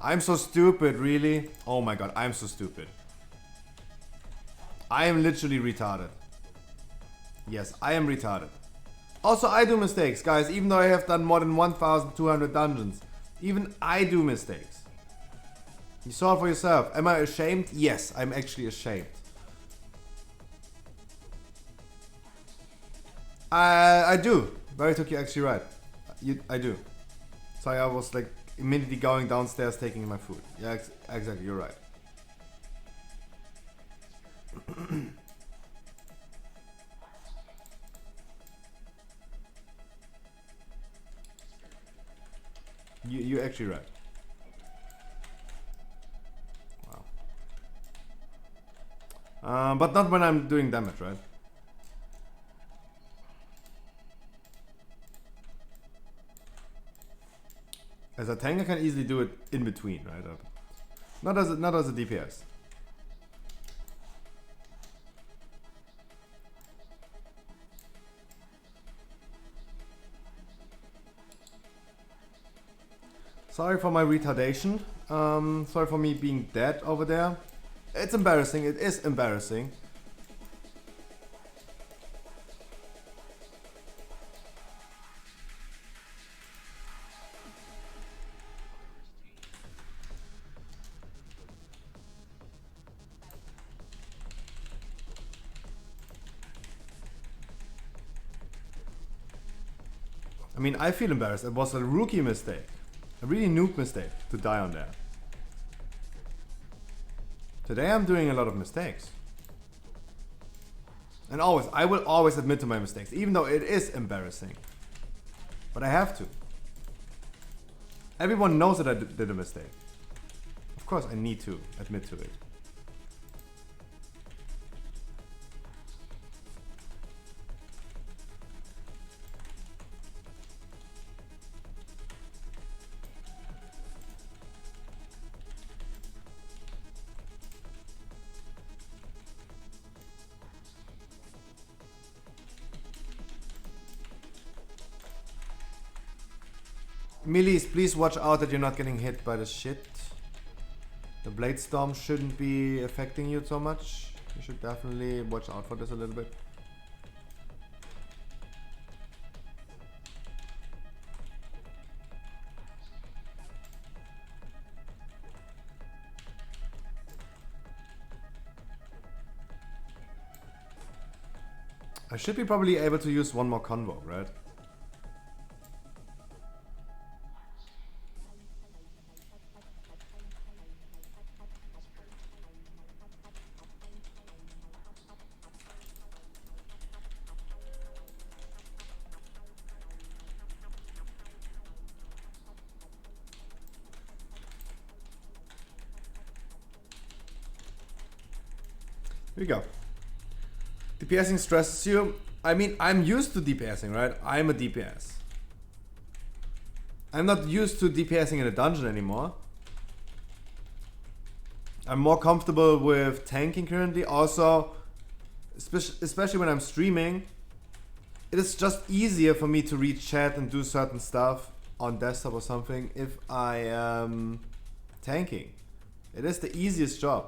I'm so stupid, really? Oh my god, I'm so stupid. I am literally retarded. Yes, I am retarded. Also, I do mistakes, guys, even though I have done more than 1,200 dungeons. Even I do mistakes. You saw it for yourself. Am I ashamed? Yes, I'm actually ashamed. I do. Baritook, you're actually right. I do. Sorry, I was like immediately going downstairs taking my food. Yeah, exactly, you're right. You're actually right. Wow. But not when I'm doing damage, right? As a tank, I can easily do it in between, right? Not as a DPS. Sorry for my retardation. Sorry for me being dead over there. It's embarrassing. It is embarrassing. I mean, I feel embarrassed. It was a rookie mistake. A really noob mistake to die on there. Today I'm doing a lot of mistakes. And I will always admit to my mistakes, even though it is embarrassing. But I have to. Everyone knows that I did a mistake. Of course I need to admit to it. Melees, please watch out that you're not getting hit by the shit. The Blade Storm shouldn't be affecting you so much. You should definitely watch out for this a little bit. I should be probably able to use one more convo, right? Here we go. DPSing stresses you. I mean, I'm used to DPSing, right? I'm a DPS. I'm not used to DPSing in a dungeon anymore. I'm more comfortable with tanking currently. Also, especially when I'm streaming, it is just easier for me to read chat and do certain stuff on desktop or something if I am tanking. It is the easiest job.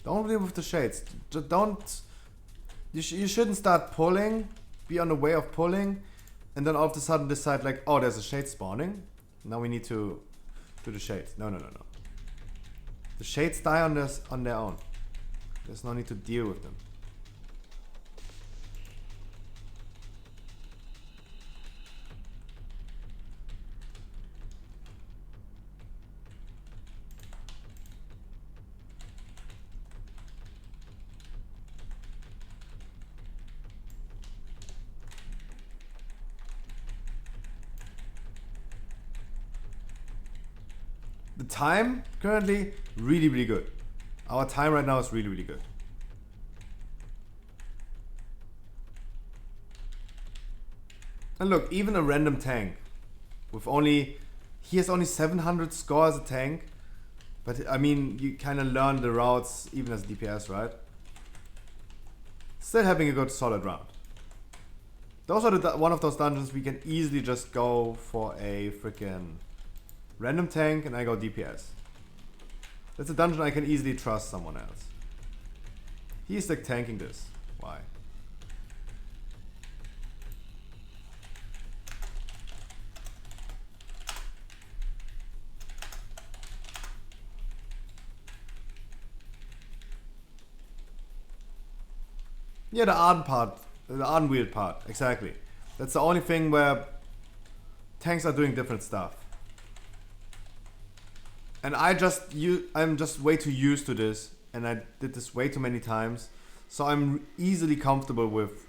Don't deal with the shades. Just don't. You shouldn't start pulling, be on the way of pulling, and then all of a sudden decide like, oh, there's a shade spawning. Now we need to do the shades. No. The shades die on their own. There's no need to deal with them. The time currently really good. Our time right now is really good. And look, even a random tank with he has only 700 score as a tank, but I mean you kind of learn the routes even as DPS, right? Still having a good solid round. Those are one of those dungeons we can easily just go for a freaking random tank and I go DPS. That's a dungeon I can easily trust someone else. He's like tanking this. Why? Yeah, the Arden part. The Arden wheel part. Exactly. That's the only thing where tanks are doing different stuff. And I'm just way too used to this, and I did this way too many times, so I'm easily comfortable with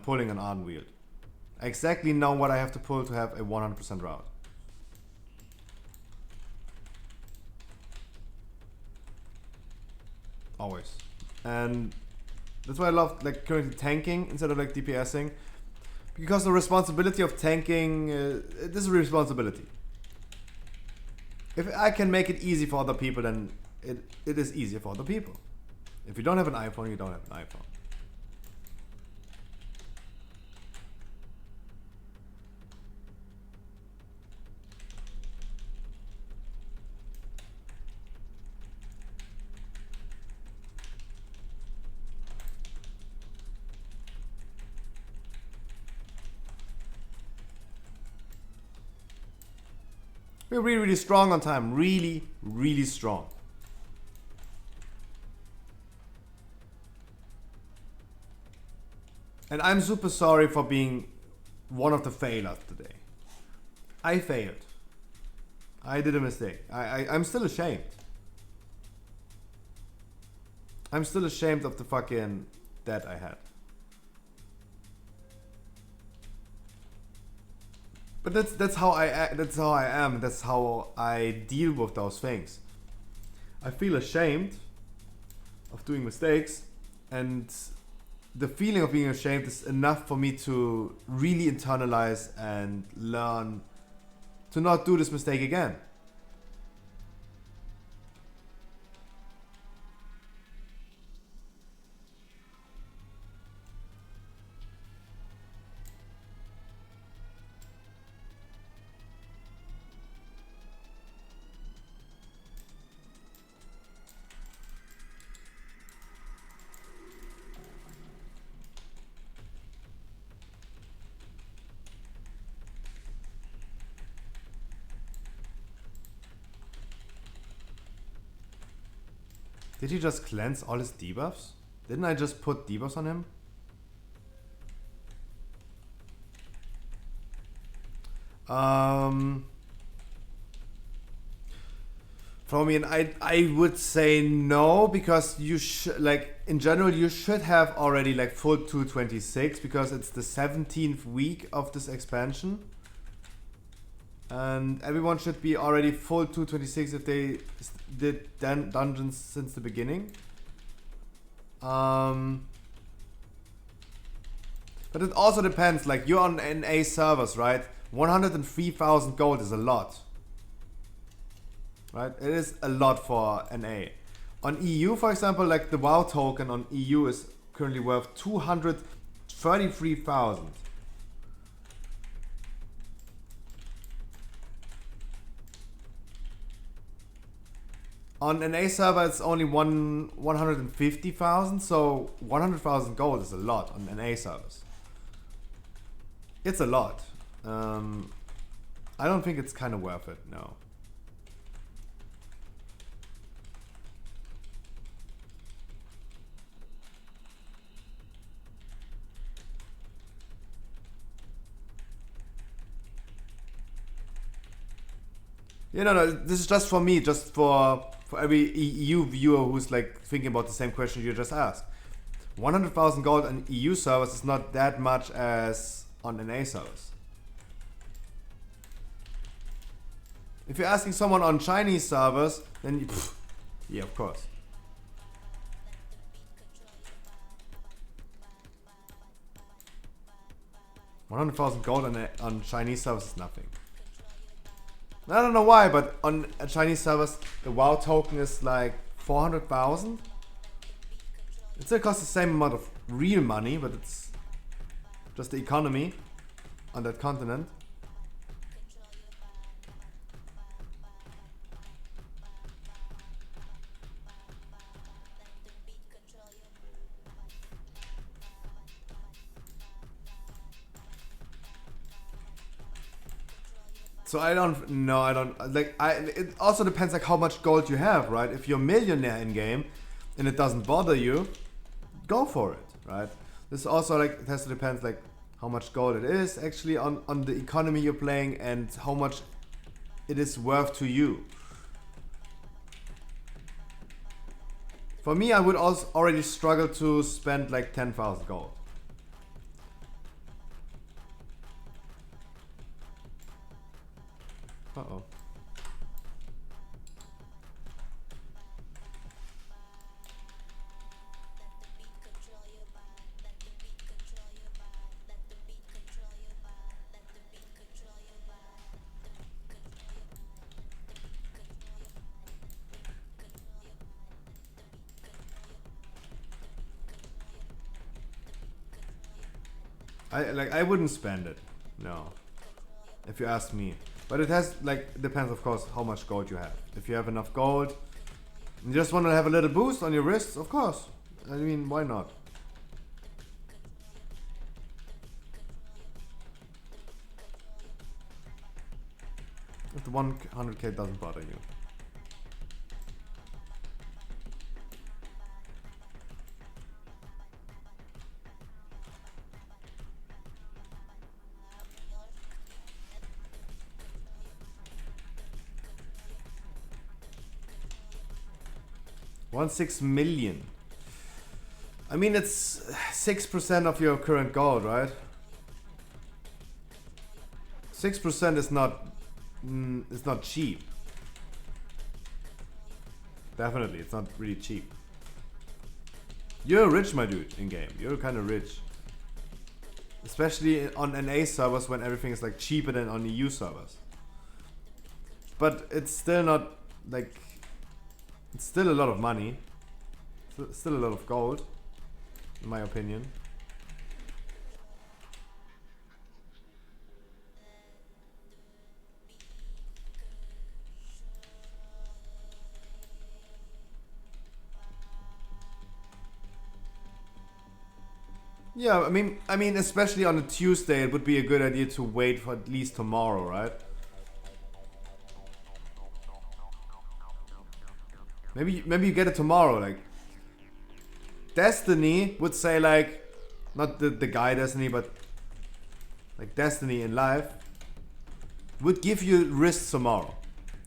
pulling an Arden wheel. I exactly know what I have to pull to have a 100% route. Always. And that's why I love like currently tanking instead of like DPSing, because the responsibility of tanking, this is a responsibility. If I can make it easy for other people, then it is easier for other people. If you don't have an iPhone, you don't have an iPhone. We're really strong on time. Really strong. And I'm super sorry for being one of the failures today. I failed. I did a mistake. I'm still ashamed. I'm still ashamed of the fucking debt I had. But that's how I act, that's how I am. That's how I deal with those things. I feel ashamed of doing mistakes, and the feeling of being ashamed is enough for me to really internalize and learn to not do this mistake again. Did he just cleanse all his debuffs? Didn't I just put debuffs on him? For me, and I would say no, because you should, like, in general, you should have already like full 226, because it's the 17th week of this expansion. And everyone should be already full 226 if they did dungeons since the beginning. But it also depends, like, you're on NA servers, right? 103,000 gold is a lot. Right? It is a lot for NA. On EU, for example, like the WoW token on EU is currently worth 233,000. On NA server, it's only 150,000, so 100,000 gold is a lot on NA servers. It's a lot. I don't think it's kind of worth it, no. No, this is just for me, just for every EU viewer who's like thinking about the same question you just asked. 100,000 gold on EU servers is not that much as on NA servers. If you're asking someone on Chinese servers, then you, yeah, of course. $100,000 gold on Chinese servers is nothing. I don't know why, but on Chinese servers, the WoW token is like 400,000. It still costs the same amount of real money, but it's just the economy on that continent. So I don't like, it also depends like how much gold you have, right? If you're a millionaire in game and it doesn't bother you, go for it, right? This also, like, it has to depend like how much gold it is actually on the economy you're playing and how much it is worth to you. For me, I would also already struggle to spend like 10,000 gold. Uh-oh. I wouldn't spend it, no, if you ask me. But it has, like, depends of course how much gold you have. If you have enough gold, and you just want to have a little boost on your wrists, of course. I mean, why not? If the 100k doesn't bother you. $1.6 million. I mean, it's 6% of your current gold, right? 6% is not, it's not cheap. Definitely, it's not really cheap. You're rich, my dude, in game. You're kind of rich. Especially on NA servers when everything is like cheaper than on EU servers. But it's still not like, it's still a lot of money. Still a lot of gold, in my opinion. Yeah, I mean, especially on a Tuesday, it would be a good idea to wait for at least tomorrow, right? Maybe you get it tomorrow. Like Destiny would say like, not the guy Destiny, but like Destiny in life would give you risks tomorrow.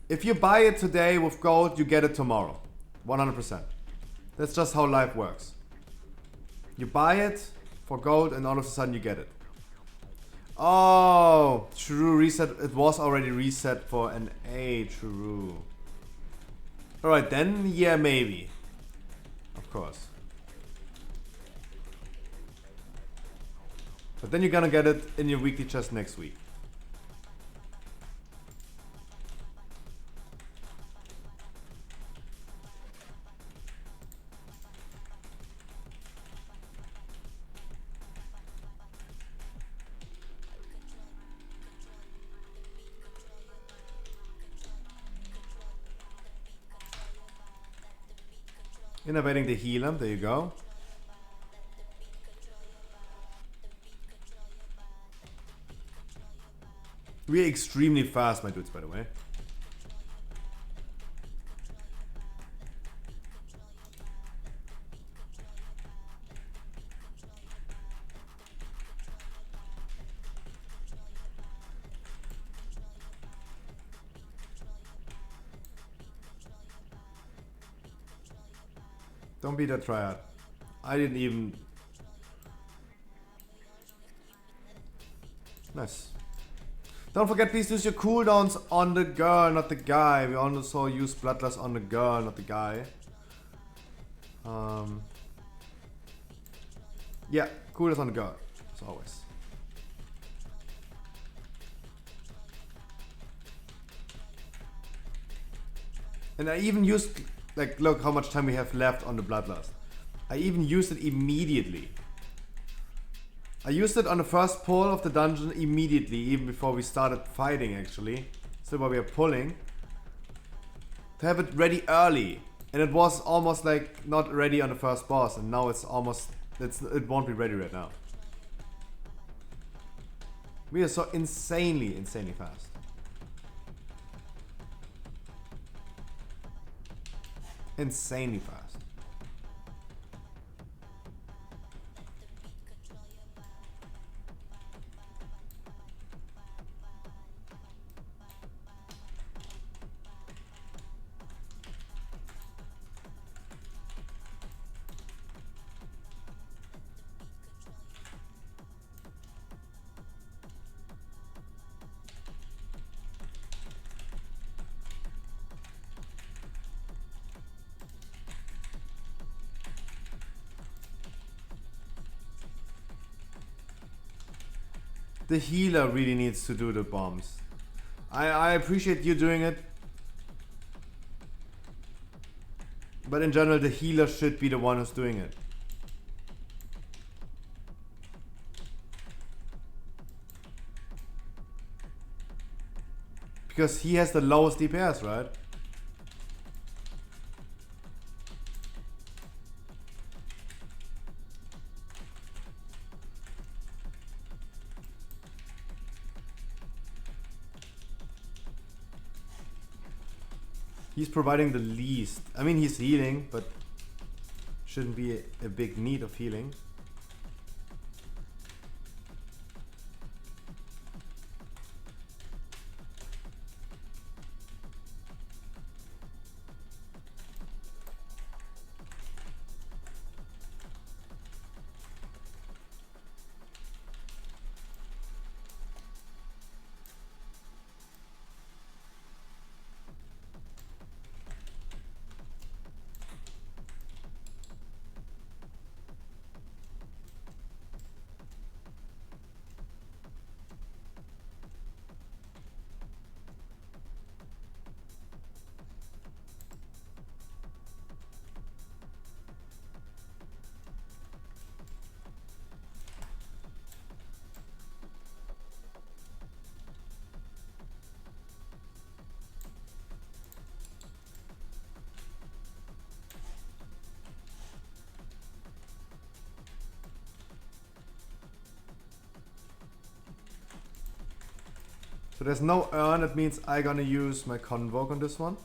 If you buy it today with gold, you get it tomorrow. 100%. That's just how life works. You buy it for gold and all of a sudden you get it. Oh, true, reset. It was already reset for an A, true. Alright then, yeah, maybe. Of course. But then you're gonna get it in your weekly chest next week. Innovating the healer, there you go. We're extremely fast, my dudes, by the way. Don't be that triad. I didn't even... Nice. Don't forget, please use your cooldowns on the girl, not the guy. We also use Bloodlust on the girl, not the guy. Yeah, cooldowns on the girl, as always. And I even used, like, look how much time we have left on the Bloodlust. I even used it immediately. I used it on the first pull of the dungeon immediately, even before we started fighting actually. Still while we are pulling. To have it ready early. And it was almost like not ready on the first boss, and now it's almost, it won't be ready right now. We are so insanely fast. Insanely fast. The healer really needs to do the bombs. I appreciate you doing it. But in general, the healer should be the one who's doing it. Because he has the lowest DPS, right? He's providing the least. I mean, he's healing, but shouldn't be a big need of healing. So there's no urn, that means I'm gonna use my Convoke on this one.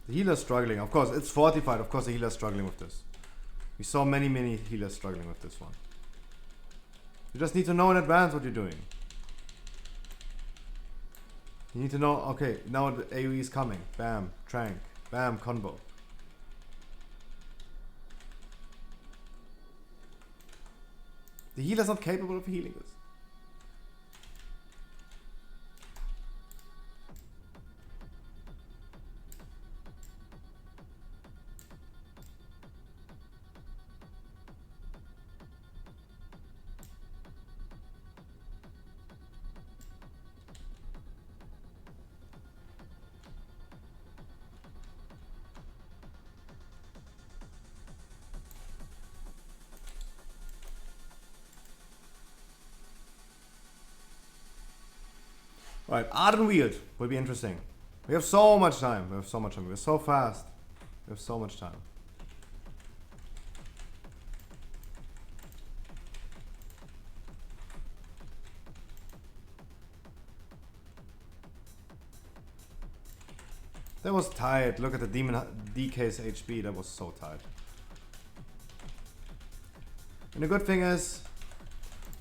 The healer's struggling. Of course, it's fortified. Of course, the healer's struggling with this. We saw many healers struggling with this one. You just need to know in advance what you're doing. You need to know, okay, now the AoE is coming. Bam, trank. Bam, combo. The healer's not capable of healing this. Alright, Arden Wield will be interesting. We have so much time. We're so fast. We have so much time. That was tight. Look at the demon DK's HP. That was so tight. And the good thing is,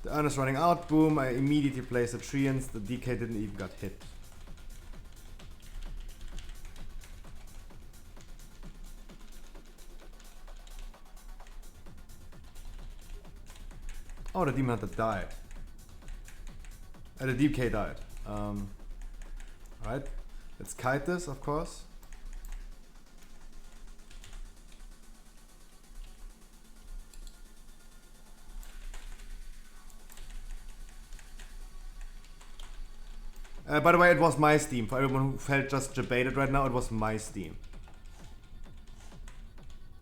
the urn is running out. Boom! I immediately placed the treants. The DK didn't even get hit. Oh, the demon hunter died. The DK died. Alright, let's kite this, of course. By the way, it was my Steam. For everyone who felt just debated right now, it was my Steam.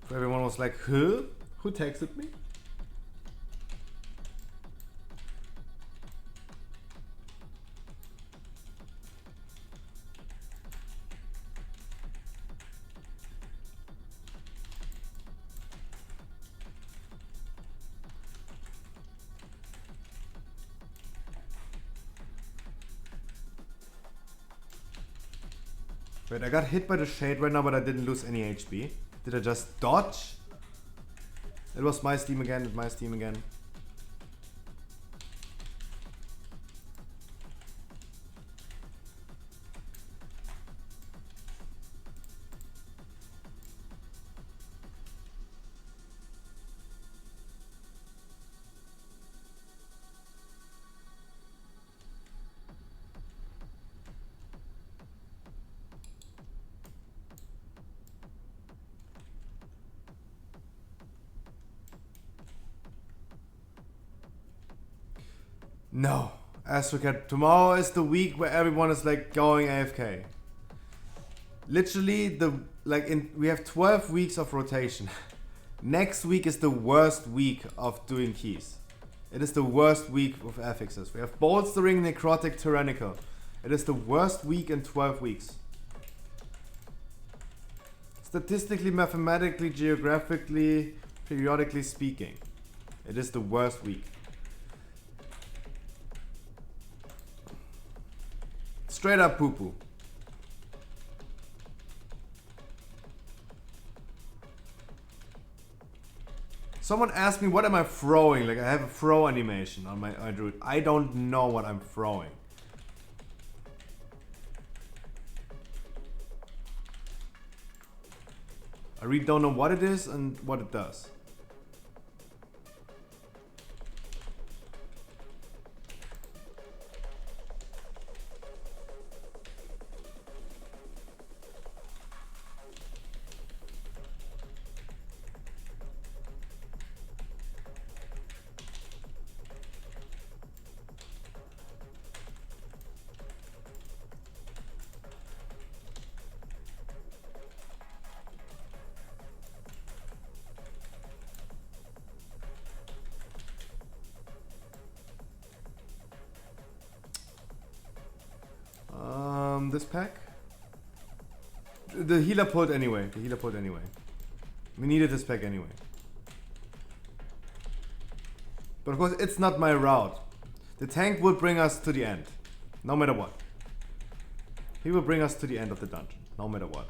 For everyone who was like, huh? Who texted me? Wait, I got hit by the shade right now, but I didn't lose any HP. Did I just dodge? It was my Steam again, my Steam again. No, Astrocat, tomorrow is the week where everyone is like going AFK. Literally, we have 12 weeks of rotation. Next week is the worst week of doing keys. It is the worst week of affixes. We have Bolstering, Necrotic, Tyrannical. It is the worst week in 12 weeks. Statistically, mathematically, geographically, periodically speaking. It is the worst week. Straight up poo-poo. Someone asked me what am I throwing? Like I have a throw animation on my druid. I don't know what I'm throwing. I really don't know what it is and what it does. This pack? The healer pulled anyway. We needed this pack anyway. But of course, it's not my route. The tank will bring us to the end. No matter what. He will bring us to the end of the dungeon. No matter what.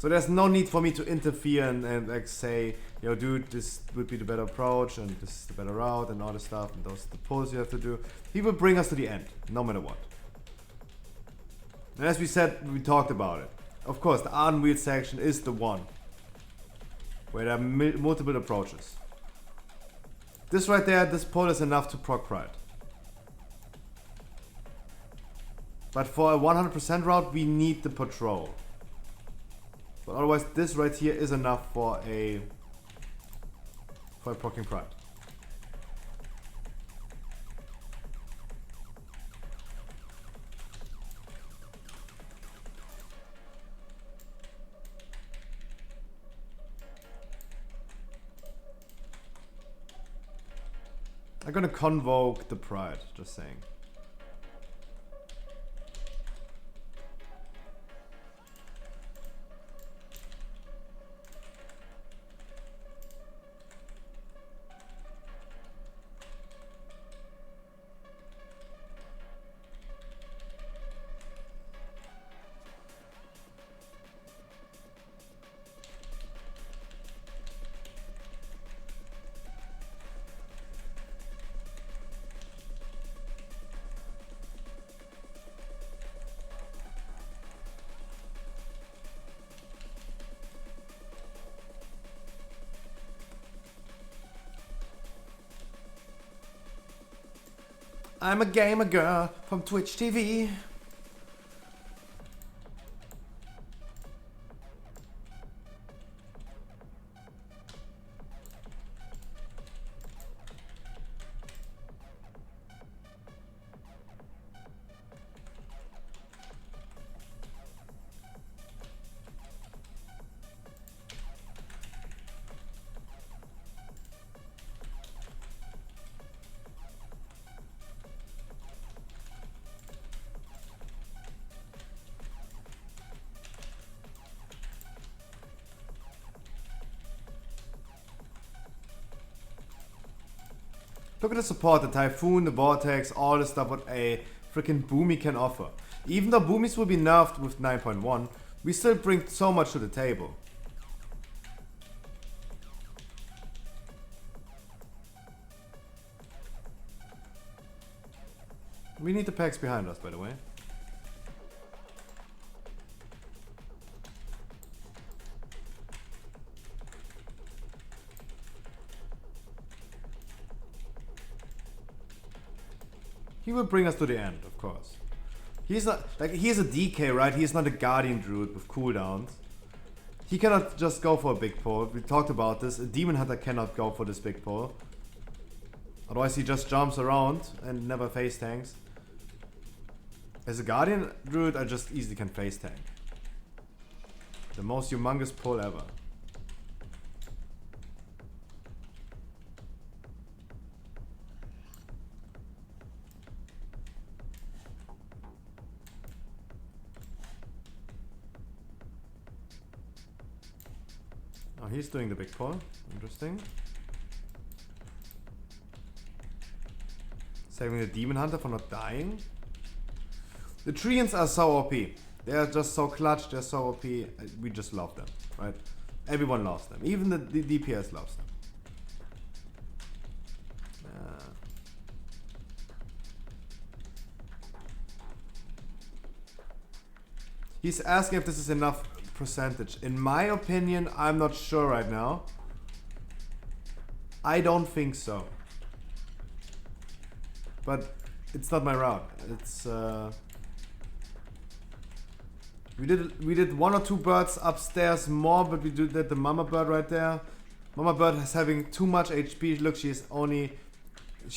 So there's no need for me to interfere and like say, yo dude, this would be the better approach and this is the better route and all this stuff and those are the pulls you have to do. He will bring us to the end, no matter what. And as we said, we talked about it. Of course, the unwheeled section is the one where there are multiple approaches. This right there, this pull is enough to proc pride. But for a 100% route, we need the patrol. But otherwise, this right here is enough for a proccing pride. I'm gonna convoke the pride, just saying. I'm a gamer girl from Twitch TV. Look at the support, the Typhoon, the Vortex, all the stuff what a freaking Boomy can offer. Even though Boomies will be nerfed with 9.1, we still bring so much to the table. We need the packs behind us, by the way. He will bring us to the end, of course. He's not, like, he's a DK, right? He's not a Guardian Druid with cooldowns. He cannot just go for a big pull. We talked about this. A Demon Hunter cannot go for this big pull. Otherwise he just jumps around and never face tanks. As a Guardian Druid, I just easily can face tank. The most humongous pull ever. Oh, he's doing the big pull. Interesting. Saving the Demon Hunter for not dying. The Treants are so OP. They are just so clutch, they're so OP. We just love them, right? Everyone loves them. Even the DPS loves them. He's asking if this is enough percentage. In my opinion, I'm not sure right now. I don't think so. But it's not my route. It's we did one or two birds upstairs more, but we did the mama bird right there. Mama bird is having too much HP. Look, she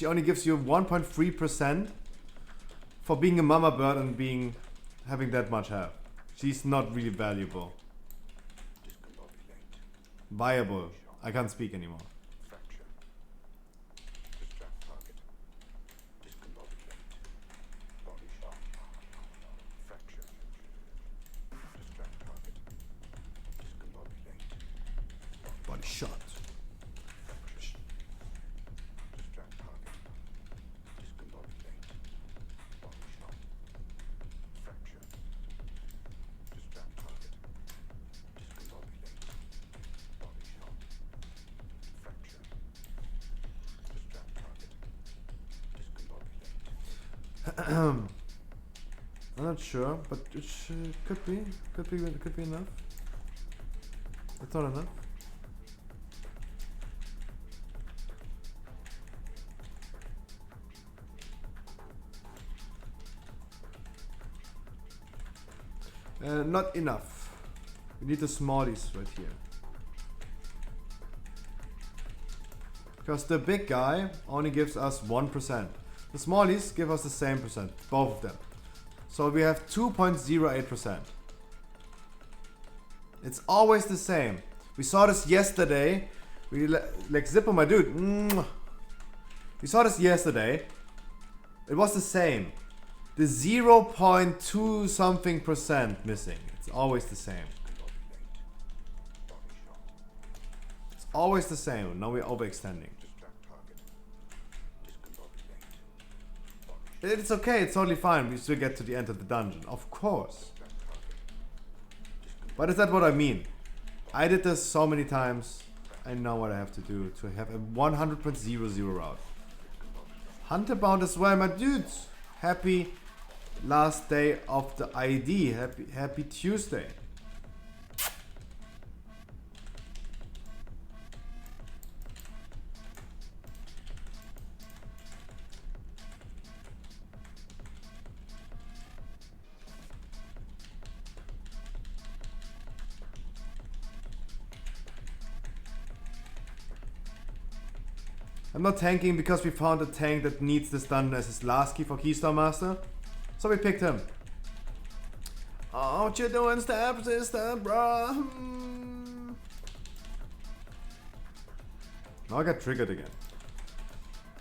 only gives you 1.3% for being a mama bird and having that much health. She's not really valuable. Viable. I can't speak anymore. Body shot. I'm not sure, but it could be enough. It's not enough. Not enough. We need the smallies right here. Because the big guy only gives us 1%. The smallies give us the same percent, both of them. So we have 2.08%. It's always the same. We saw this yesterday. We like Zippo, my dude. We saw this yesterday. It was the same. The 0.2 something percent missing. It's always the same. It's always the same. Now we're overextending. It's okay, it's totally fine. We still get to the end of the dungeon. Of course. But is that what I mean? I did this so many times. I know what I have to do to have a 100.00 route. Hunter bound as well, my dudes. Happy last day of the ID. Happy Tuesday. I'm not tanking because we found a tank that needs this dungeon as his last key for Keystone Master. So we picked him. Oh, what you doing, step sister, bro? Now I got triggered again.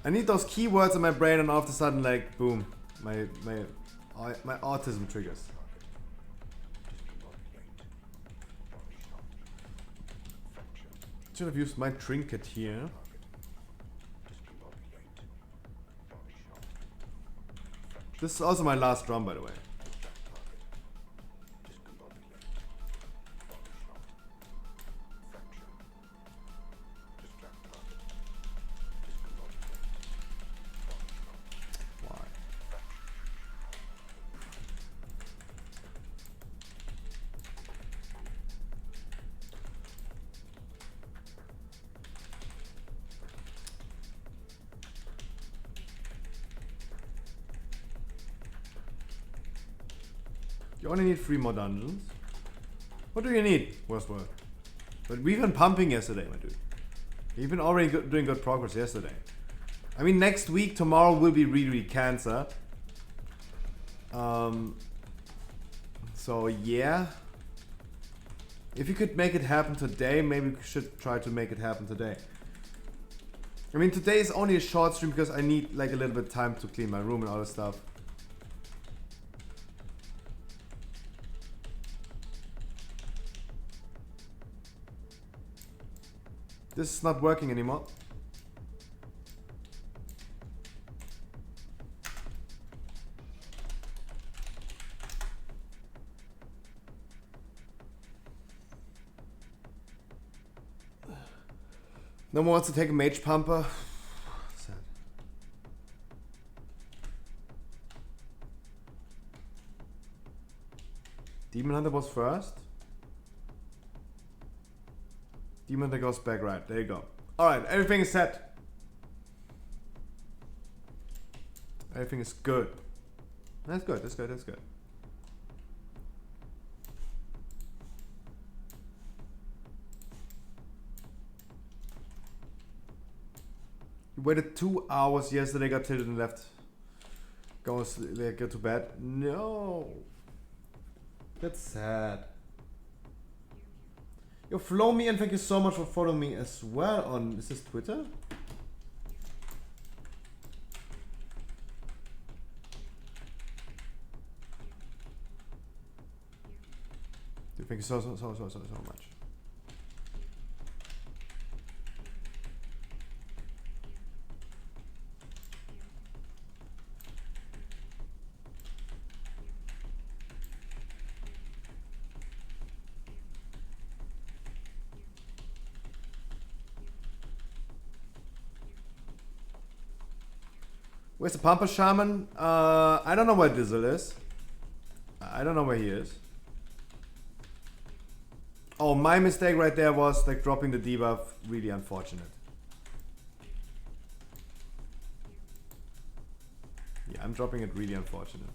I need those keywords in my brain and all of a sudden, like, boom. My autism triggers. Should have used my trinket here. This is also my last drum, by the way. Why? You only need 3 more dungeons. What do you need? Worst word. But we've been pumping yesterday, my dude. We've been already doing good progress yesterday. I mean, next week, tomorrow will be really cancer. So yeah. If you could make it happen today, maybe we should try to make it happen today. I mean, today is only a short stream because I need like a little bit of time to clean my room and all this stuff. This is not working anymore. No one wants to take a mage pumper. Sad. Demon Hunter was first. Demon Hunter goes back right. There you go. Alright, everything is set. Everything is good. That's good, that's good, that's good. You waited 2 hours yesterday, got tilted and left. Go to bed. No. That's sad. Yo, follow me and thank you so much for following me as well on, is this Twitter? Dude, thank you so much. Where's the Pampa Shaman? I don't know where Dizzle is. I don't know where he is. Oh, my mistake right there was like dropping the debuff. Really unfortunate. Yeah, I'm dropping it really unfortunate.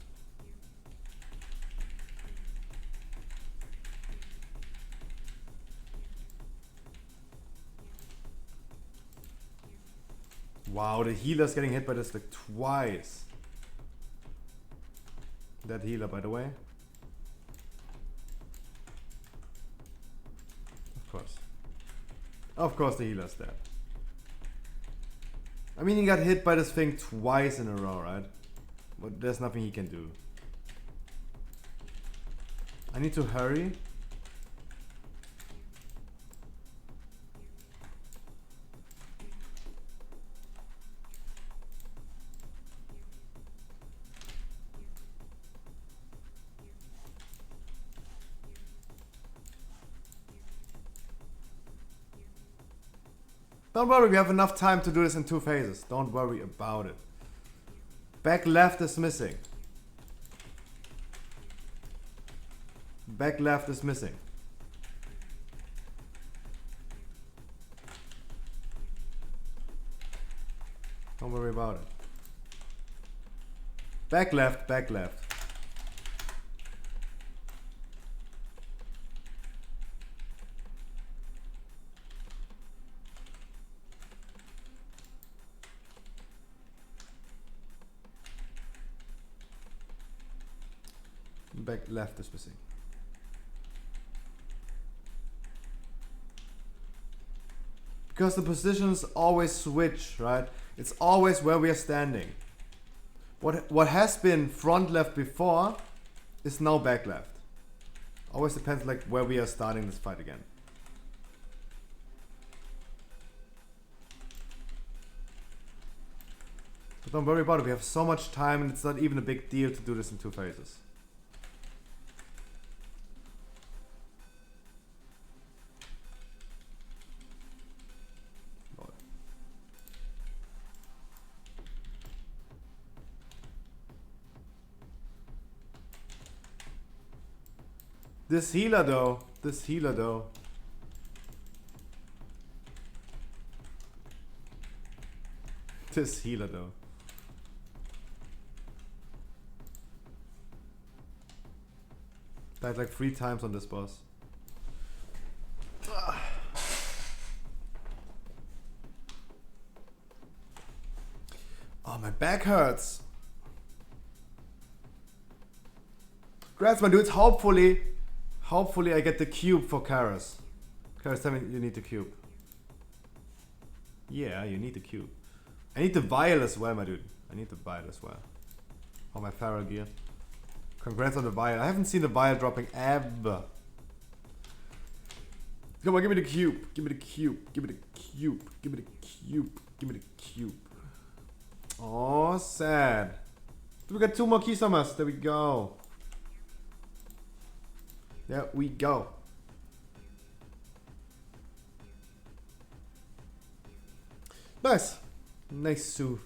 Wow, the healer's getting hit by this like twice. That healer, by the way. Of course. Of course the healer's dead. I mean, he got hit by this thing twice in a row, right? But there's nothing he can do. I need to hurry. Don't worry, we have enough time to do this in 2 phases. Don't worry about it. Back left is missing. Back left is missing. Don't worry about it. Back left, back left. Back left is missing. Because the positions always switch, right? It's always where we are standing. What has been front left before is now back left. Always depends like where we are starting this fight again. But don't worry about it, we have so much time and it's not even a big deal to do this in 2 phases. This healer though, this healer though. This healer though. Died like 3 times on this boss. Oh, my back hurts. Congrats, my dudes. Hopefully I get the cube for Karas. Karas, tell me you need the cube. Yeah, you need the cube. I need the vial as well, my dude. I need the vial as well. Oh, my Pharaoh gear. Congrats on the vial. I haven't seen the vial dropping ever. Come on, give me the cube. Give me the cube. Give me the cube. Give me the cube. Give me the cube. Oh, sad. We got 2 more key summers. There we go. There we go. Nice. Nice, Sue.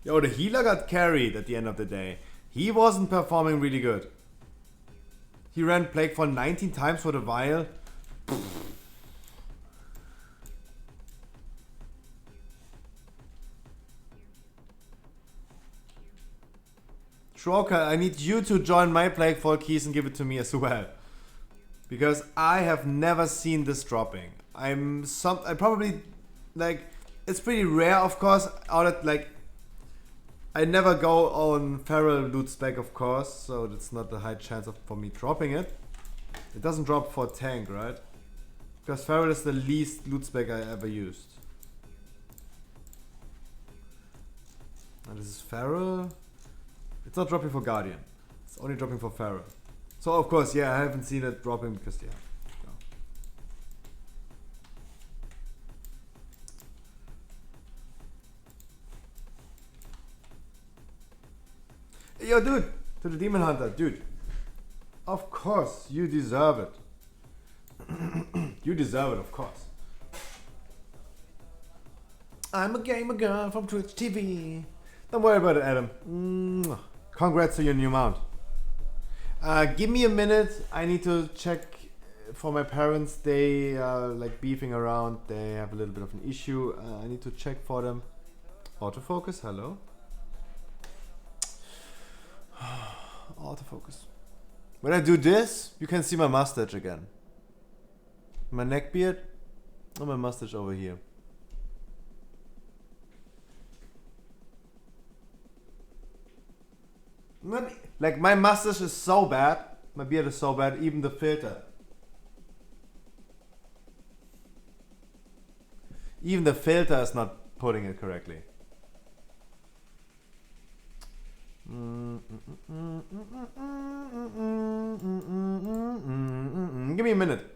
Yo, the healer got carried at the end of the day. He wasn't performing really good. He ran Plague for 19 times for the vial. Shroka, I need you to join my Plaguefall keys and give it to me as well. Because I have never seen this dropping. I probably, like, it's pretty rare, of course, out of, like, I never go on Feral loot spec, of course, so it's not a high chance for me dropping it. It doesn't drop for tank, right? Because Feral is the least loot spec I ever used. And this is Feral. It's not dropping for Guardian. It's only dropping for Feral. So of course, yeah, I haven't seen it dropping because, yeah. Yo, dude, to the Demon Hunter, dude. Of course, you deserve it. You deserve it, of course. I'm a gamer girl from Twitch TV. Don't worry about it, Adam. Mwah. Congrats to your new mount. Give me a minute. I need to check for my parents. They are like beefing around. They have a little bit of an issue. I need to check for them. Autofocus, hello. Autofocus. When I do this, you can see my mustache again. My neck beard and my mustache over here. Like my mustache is so bad, my beard is so bad, even the filter. Even the filter is not putting it correctly. Give me a minute.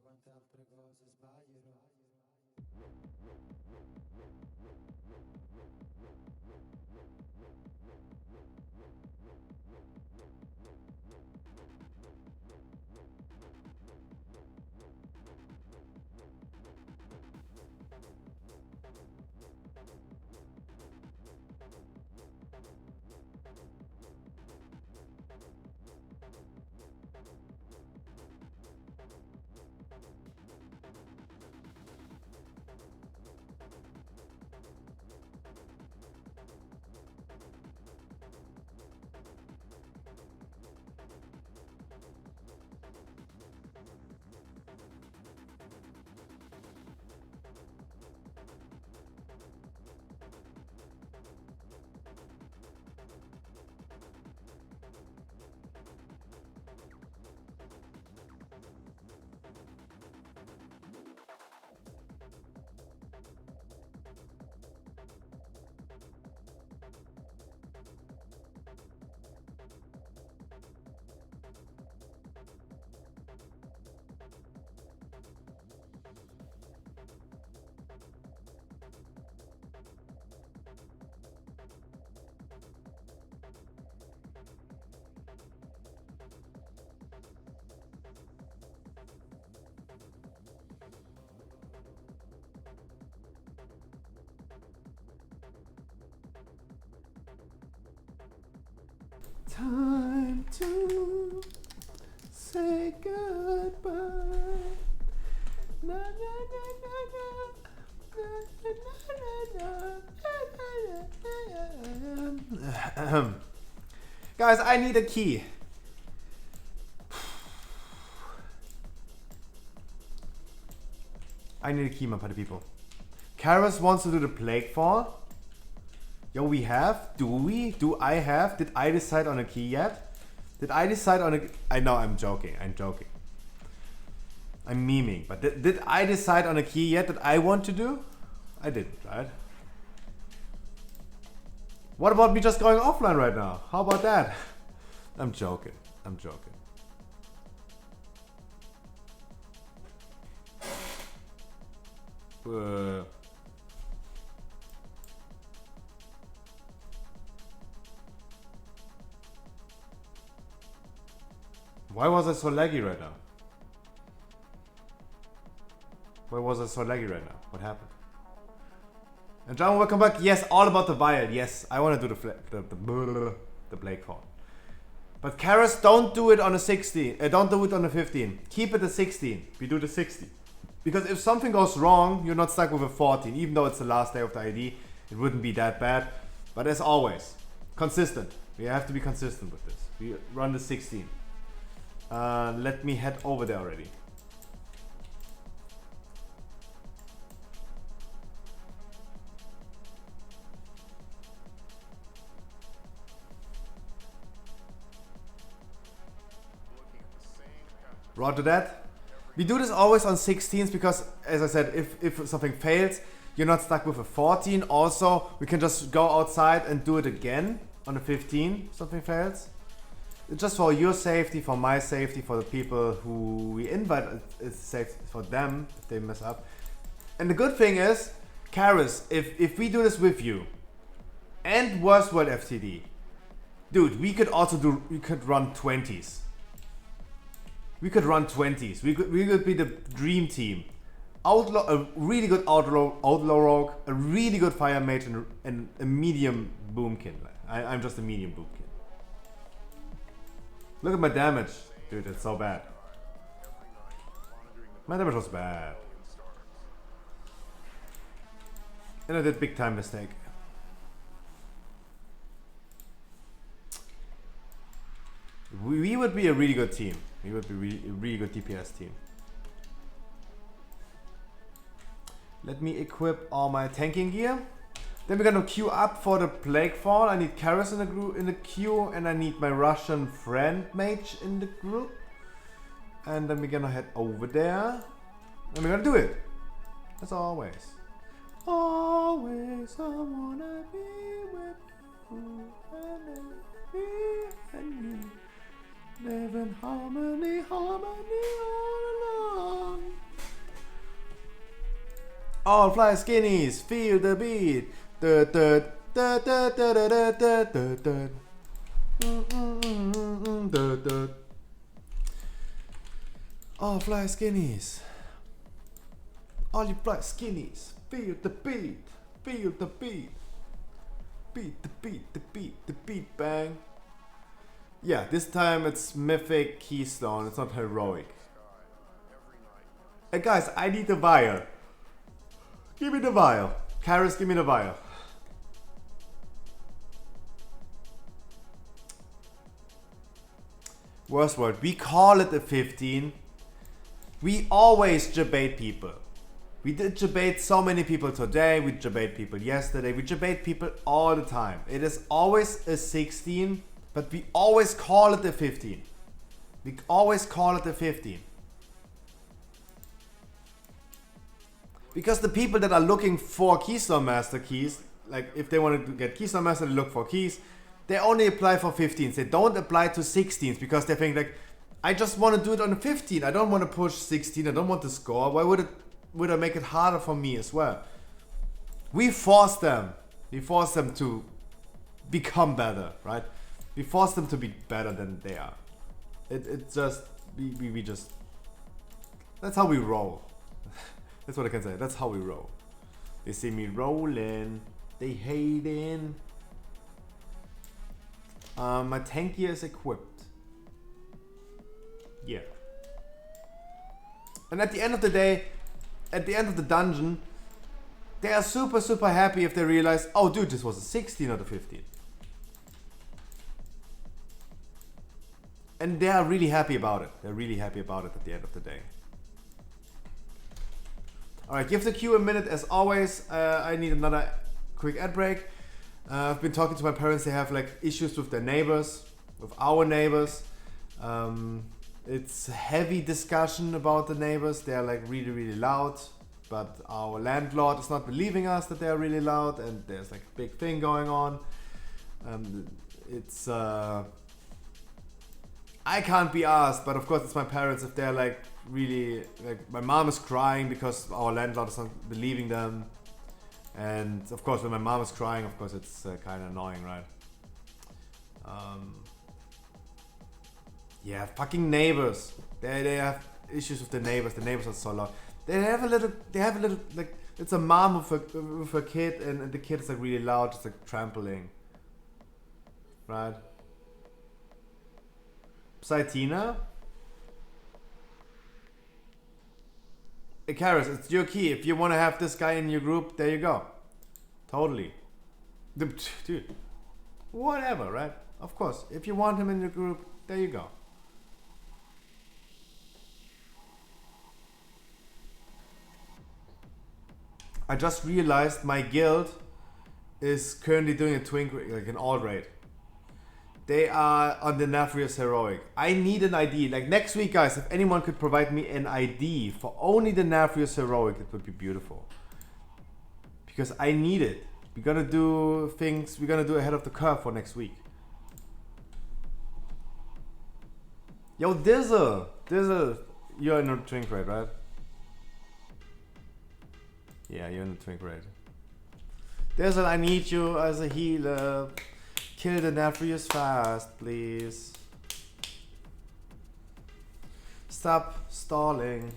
quante altre cose sbaglierò. Time to say goodbye. Na, na, na, na, na. Guys, I need a key. I need a key, my party people. Karas wants to do the plague fall. Yo, we have? Do we? Do I have? Did I decide on a key yet? Did I decide on a... I know, I'm joking. I'm joking. I'm memeing. But did I decide on a key yet that I want to do? I didn't, right? What about me just going offline right now? How about that? I'm joking. I'm joking. Why was I so laggy right now? Why was I so laggy right now? What happened? And John, welcome back. Yes, all about the vial. Yes, I want to do the Blake call. But Karas, don't do it on a 16. Don't do it on a 15. Keep it a 16. We do the 60. Because if something goes wrong, you're not stuck with a 14. Even though it's the last day of the ID, it wouldn't be that bad. But as always, consistent. We have to be consistent with this. We run the 16. Let me head over there already. Roger that. We do this always on 16s because, as I said, if something fails, you're not stuck with a 14. Also, we can just go outside and do it again on a 15 if something fails. It's just for your safety, for my safety, for the people who we invite. It's safe for them if they mess up. And the good thing is, Karis, if we do this with you and Worst World FTD, dude, we could run 20s. We could run 20s. We could be the dream team. Outlaw, a really good outlaw rogue, a really good fire mage, and a medium boomkin. I'm just a medium boomkin. Look at my damage, dude. It's so bad. My damage was bad, and I did big time mistake. We would be a really good team. We would be a really good DPS team. Let me equip all my tanking gear. Then we're gonna queue up for the Plague Fall. I need Karis in the queue, and I need my Russian friend mage in the group. And then we're gonna head over there, and we're gonna do it. As always. Always I wanna be with you and you. Live in harmony, harmony all along. All fly skinnies, feel the beat. All fly skinnies. All you fly skinnies, feel the beat. Feel the beat. Beat the beat, the beat, the beat bang. Yeah, this time it's mythic keystone, it's not heroic. Hey guys, I need the vial. Give me the vial. Karis, give me the vial. Worst word, we call it a 15. We always debate people. We did debate so many people today, we debate people yesterday, we debate people all the time. It is always a 16. But we always call it the 15. We always call it the 15. Because the people that are looking for Keystone Master keys, like if they want to get Keystone Master, they look for keys, they only apply for 15s. They don't apply to 16s because they think like, I just want to do it on a 15. I don't want to push 16. I don't want to score. Why would I make it harder for me as well? We force them. We force them to become better, right? We force them to be better than they are. It's just, we just, that's how we roll. That's what I can say, that's how we roll. They see me rolling, they hating. My tank gear is equipped. Yeah. And at the end of the day, at the end of the dungeon, they are super, super happy if they realize, oh dude, this was a 16, not a 15. And they are really happy about it. They're really happy about it at the end of the day. Alright, give the queue a minute as always. I need another quick ad break. I've been talking to my parents. They have like issues with their neighbors, with our neighbors. It's a heavy discussion about the neighbors. They are like really, really loud. But our landlord is not believing us that they are really loud, and there's like a big thing going on. I can't be asked, but of course it's my parents if they're like really, like my mom is crying because our landlord is not believing them. And of course when my mom is crying, of course it's kind of annoying, right? Yeah, fucking neighbors. They have issues with the neighbors. The neighbors are so loud. They have a little, like, it's a mom with a kid, and the kid is like really loud, just like trampling. Right? Psytina? Icarus, it's your key. If you want to have this guy in your group, there you go. Totally. Dude. Whatever, right? Of course. If you want him in your group, there you go. I just realized my guild is currently doing a twink, like an alt raid. They are on the Nafrius Heroic. I need an ID. Like next week, guys, if anyone could provide me an ID for only the Nafrius Heroic, it would be beautiful. Because I need it. We're gonna do things, we're gonna do ahead of the curve for next week. Yo, Dizzle, you're in a twink raid, right? Yeah, you're in the twink raid. Dizzle, I need you as a healer. Kill the Nafrius fast, please. Stop stalling.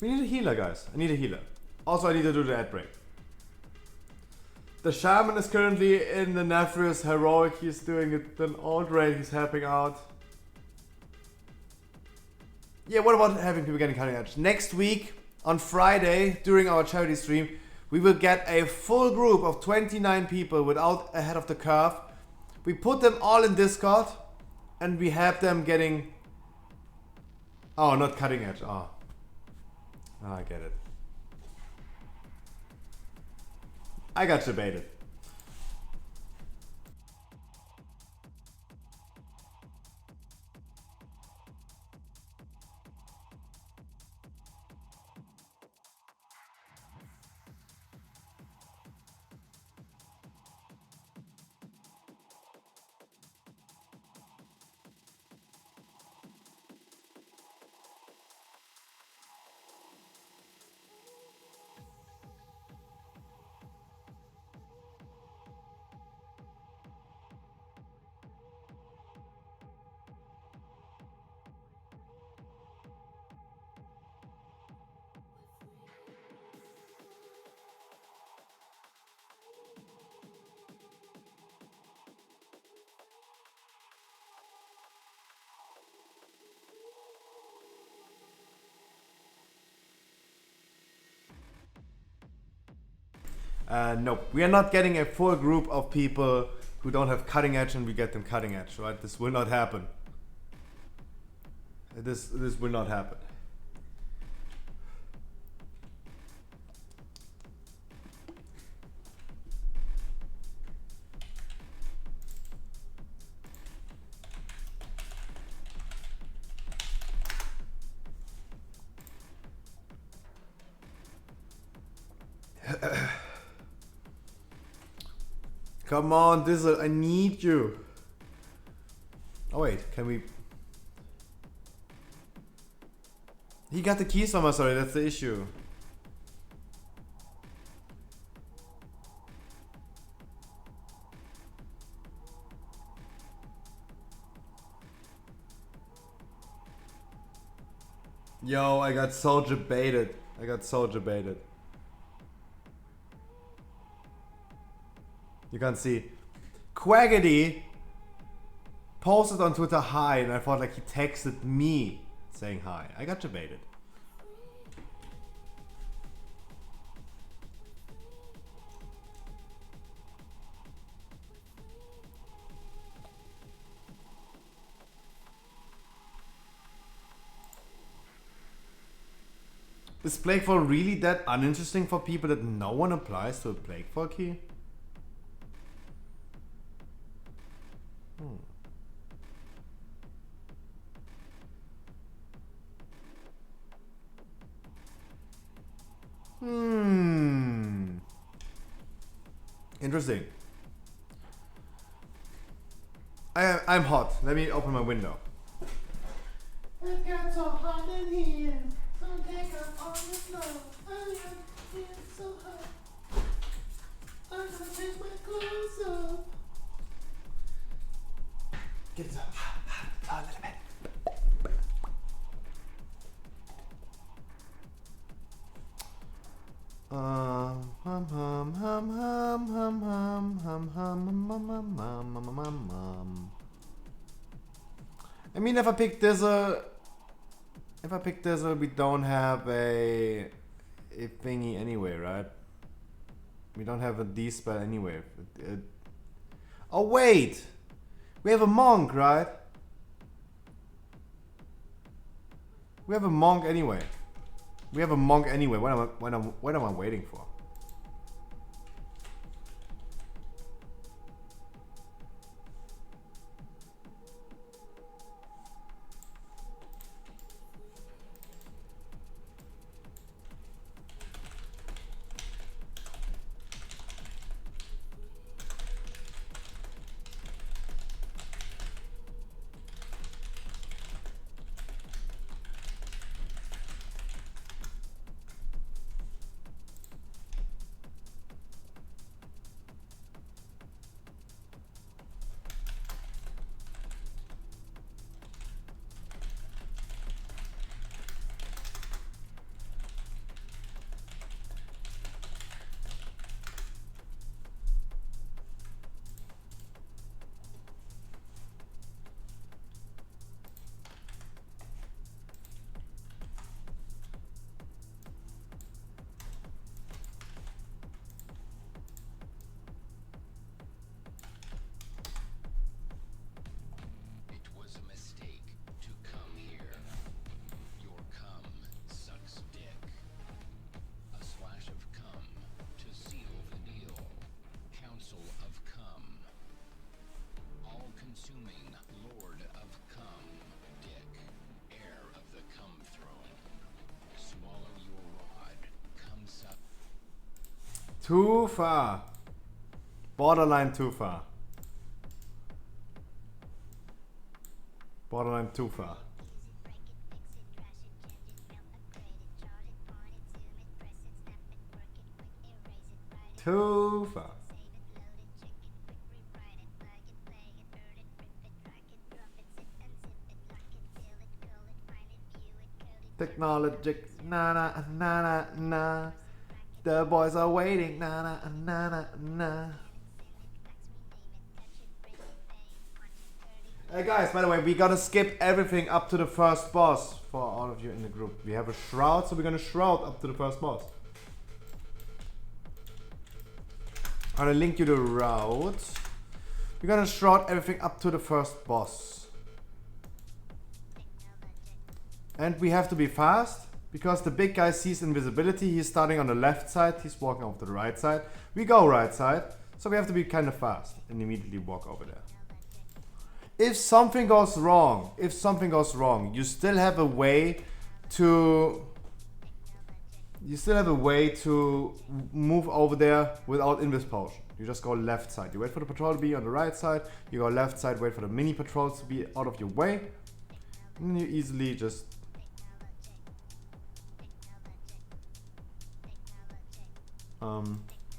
We need a healer, guys. I need a healer. Also, I need to do the ad break. The shaman is currently in the Nafrius Heroic. He's doing an alt raid. He's helping out. Yeah, what about having people getting cutting edge? Next week, on Friday, during our charity stream, we will get a full group of 29 people without ahead of the curve. We put them all in Discord, and we have them getting... Oh, not cutting edge. Oh, I get it. I got debated. No, we are not getting a full group of people who don't have cutting edge and we get them cutting edge, right? This will not happen. This will not happen. Come on, Dizzle, I need you. Oh wait, can we... He got the keys from us already, that's the issue. Yo, I got so debated. I got so debated. You can't see. Quaggity posted on Twitter hi, and I thought like he texted me saying hi. I got debated. Is Plaguefall really that uninteresting for people that no one applies to a Plaguefall key? Interesting. I'm hot. Let me open my window. It got so hot in here. So take up on the floor. It's so hot. I'm gonna take my clothes off. Get it up. A little bit. I mean, if I pick Dizzle, we don't have a thingy anyway, right? We don't have a D spell anyway. Oh wait, we have a monk, right? We have a monk anyway. What am I waiting for? Too far. Borderline too far. Borderline too far. Too far. Technologic, na na na na na. The boys are waiting, na na na na na. Hey guys, by the way, we gotta skip everything up to the first boss for all of you in the group. We have a shroud, so we're gonna shroud up to the first boss. I'm gonna link you the route. We're gonna shroud everything up to the first boss. And we have to be fast, because the big guy sees invisibility. He's starting on the left side, he's walking over to the right side. We go right side, so we have to be kind of fast and immediately walk over there. If something goes wrong, you still have a way to move over there without invis potion. You just go left side. You wait for the patrol to be on the right side. You go left side, wait for the mini patrols to be out of your way. And you easily just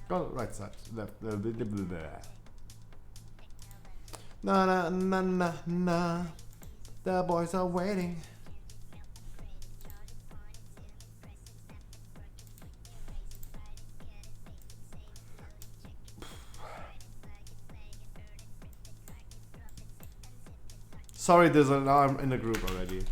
go right side, left. Na na na na na. The boys are waiting. Sorry, there's an arm in the group already.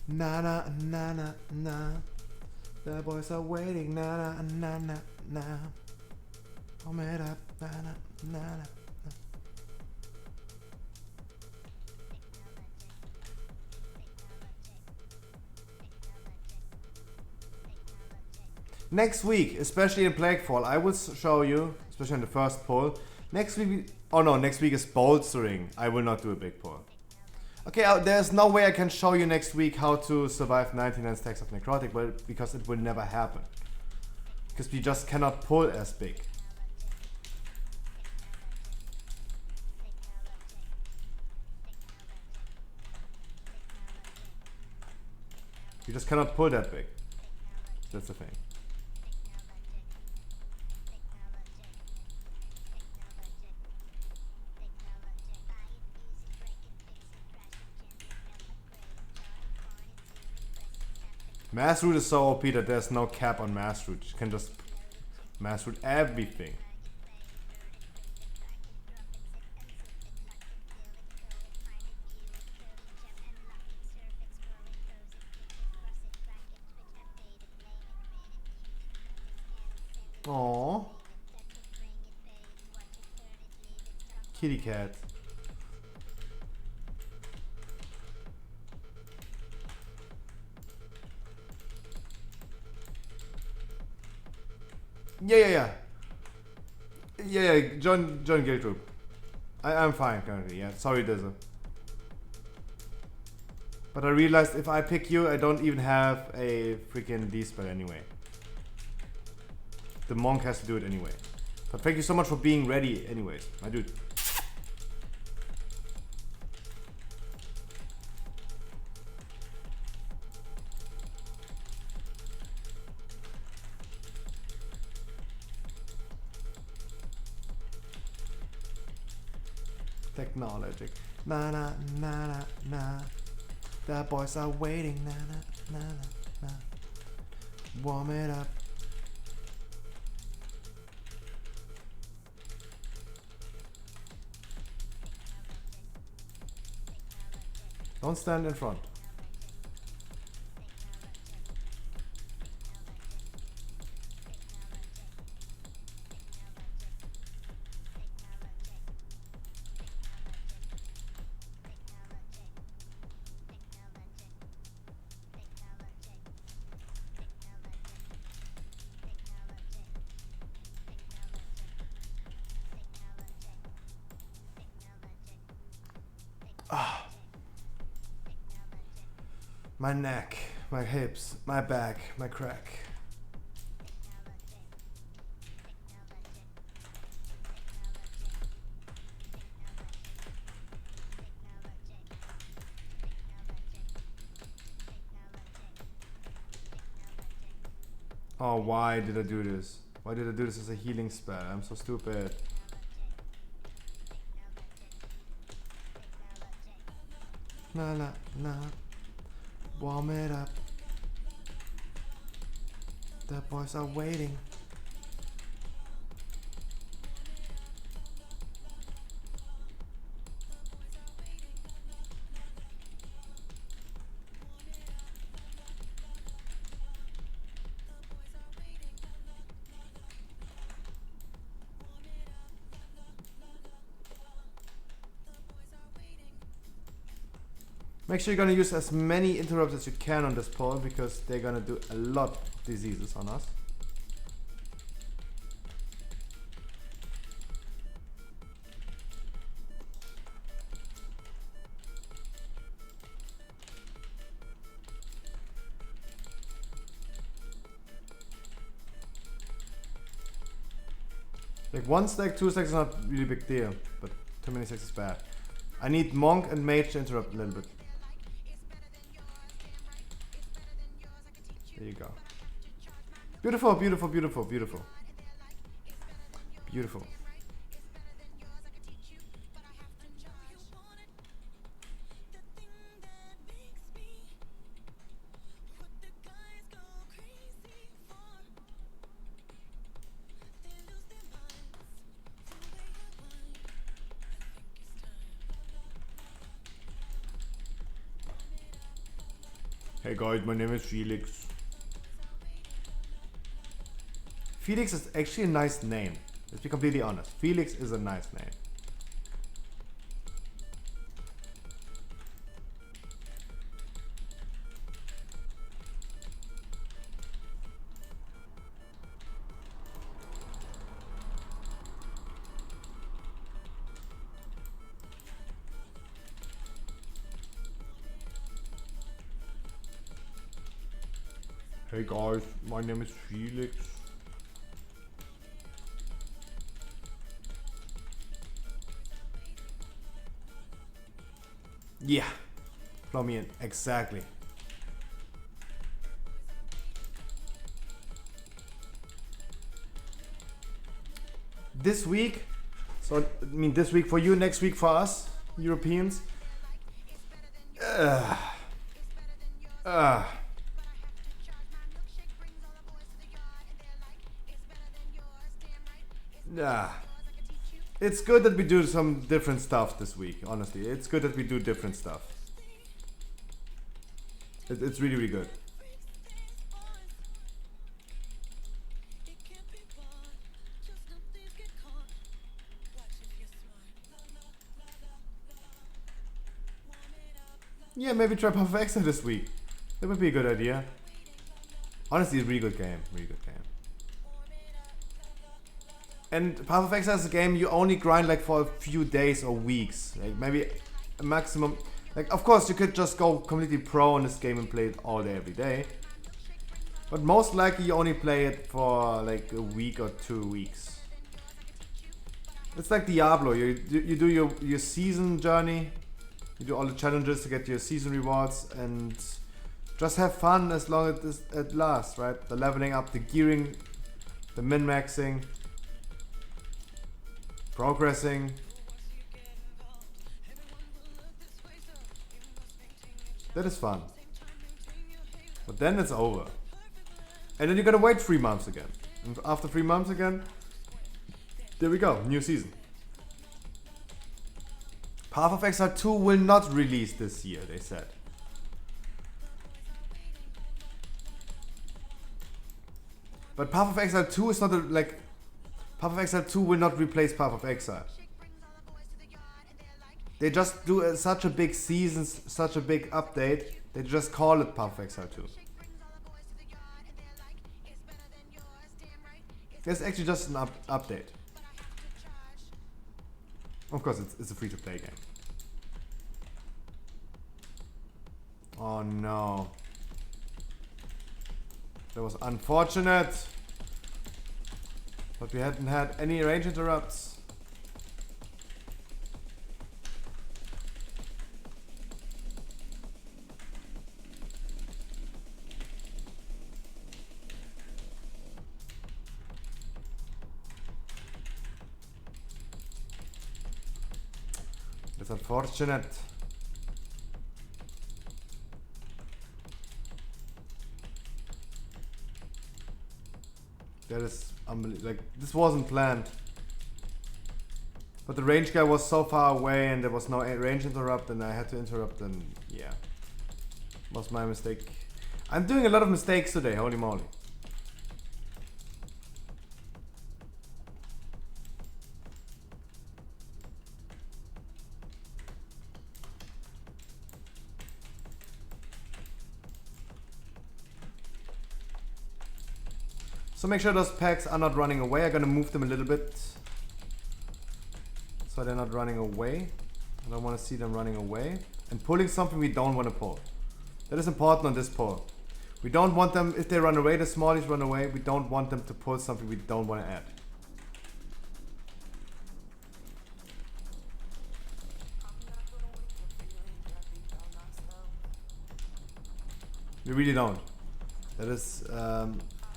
Na na na na na. The boys are waiting. Na na na na na. Warm it up. Na na na na. Next week, especially in Plaguefall, I will show you, especially in the first poll. Next week, oh no, next week is bolstering. I will not do a big poll. Okay, there's no way I can show you next week how to survive 99 stacks of necrotic, but because it will never happen. Because we just cannot pull as big. We just cannot pull that big. That's the thing. Mass root is so OP that there's no cap on mass root. You can just mass root everything. Aww. Kitty cat. Yeah. Join guild group. I'm fine currently. Yeah, sorry, Dizzer. But I realized if I pick you, I don't even have a freaking D spell anyway. The monk has to do it anyway. But thank you so much for being ready, anyways, my dude. Technology. Na na na na na. The boys are waiting. Na na na na na. Warm it up. Don't stand in front. My neck, my hips, my back, my crack. Oh, why did I do this? Why did I do this as a healing spell? I'm so stupid. Na na na. Warm it up. The boys are waiting. Make sure you're gonna use as many interrupts as you can on this poll because they're gonna do a lot of diseases on us. Like 1 stack, 2 stacks is not really a big deal, but too many stacks is bad. I need Monk and Mage to interrupt a little bit. There you go. Beautiful, beautiful, beautiful, beautiful. Beautiful. Hey guys, my name is Felix. Felix is actually a nice name. Let's be completely honest. Felix is a nice name. Hey guys, my name is Felix. Yeah, plug me in, exactly. This week, so I mean this week for you, next week for us, Europeans. It's good that we do some different stuff this week, honestly. It's good that we do different stuff. It's really, really good. Yeah, maybe try Path of Exile this week. That would be a good idea. Honestly, it's a really good game. Really good game. And Path of Exile is a game you only grind like for a few days or weeks. Like maybe a maximum. Like, of course, you could just go completely pro on this game and play it all day, every day. But most likely you only play it for like a week or 2 weeks. It's like Diablo. You do your season journey. You do all the challenges to get your season rewards and just have fun as long as it lasts, right? The leveling up, the gearing, the min-maxing, progressing. That is fun. But then it's over. And then you gotta wait 3 months again. And after 3 months again, there we go, new season. Path of Exile 2 will not release this year, they said. But Path of Exile 2 is not like... Path of Exile 2 will not replace Path of Exile. They just do such a big season, such a big update, they just call it Path of Exile 2. It's actually just an update. Of course, it's a free-to-play game. Oh no. That was unfortunate. But we hadn't had any range interrupts. That's unfortunate. That is unbelievable. Like, this wasn't planned. But the range guy was so far away and there was no range interrupt and I had to interrupt and yeah. Was my mistake. I'm doing a lot of mistakes today, holy moly. So make sure those packs are not running away. I'm gonna move them a little bit so they're not running away. I don't want to see them running away. And pulling something we don't want to pull. That is important on this pull. We don't want them, if they run away, the smallies run away, we don't want them to pull something we don't want to add. We really don't. That is...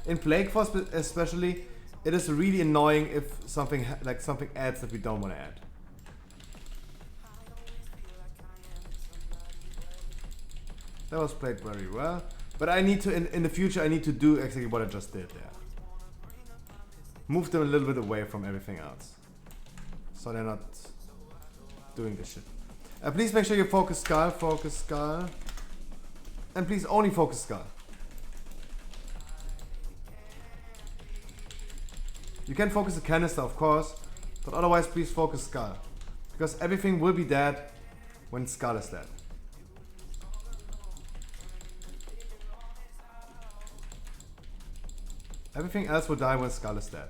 in Plague Force especially, it is really annoying if something something adds that we don't want to add. That was played very well, but I need to in the future I need to do exactly what I just did there. Move them a little bit away from everything else, so they're not doing this shit. Please make sure you focus skull. And please only focus Skull. You can focus the canister, of course, but otherwise please focus Skull. Because everything will be dead when Skull is dead. Everything else will die when Skull is dead.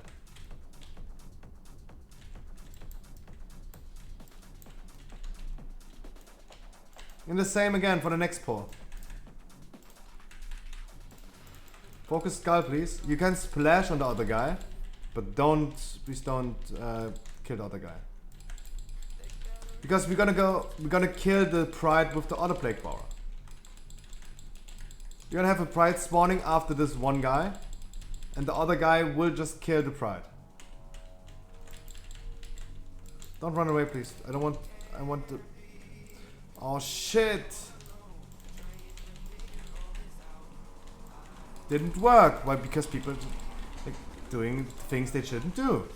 And the same again for the next pull. Focus Skull, please. You can splash on the other guy, but please don't kill the other guy. Because we're gonna kill the Pride with the other Plague Bower. You're gonna have a Pride spawning after this one guy, and the other guy will just kill the Pride. Don't run away, please. I want to. Oh shit! Didn't work. Why? Because people like doing things they shouldn't do.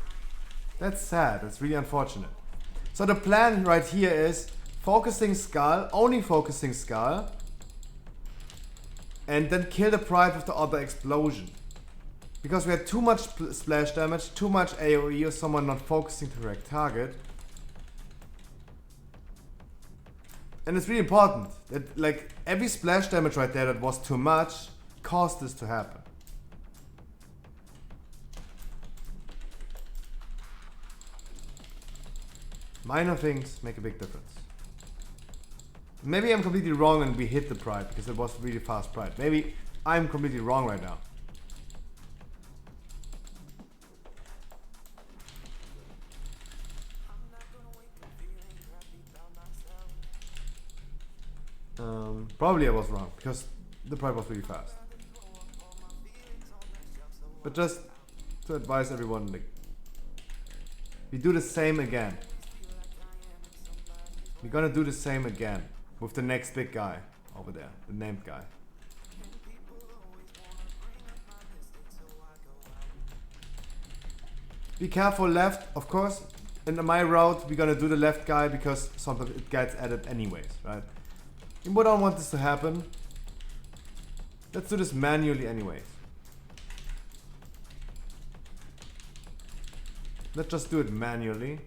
That's sad. That's really unfortunate. So the plan right here is focusing Skull, only focusing Skull, and then kill the Pride with the other explosion. Because we had too much splash damage, too much AoE, or someone not focusing the correct target. And it's really important that like every splash damage right there that was too much caused this to happen. Minor things make a big difference. Maybe I'm completely wrong and we hit the Pride because it was really fast Pride. Maybe I'm completely wrong right now. Probably I was wrong because the Pride was really fast. But just to advise everyone, like, we do the same again. We're gonna do the same again with the next big guy over there, the named guy. Be careful left, of course. In my route, we're gonna do the left guy because sometimes it gets added anyways, right? And we don't want this to happen. Let's do this manually anyways. Let's just do it manually.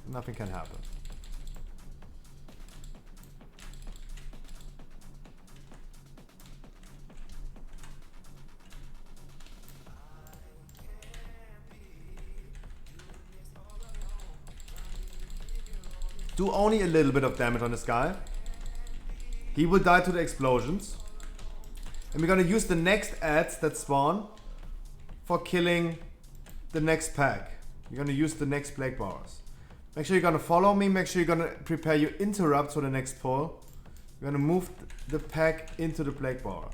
Nothing can happen. Do only a little bit of damage on this guy. He will die to the explosions. And we're gonna use the next ads that spawn for killing the next pack. You're gonna use the next Plague Bowers. Make sure you're gonna follow me. Make sure you're gonna prepare your interrupts for the next pull. We're gonna move the pack into the Plague Bower.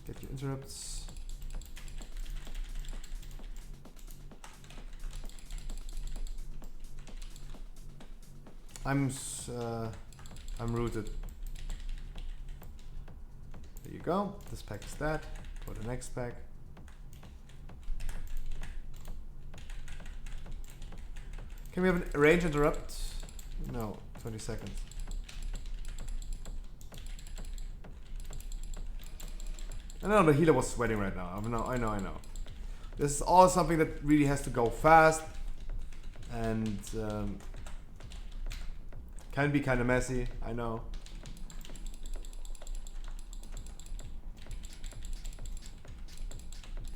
Get your interrupts. I'm rooted. There you go. This pack is that. For the next pack. Can we have a range interrupt? No, 20 seconds. I know the healer was sweating right now. I know. This is all something that really has to go fast and can be kind of messy. I know.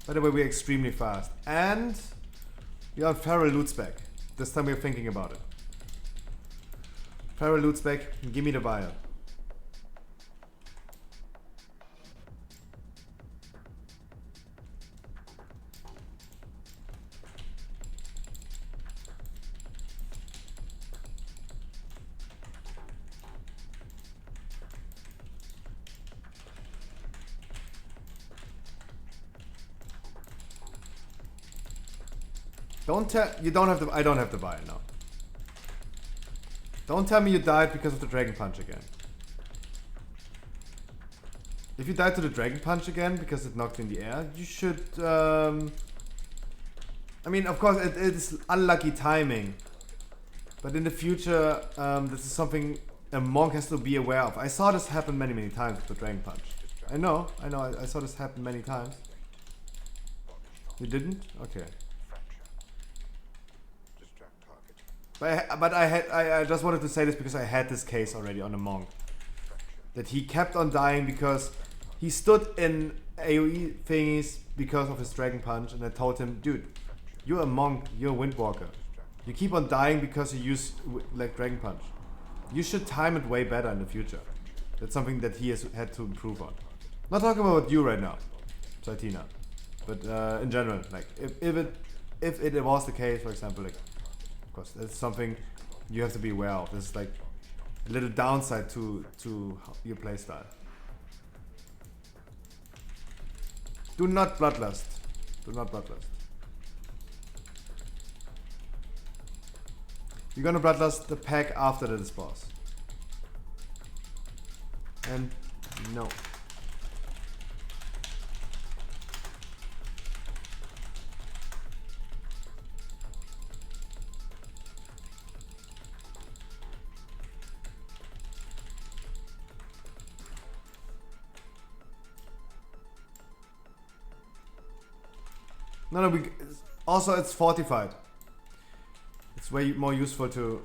By the way, we're extremely fast. And we have Feral Loot Spec. This time we're thinking about it. Feral Loot Spec, give me the vial. Don't tell you don't have the I don't have the vial now. Don't tell me you died because of the Dragon Punch again. If you died to the Dragon Punch again because it knocked in the air, you should I mean, of course, it is unlucky timing. But in the future, this is something a monk has to be aware of. I saw this happen many, many times with the Dragon Punch. I know, I saw this happen many times. You didn't? Okay. But I just wanted to say this because I had this case already on a monk. That he kept on dying because he stood in AoE thingies because of his Dragon Punch, and I told him, dude, you're a monk, you're a Windwalker. You keep on dying because you use like Dragon Punch. You should time it way better in the future. That's something that he has had to improve on. Not talking about you right now, Saitina, but in general, like if it was the case, for example, like of course that's something you have to be aware of. This is like a little downside to your playstyle. Do not bloodlust. Do not bloodlust. You're gonna bloodlust the pack after this boss. And no. No, also it's fortified. It's way more useful to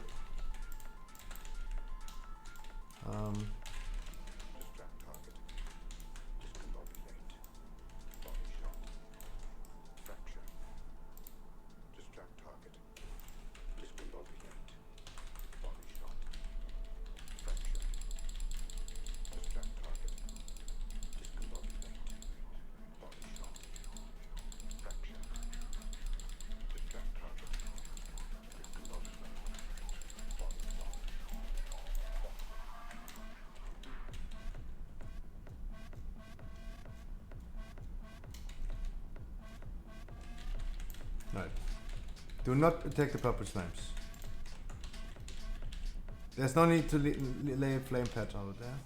right. Do not attack the purple slimes. There's no need to lay a flame patch out there.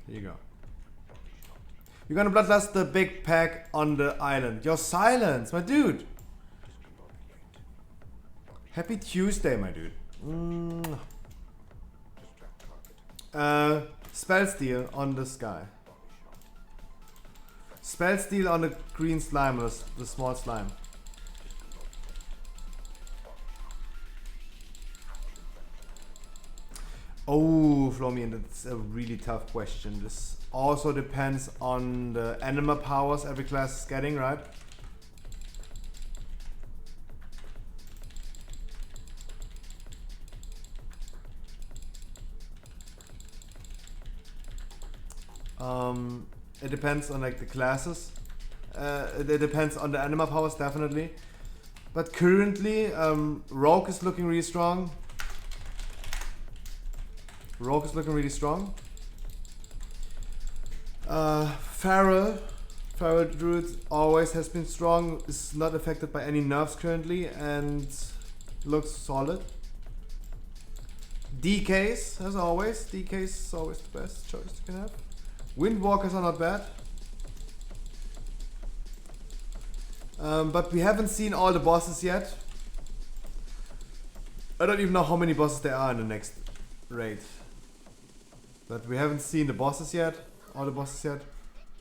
Here you go. You're gonna bloodlust the big pack on the island. Your silence, my dude. Happy Tuesday, my dude. Spell steal on this guy. Spell steal on the green slime, or the small slime. Oh, Flomian, that's a really tough question. This also depends on the anima powers every class is getting, right? It depends on like the classes. It depends on the anima powers, definitely. But currently, Rogue is looking really strong. Rogue is looking really strong. Feral Druid always has been strong, is not affected by any nerfs currently, and looks solid. DKs, as always. DKs is always the best choice you can have. Windwalkers are not bad. But we haven't seen all the bosses yet. I don't even know how many bosses there are in the next raid. But we haven't seen the bosses yet, all the bosses yet.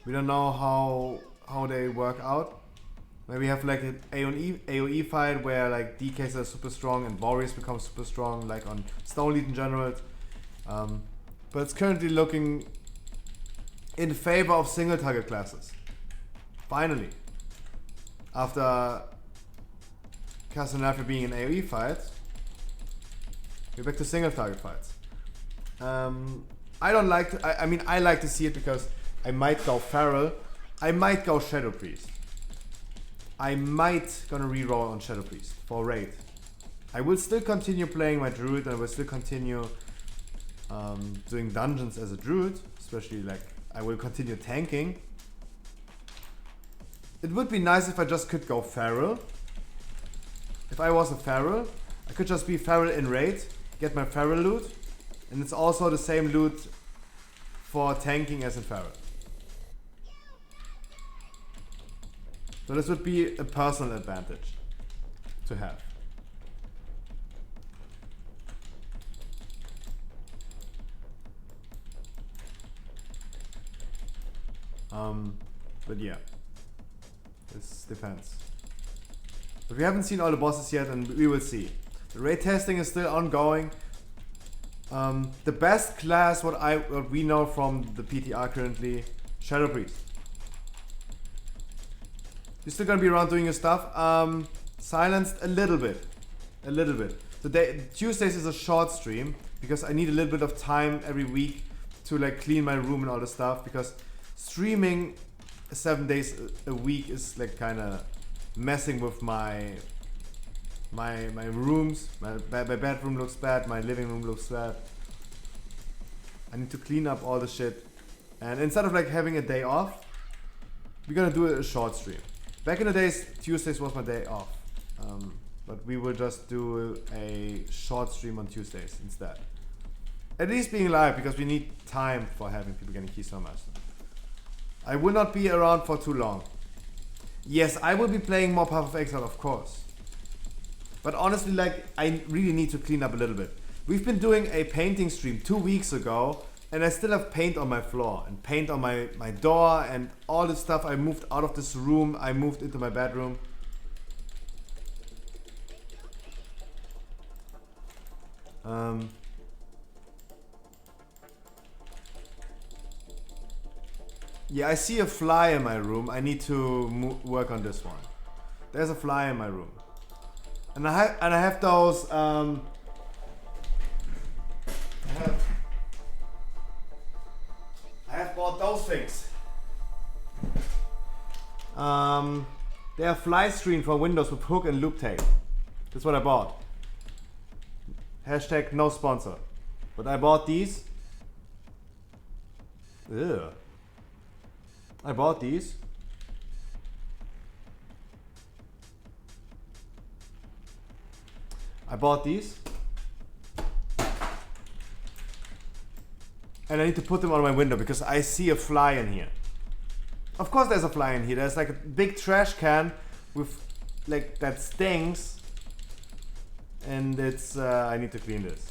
We don't know how they work out. Maybe we have like an AoE fight where like DKs are super strong and warriors become super strong, like on Stone Legion General. But it's currently looking in favor of single target classes. Finally. After Casanova being an AoE fight, we're back to single target fights. I don't like to, I mean I like to see it because I might go Feral, I might go Shadow Priest. I might gonna reroll on Shadow Priest for raid. I will still continue playing my druid, and I will still continue doing dungeons as a druid, especially like I will continue tanking. It would be nice if I just could go feral. If I was a feral, I could just be feral in raid, get my feral loot, and it's also the same loot for tanking as in feral. So this would be a personal advantage to have. But yeah, this depends. But we haven't seen all the bosses yet, and we will see. The raid testing is still ongoing. The best class, what we know from the PTR currently, Shadow Priest. You're still gonna be around doing your stuff. Silenced a little bit. Tuesdays is a short stream because I need a little bit of time every week to like clean my room and all the stuff, because streaming 7 days a week is like kind of messing with my rooms. My bedroom looks bad, my living room looks bad. I need to clean up all the shit, and instead of like having a day off, we're gonna do a short stream. Back in the days, Tuesdays was my day off, but we will just do a short stream on Tuesdays instead. At least being live, because we need time for having people getting Keystone Master. I will not be around for too long. Yes, I will be playing more Path of Exile, of course. But honestly, like, I really need to clean up a little bit. We've been doing a painting stream 2 weeks ago, and I still have paint on my floor and paint on my door and all this stuff. I moved out of this room, I moved into my bedroom. Yeah, I see a fly in my room. I need to work on this one. There's a fly in my room, and I have those. I have bought those things. They are fly screen for Windows with hook and loop tape. That's what I bought. Hashtag no sponsor, but I bought these. Ugh. I bought these. And I need to put them on my window because I see a fly in here. Of course there's a fly in here. There's like a big trash can with like that stinks. And it's I need to clean this.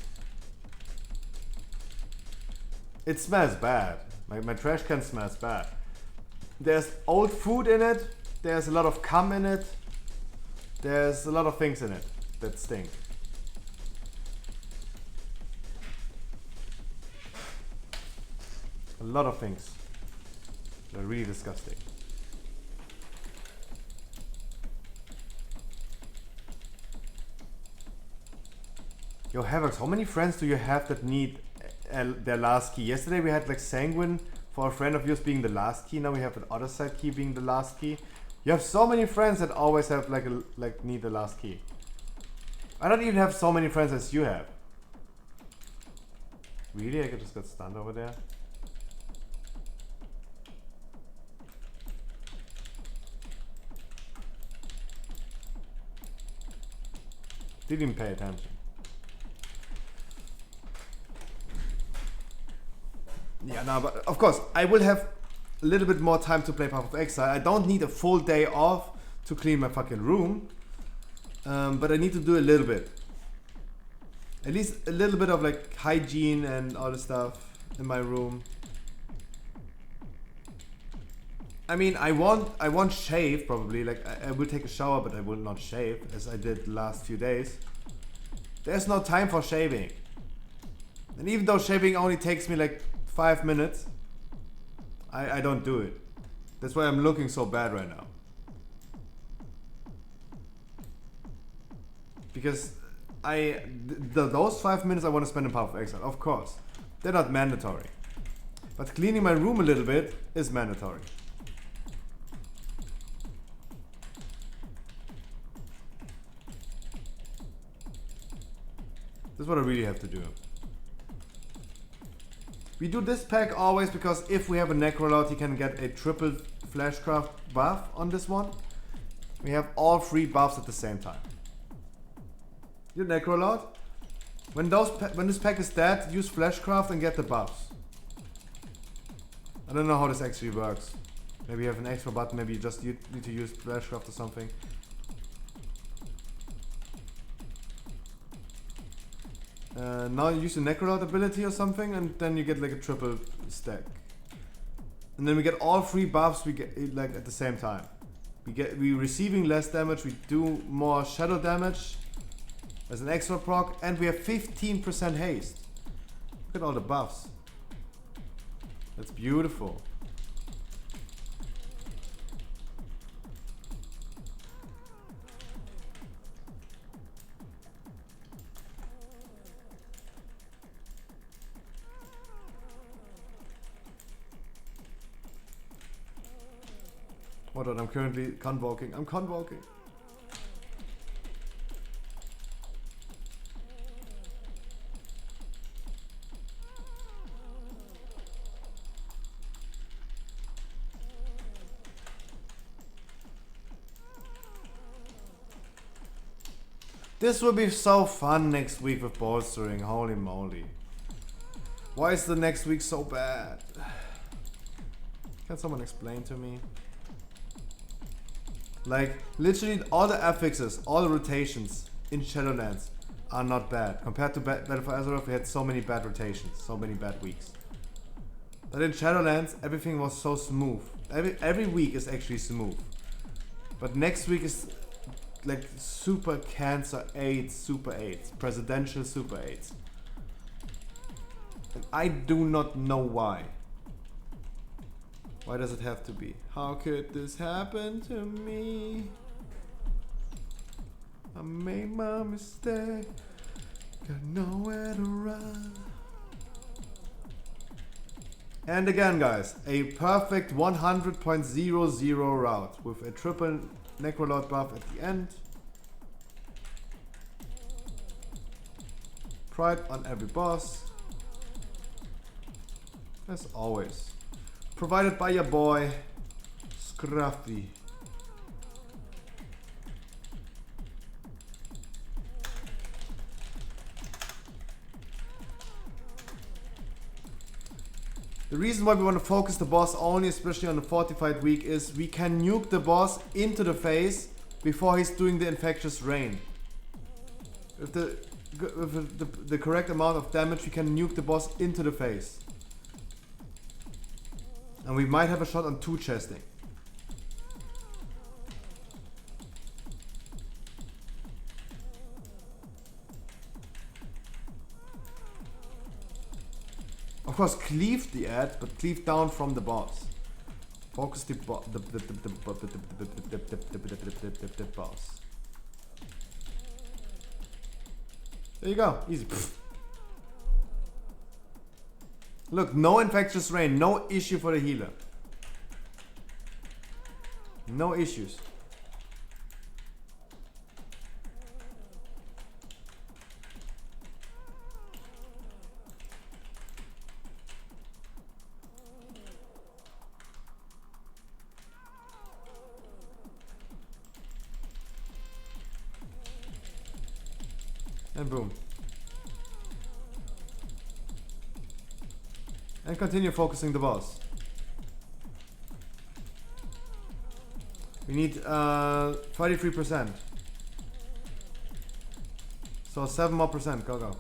It smells bad. My trash can smells bad. There's old food in it. There's a lot of cum in it. There's a lot of things in it that stink. A lot of things. They're really disgusting. Yo, Havoc, how many friends do you have that need their last key? Yesterday we had like Sanguine for a friend of yours being the last key. Now we have the other side key being the last key. You have so many friends that always have like need the last key. I don't even have so many friends as you have. Really? I just got stunned over there. Didn't even pay attention. Yeah, no, but of course, I will have a little bit more time to play Path of Exile. I don't need a full day off to clean my fucking room. But I need to do a little bit. At least a little bit of like hygiene and all the stuff in my room. I mean, I won't shave probably. Like I will take a shower, but I will not shave as I did the last few days. There's no time for shaving. And even though shaving only takes me like 5 minutes, I don't do it. That's why I'm looking so bad right now. Because those 5 minutes I want to spend in Path of Exile, of course. They're not mandatory. But cleaning my room a little bit is mandatory. That's what I really have to do. We do this pack always because if we have a Necrolord, he can get a triple Flashcraft buff on this one. We have all 3 buffs at the same time. Your Necrolord. When this pack is dead, use Flashcraft and get the buffs. I don't know how this actually works. Maybe you have an extra button, maybe you just need to use Flashcraft or something. Now you use the Necrolord ability or something, and then you get like a triple stack. And then we get all 3 buffs we get like at the same time. We receiving less damage, we do more shadow damage as an extra proc, and we have 15% haste. Look at all the buffs. That's beautiful. Hold on, I'm currently convoking. I'm convoking. This will be so fun next week with bolstering, holy moly. Why is the next week so bad? Can someone explain to me? Like, literally all the affixes, all the rotations in Shadowlands are not bad. Compared to Battle for Azeroth, we had so many bad rotations, so many bad weeks. But in Shadowlands, everything was so smooth. Every week is actually smooth. But next week is like super cancer 8, super 8, presidential super 8. And I do not know why. Why does it have to be? How could this happen to me? I made my mistake, got nowhere to run. And again guys, a perfect 100.00 route with a triple Necrolord buff at the end. Pride on every boss. As always. Provided by your boy, Scruffy. The reason why we want to focus the boss only, especially on the fortified week, is we can nuke the boss into the face before he's doing the infectious rain. With the correct amount of damage, we can nuke the boss into the face. And we might have a shot on 2 chesting. Of course, cleave the ad, but cleave down from the boss. Focus the boss. There you go, easy. Look, no infectious rain, no issue for the healer. No issues. And boom. And continue focusing the boss. We need 33%. So 7 more percent, go.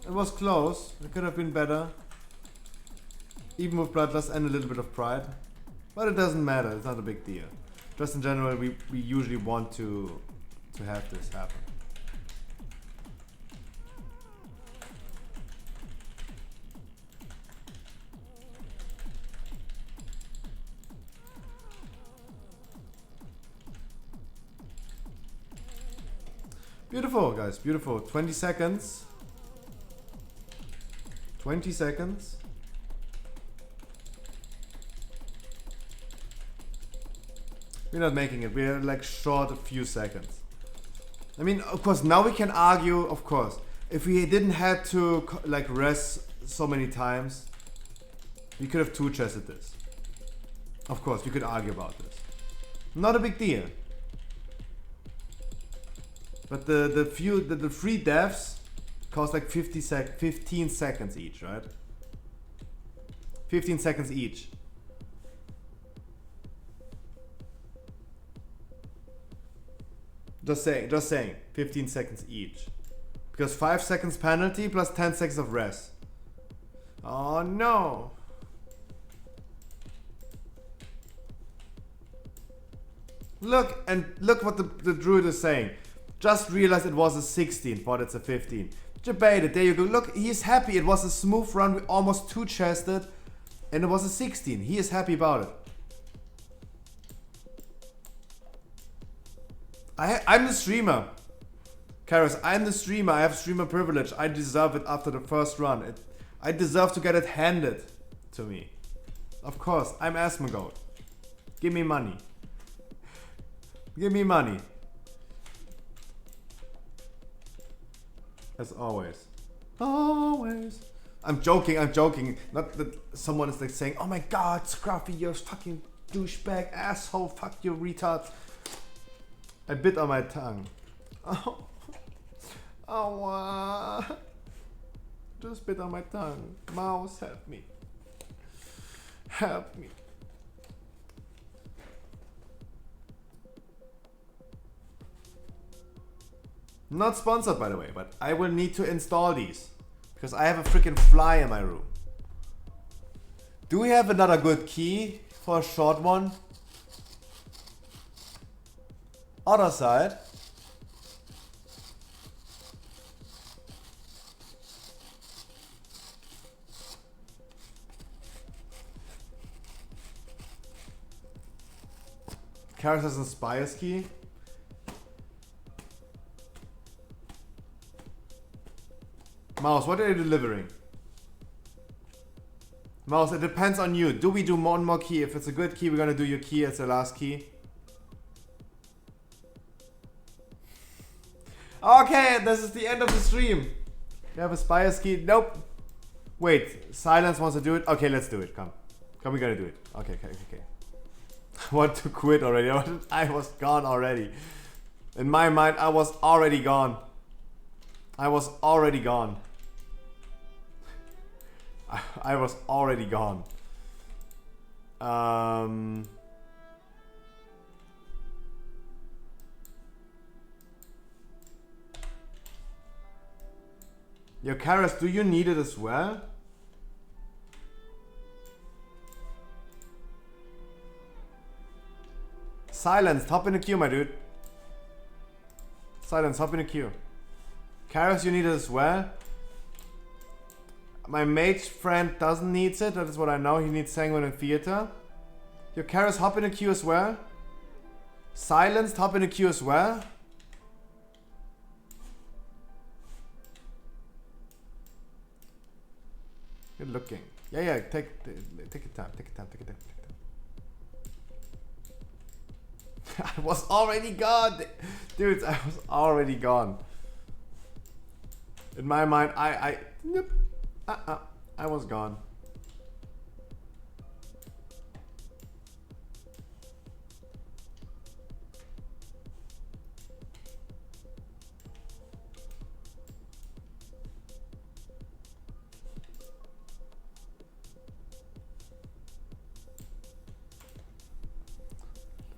It was close, it could have been better. Even with Bloodlust and a little bit of Pride. But it doesn't matter, it's not a big deal. Just in general, we usually want to have this happen. Beautiful, guys, beautiful. 20 seconds. 20 seconds. We're not making it. We're like short a few seconds. I mean, of course, now we can argue, of course. If we didn't have to like rest so many times, we could have two-chested this. Of course, we could argue about this. Not a big deal. But the free deaths cost like 15 seconds each, right? 15 seconds each. Just saying, 15 seconds each. Because 5 seconds penalty plus 10 seconds of rest. Oh no! Look what the druid is saying. Just realized it was a 16, but it's a 15. Debated, there you go. Look, he's happy. It was a smooth run. We almost two-chested. And it was a 16. He is happy about it. I'm the streamer. Karis, I'm the streamer. I have streamer privilege. I deserve it after the first run. I deserve to get it handed to me. Of course, I'm Asmongold. Give me money. Give me money. As always. Always. I'm joking. Not that someone is like saying, oh my god, Scruffy, you're fucking douchebag, asshole, fuck you, retard. I bit on my tongue. Oh. Oh, just bit on my tongue. Mouse, help me. Help me. Not sponsored, by the way, but I will need to install these. Because I have a freaking fly in my room. Do we have another good key for a short one? Other side. Karis has a Spire's key. Mouse, what are you delivering? Mouse, it depends on you. Do we do one more key? If it's a good key, we're gonna do your key as the last key. Okay, this is the end of the stream. You have a Spire's key? Nope. Wait, Silence wants to do it? Okay, let's do it. Come, we're gonna do it. Okay. I want to quit already. I was gone already. In my mind, I was already gone. I was already gone. Yo, Karis, do you need it as well? Silence, hop in the queue, my dude. Silence, hop in the queue. Karis, you need it as well? My mage friend doesn't need it, that is what I know. He needs Sanguine and Theater. Yo, Karis, hop in the queue as well. Silence, hop in the queue as well. Good looking. Yeah, take your time. I was already gone! Dudes, I was already gone. In my mind, I was gone.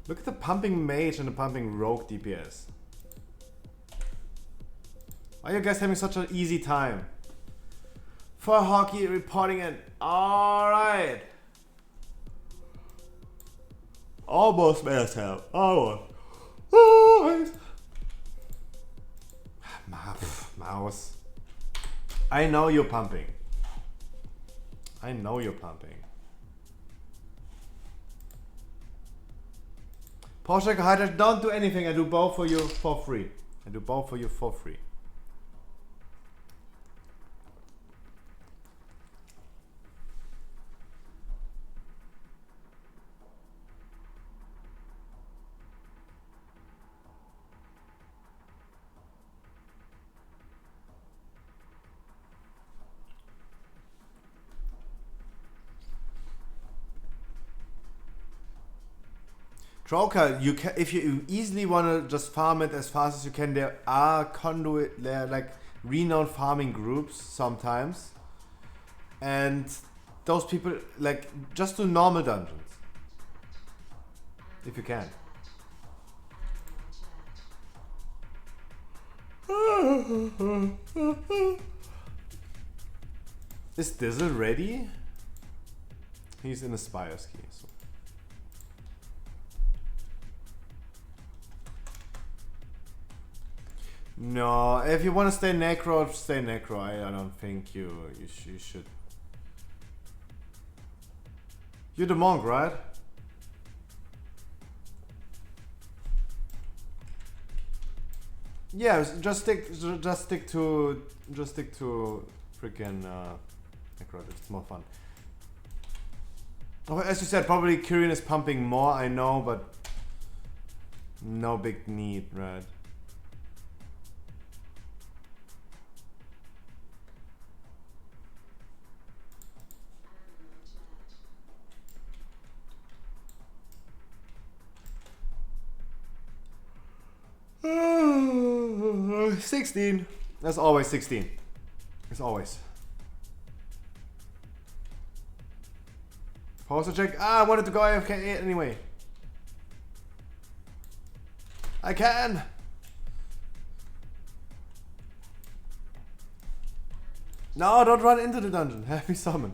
Look at the pumping mage and the pumping rogue DPS. Why are you guys having such an easy time? For hockey reporting in. Alright. Almost messed up. Almost. Mouse. I know you're pumping. Porsche Hydra, don't do anything. I do both for you for free. Troker, you can, if you easily want to just farm it as fast as you can, there are conduit, there are like renowned farming groups sometimes. And those people, like, just do normal dungeons. If you can. Is Dizzle ready? He's in a Spire ski. So. No, if you want to stay Necro, stay Necro. I don't think you should. You're the monk, right? Yeah, just stick to freaking Necro. It's more fun. Oh, as you said, probably Kyrian is pumping more. I know, but no big need, right? Uh, 16. That's always 16. It's always. Poster check. Ah, I wanted to go AFK anyway. I can. No, don't run into the dungeon. Have me summon.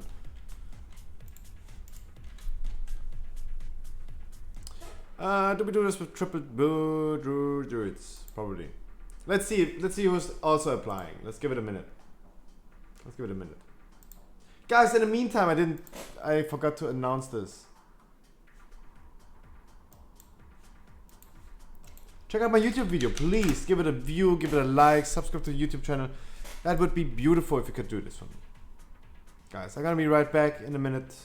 Do we do this with triple druids? Probably. Let's see who's also applying. Let's give it a minute. Guys, in the meantime, I forgot to announce this. Check out my YouTube video, please. Give it a view, give it a like, subscribe to the YouTube channel. That would be beautiful if you could do this for me. Guys, I'm gonna be right back in a minute.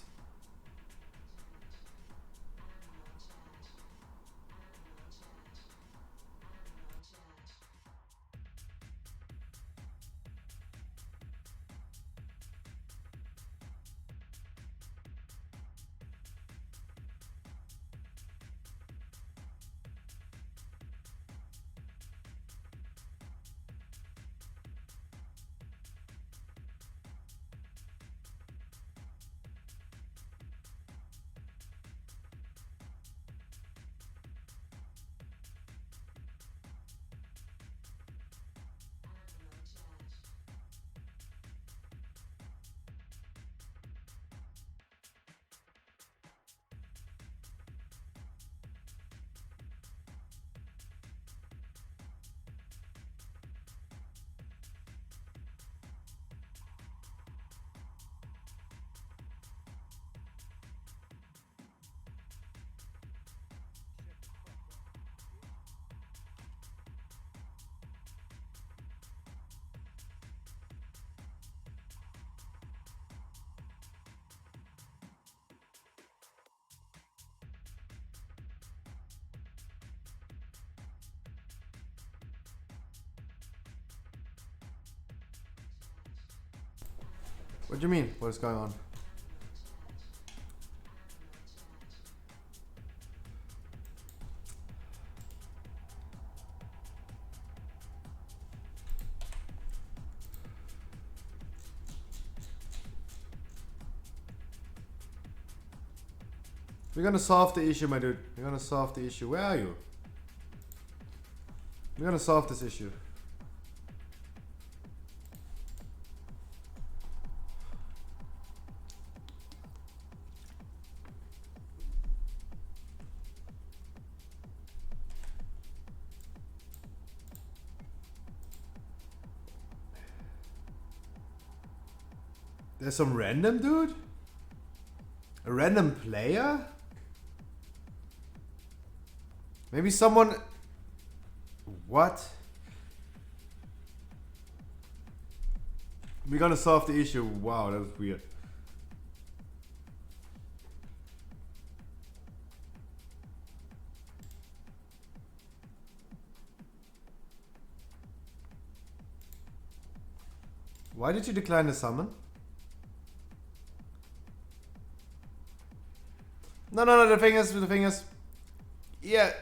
What do you mean? What is going on? We're gonna solve the issue, my dude. We're gonna solve the issue. Where are you? We're gonna solve this issue. There's some random dude? A random player? Maybe someone... What? We're gonna solve the issue. Wow, that was weird. Why did you decline the summon? No, the thing is, Yeah.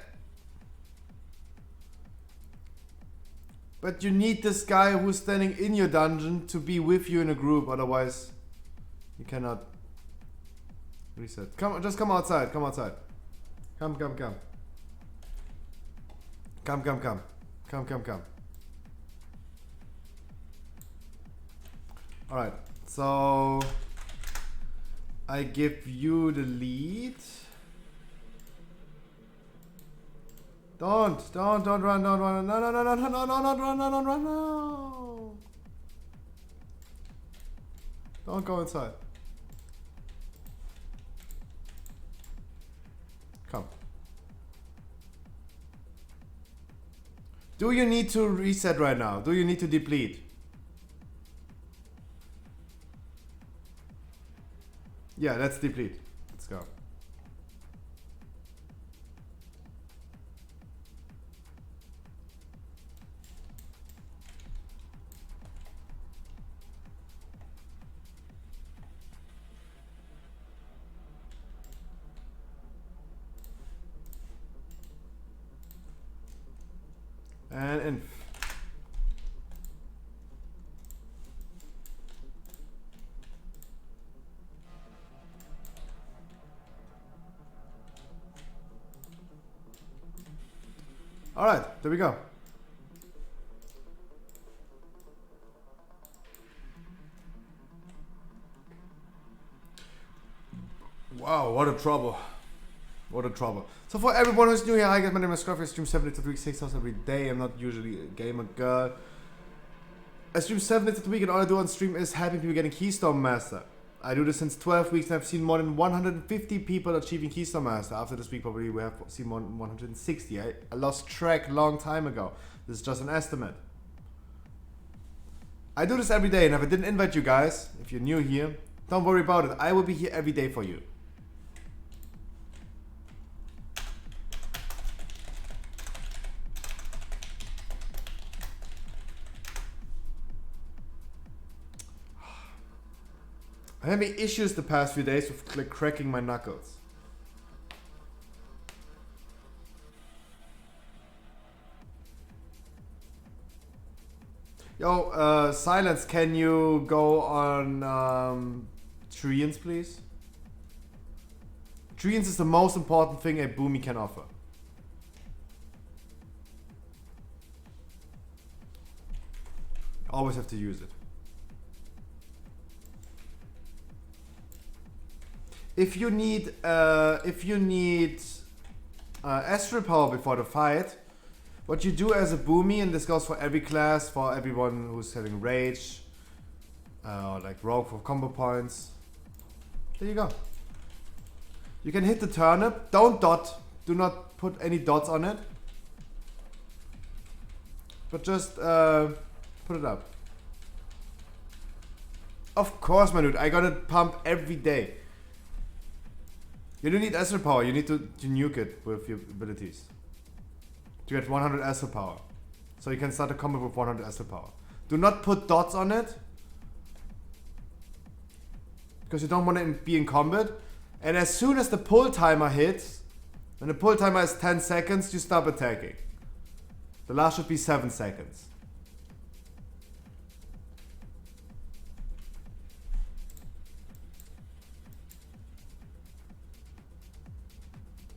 But you need this guy who's standing in your dungeon to be with you in a group, otherwise you cannot reset. Come, just come outside, come outside. Come. Come. Alright, so I give you the lead. Don't run, no, no. Don't go inside. Come. Do you need to reset right now? Do you need to deplete? Yeah, let's deplete. Let's go. And in. All right, there we go. Wow, what a trouble. What a trouble. So for everyone who's new here, hi guys, my name is Scruffy. I stream 7 days a week, 6 hours every day. I'm not usually a gamer girl. I stream 7 days a week and all I do on stream is helping people getting Keystone Master. I do this since 12 weeks and I've seen more than 150 people achieving Keystone Master. After this week probably we have seen more than 160. I lost track long time ago. This is just an estimate. I do this every day, and if I didn't invite you guys, if you're new here, don't worry about it. I will be here every day for you. I'm having issues the past few days with like cracking my knuckles. Yo, Silence, can you go on Treants, please? Treants is the most important thing a Boomy can offer. Always have to use it. If you need astral power before the fight, what you do as a Boomy, and this goes for every class, for everyone who's having Rage, or like Rogue for combo points. There you go. You can hit the turnip. Don't dot. Do not put any dots on it. But just put it up. Of course, my dude. I gotta pump every day. You don't need astral power. You need to nuke it with your abilities to get 100 astral power. So you can start a combo with 100 astral power. Do not put dots on it, because you don't want to be in combat. And as soon as the pull timer hits, when the pull timer is 10 seconds, you stop attacking. The last should be 7 seconds.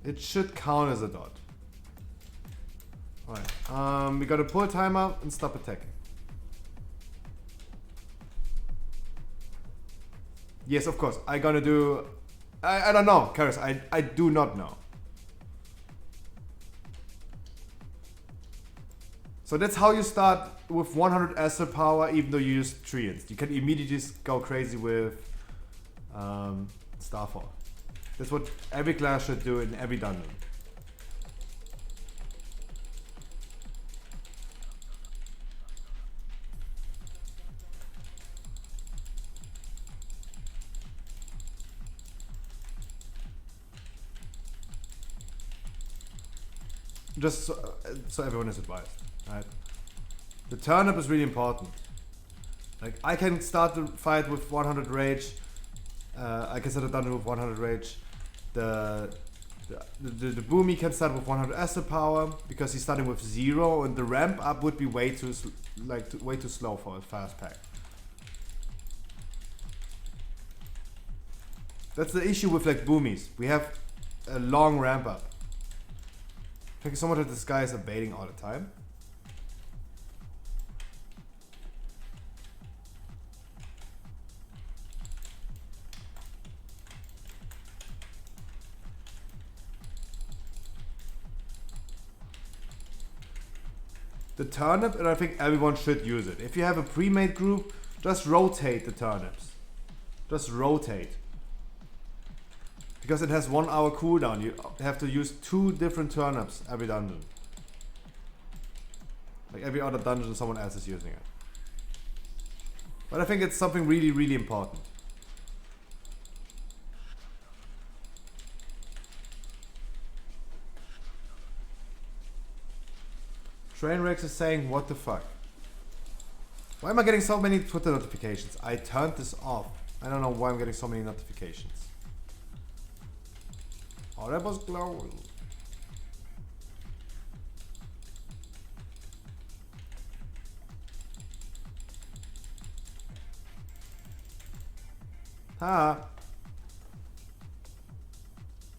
It should count as a dot. Alright, we got a pull timer and stop attacking. Yes, of course. I gonna do... I don't know, Karis. I do not know. So that's how you start with 100 astral power, even though you use Treants. You can immediately just go crazy with Starfall. That's what every class should do in every dungeon. Just so everyone is advised, right? The turnip is really important. Like, I can start the fight with 100 rage. I can start a dungeon with 100 rage. The The Boomy can start with 100 asset power because he's starting with 0, and the ramp up would be way too way too slow for a fast pack. That's the issue with like Boomies. We have a long ramp up. I think so much that this guy is baiting all the time. The turnip, and I think everyone should use it. If you have a pre-made group, just rotate the turnips. Just rotate. Because it has 1 hour cooldown, you have to use 2 different turnips every dungeon. Like every other dungeon someone else is using it. But I think it's something really, really important. Trainwrecks is saying, what the fuck? Why am I getting so many Twitter notifications? I turned this off. I don't know why I'm getting so many notifications. Oh, that was glowing.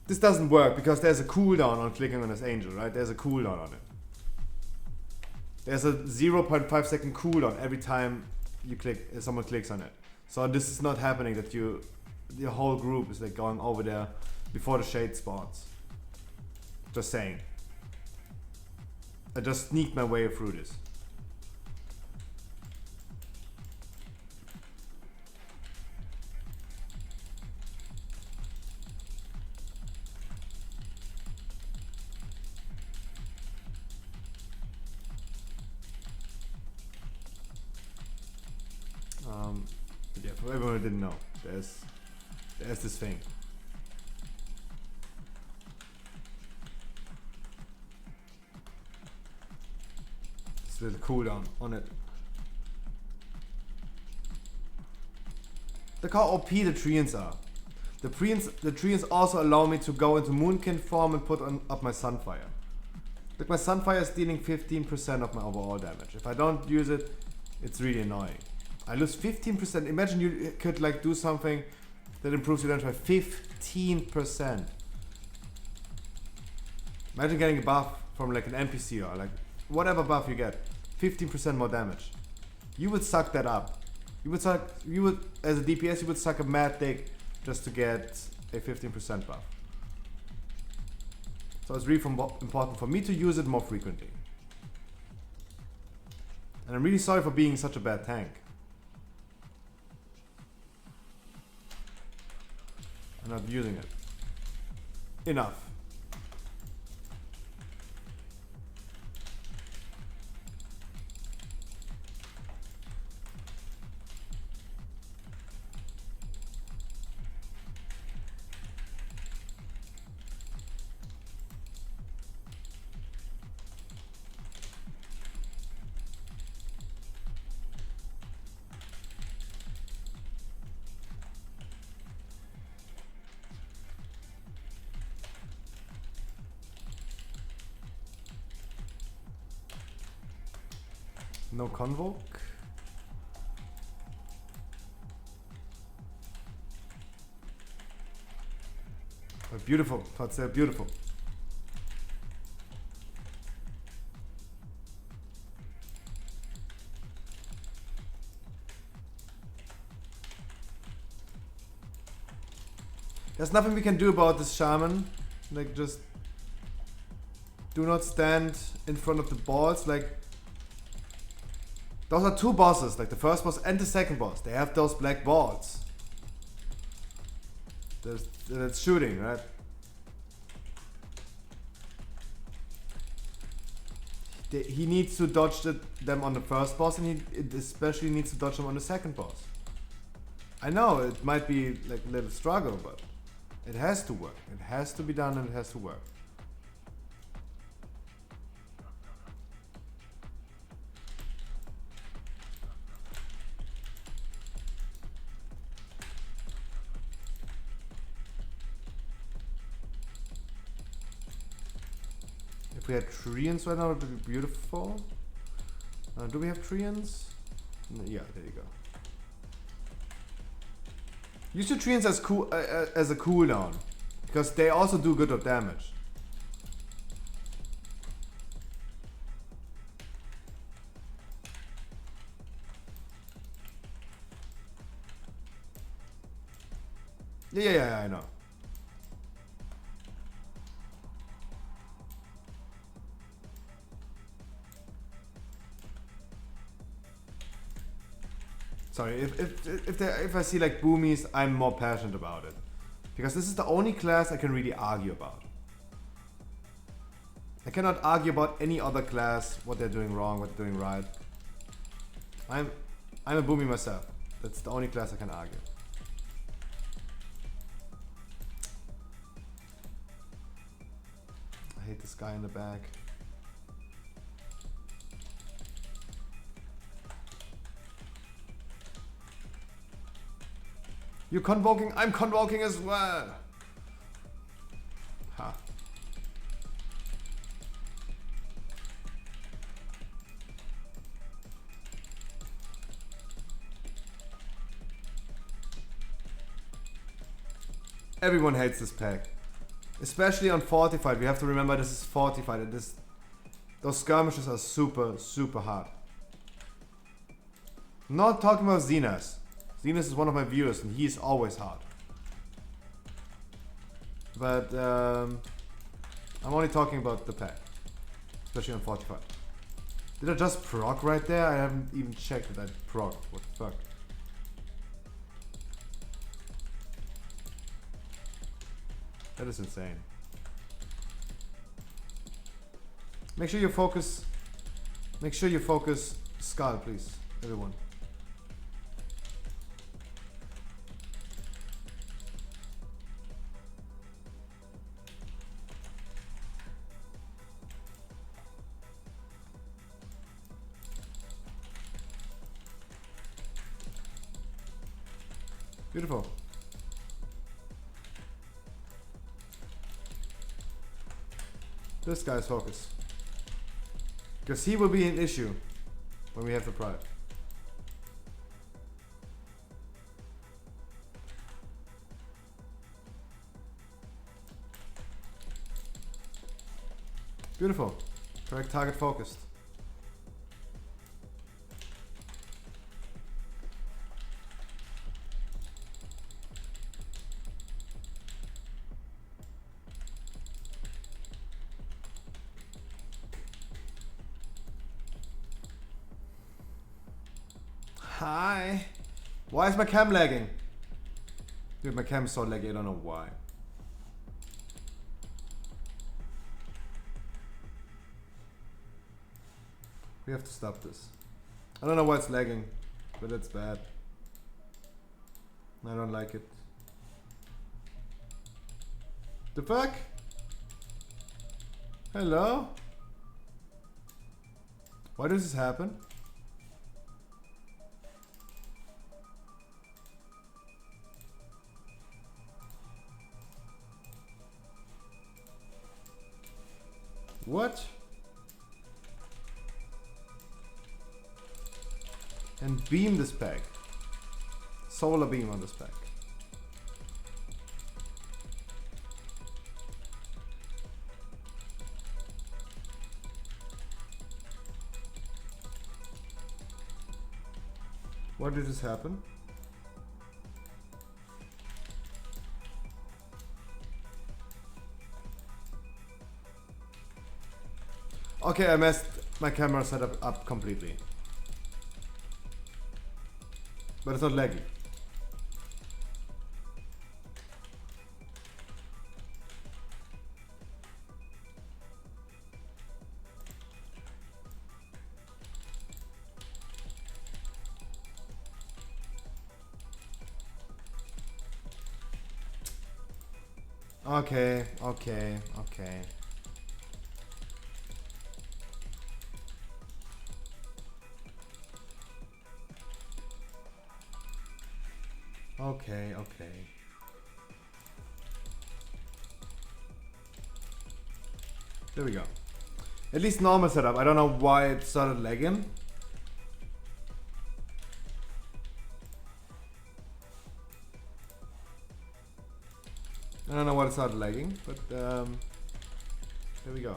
This doesn't work because there's a cooldown on clicking on this angel, right? There's a cooldown on it. There's a 0.5 second cooldown every time you click, someone clicks on it. So this is not happening that your whole group is like going over there before the shade spawns. Just saying. I just sneaked my way through this. But yeah, for everyone who didn't know, there's this thing. This little cooldown on it. Look how OP the treants are. The treants also allow me to go into Moonkin form and put up my Sunfire. Look, my Sunfire is dealing 15% of my overall damage. If I don't use it, it's really annoying. I lose 15%. Imagine you could like do something that improves your damage by 15%. Imagine getting a buff from like an NPC or like whatever buff you get. 15% more damage. You would suck that up. You would as a DPS you would suck a mad dick just to get a 15% buff. So it's really important for me to use it more frequently. And I'm really sorry for being such a bad tank. I'm not using it enough. No convoke. But beautiful, thoughts there, beautiful. There's nothing we can do about this shaman. Like, just do not stand in front of the balls. Like, those are 2 bosses, like the first boss and the second boss. They have those black balls. That's shooting, right? He needs to dodge them on the first boss, and he especially needs to dodge them on the second boss. I know it might be like a little struggle, but it has to work. It has to be done, and it has to work. If we had treants right now, it would be beautiful. Do we have treants? Yeah, there you go. Use your treants as as a cooldown, because they also do good of damage. Yeah, I know. Sorry, if I see like boomies, I'm more passionate about it. Because this is the only class I can really argue about. I cannot argue about any other class, what they're doing wrong, what they're doing right. I'm a boomie myself. That's the only class I can argue. I hate this guy in the back. You're convoking, I'm convoking as well. Ha. Everyone hates this pack. Especially on Fortified. We have to remember this is Fortified and those skirmishes are super, super hard. Not talking about Zenas. Zenas is one of my viewers and he's always hard. But I'm only talking about the pack. Especially on Fortified. Did I just proc right there? I haven't even checked that I proc. What the fuck? That is insane. Make sure you focus. Make sure you focus Skull, please, everyone. Beautiful. This guy's focus. Because he will be an issue when we have the pride. Beautiful. Correct target focused. Hi. Why is my cam lagging? Dude, my cam is so laggy, I don't know why. We have to stop this. I don't know why it's lagging, but it's bad. I don't like it. The fuck? Hello? Why does this happen? What? And beam this pack. Solar beam on this pack. Why did this happen? Okay, I messed my camera setup up completely. But it's not laggy. Okay. Okay. There we go. At least normal setup. I don't know why it started lagging. I don't know why it started lagging, but there we go.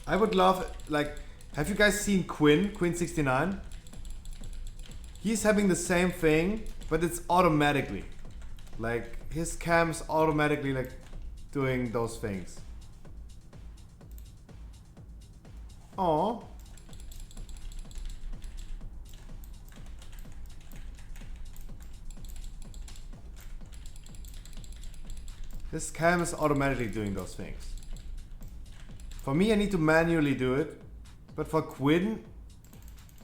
I would love, like, have you guys seen Quinn69? He's having the same thing, but it's automatically. Like, his cam's automatically, like, doing those things. Oh. His cam is automatically doing those things. For me, I need to manually do it. But for Quinn,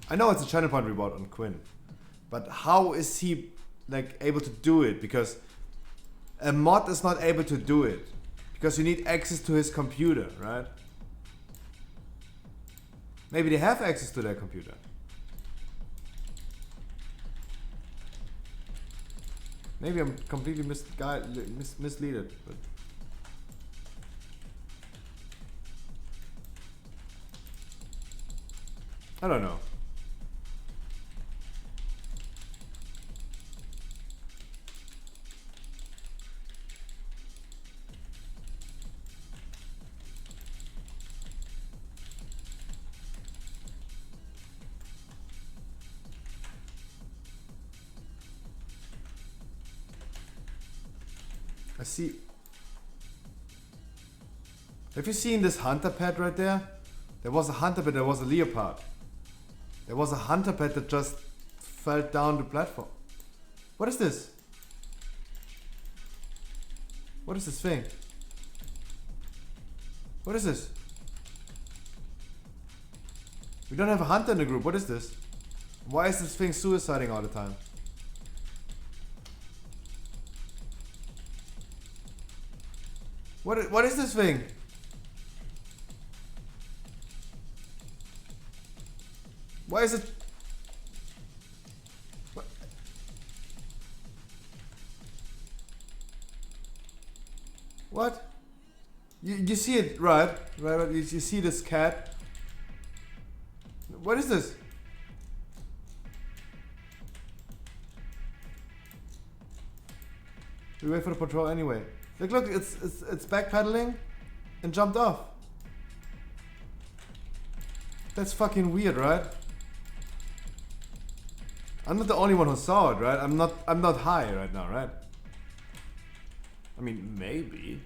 I know it's a channel point reward on Quinn. But how is he like able to do it? Because a mod is not able to do it. Because you need access to his computer, right? Maybe they have access to their computer. Maybe I'm completely misleaded, but I don't know. I see. Have you seen this hunter pet right there? There was a hunter pet, there was a leopard. There was a hunter pet that just fell down the platform. What is this? What is this thing? What is this? We don't have a hunter in the group. What is this? Why is this thing suiciding all the time? What is this thing? Why is it? What? What? You see it, right? Right? You see this cat? What is this? We wait for the patrol anyway. Look, it's backpedaling and jumped off. That's fucking weird, right? I'm not the only one who saw it, right? I'm not high right now, right? I mean, maybe.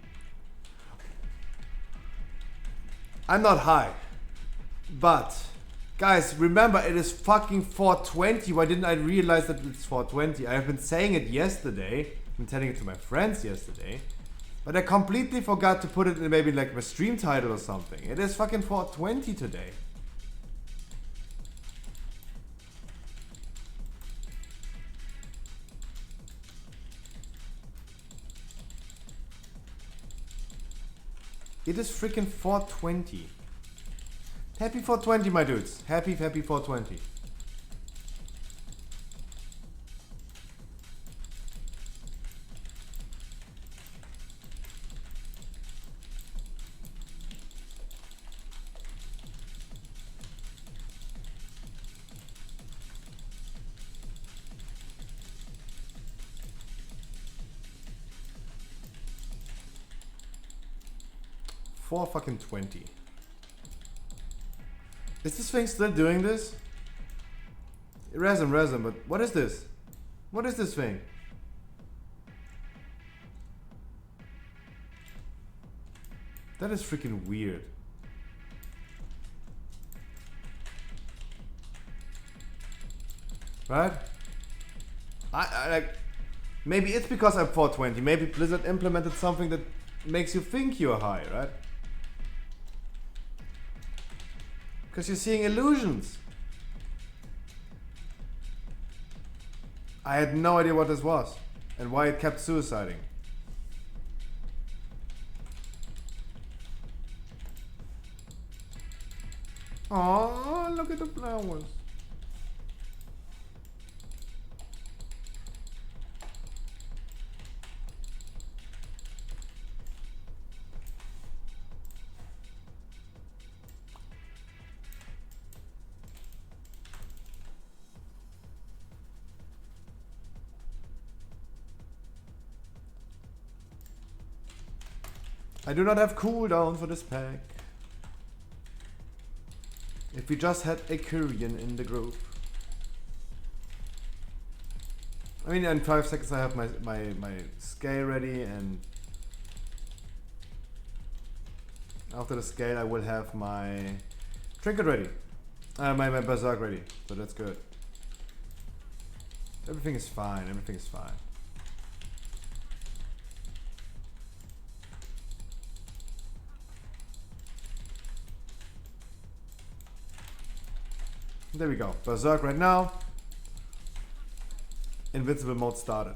I'm not high. But guys, remember it is fucking 420. Why didn't I realize that it's 420? I have been saying it yesterday. I've been telling it to my friends yesterday. But I completely forgot to put it in maybe like my stream title or something. It is fucking 420 today. It is freaking 420. Happy 420, my dudes. Happy 420. Fucking 20. Is this thing still doing this? Resin, but what is this? What is this thing? That is freaking weird. Right? I like, maybe it's because I'm 420. Maybe Blizzard implemented something that makes you think you're high, right? Because you're seeing illusions. I had no idea what this was and why it kept suiciding. Oh, look at the flowers. I do not have cooldown for this pack. If we just had a Korean in the group. I mean, in 5 seconds I have my scale ready, and after the scale I will have my trinket ready. My berserk ready, so that's good. Everything is fine, everything is fine. There we go. Berserk right now. Invincible mode started.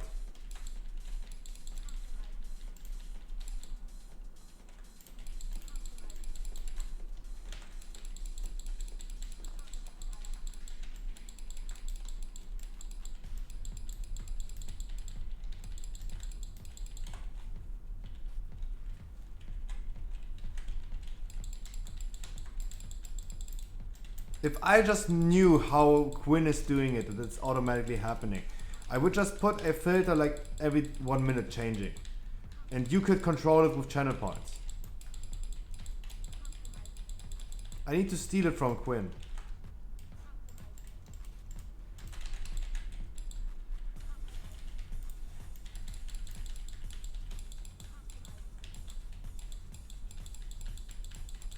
If I just knew how Quinn is doing it, that it's automatically happening, I would just put a filter like every 1 minute changing. And you could control it with channel points. I need to steal it from Quinn.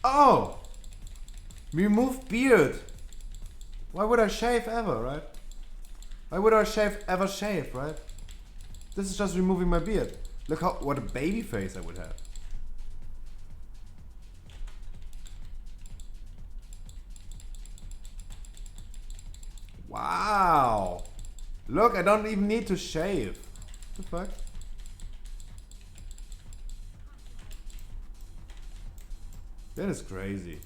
Oh! Remove beard! Why would I shave ever, right? Why would I ever shave, right? This is just removing my beard. Look what a baby face I would have. Wow! Look, I don't even need to shave. What the fuck? That is crazy.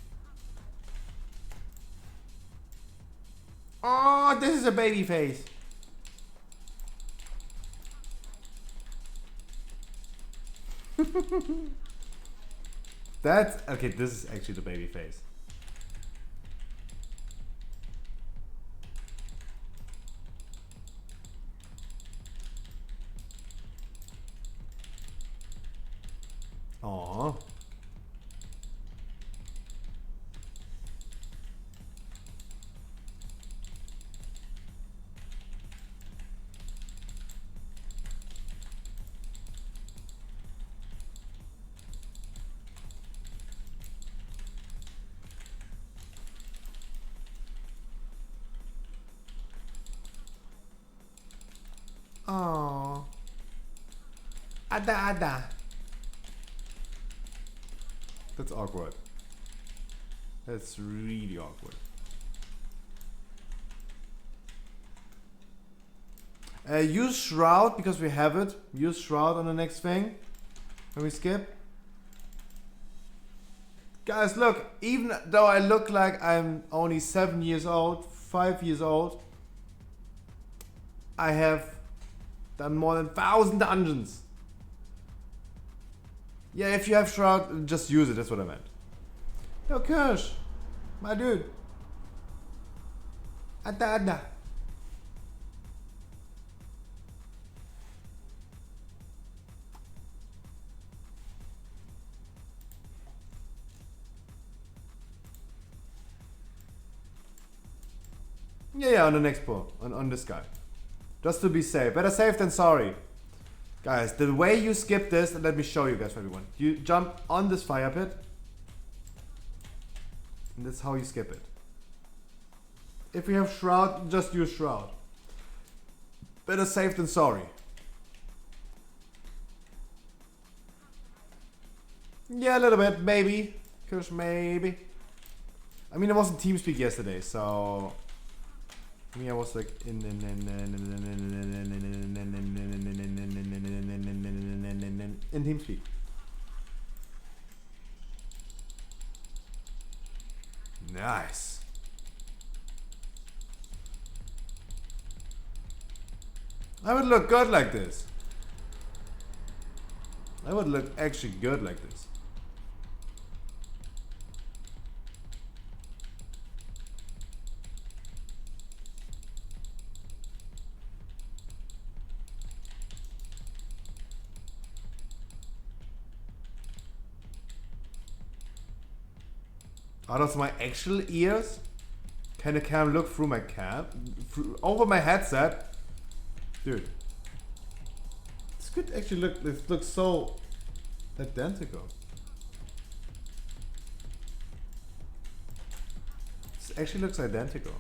Oh, this is a baby face. That's okay. This is actually the baby face. Aww. Oh, Ada. That's awkward. That's really awkward. Use Shroud because we have it. Use Shroud on the next thing when we skip. Guys, look, even though I look like I'm only 7 years old, 5 years old, I have done more than 1,000 dungeons. Yeah, if you have Shroud, just use it, that's what I meant. Yo, Kirsch, my dude. Ada. Yeah, on the next pull, on this guy. Just to be safe. Better safe than sorry. Guys, the way you skip this, let me show you guys for everyone. You jump on this fire pit. And that's how you skip it. If we have Shroud, just use Shroud. Better safe than sorry. Yeah, a little bit, maybe. Cause maybe. I mean, it wasn't TeamSpeak yesterday, so Me, I was like in TeamSpeak. Nice. I would look good like this. I would look actually good like this. Are those my actual ears? Can the cam look through my cam? Over my headset? Dude. This could actually look, this looks so identical. This actually looks identical.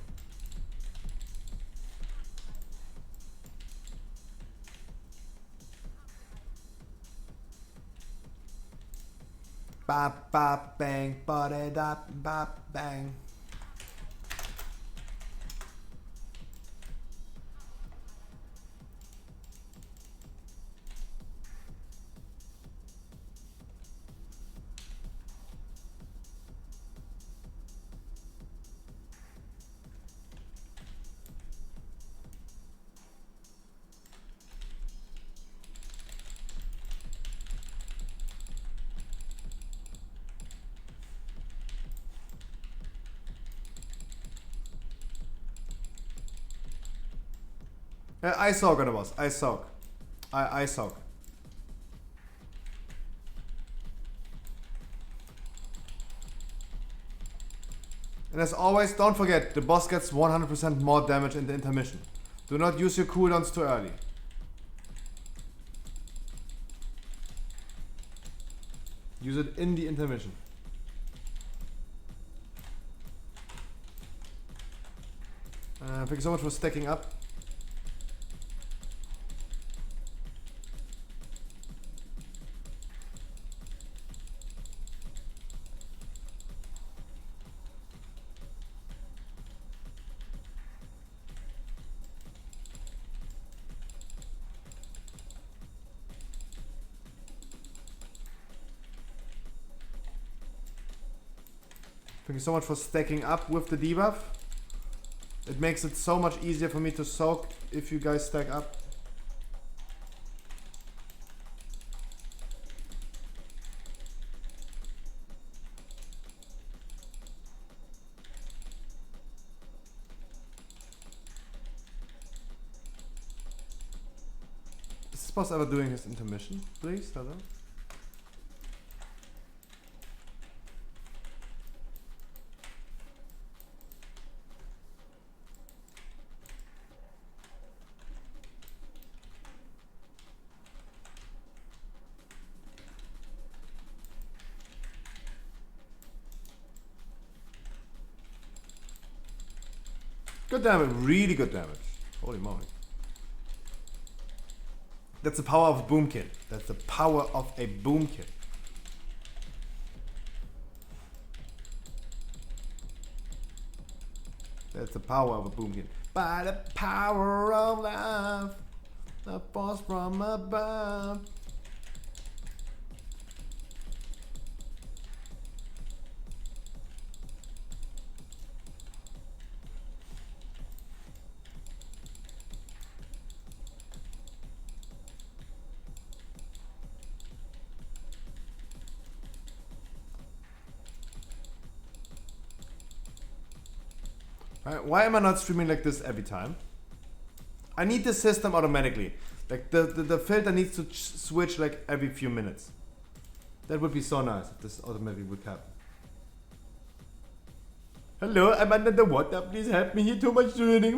Bop bop bang, ba da bop bang. I soak on the boss. I soak. I soak. And as always, don't forget, the boss gets 100% more damage in the intermission. Do not use your cooldowns too early. Use it in the intermission. Thank you so much for stacking up. Thank you so much for stacking up with the debuff. It makes it so much easier for me to soak if you guys stack up. Is this boss ever doing his intermission? Please, hello? Good damage, really good damage. Holy moly. That's the power of a boom kit. That's the power of a boom kit. That's the power of a boom kit. By the power of love, the force from above. Right, why am I not streaming like this every time? I need the system automatically. Like the filter needs to switch like every few minutes. That would be so nice if this automatically would happen. Hello, I'm under the water. Please help me here. Too much training.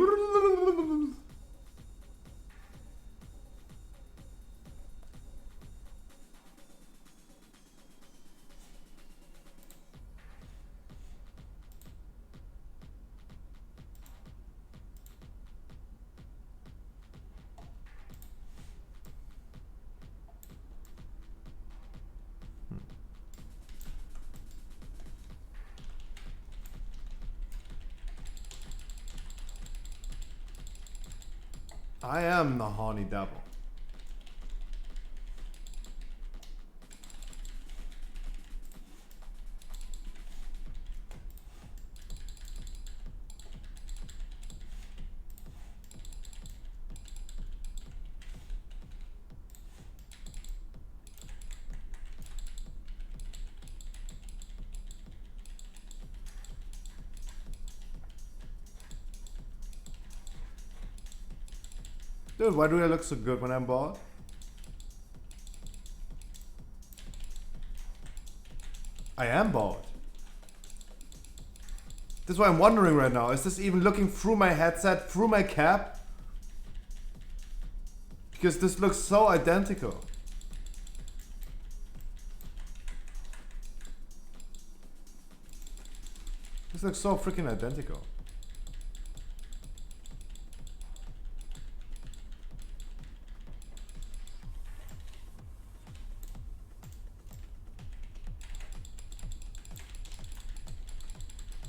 I am the horny devil. Dude, why do I look so good when I'm bored? I am bored. That's why I'm wondering right now. Is this even looking through my headset, through my cap? Because this looks so identical. This looks so freaking identical.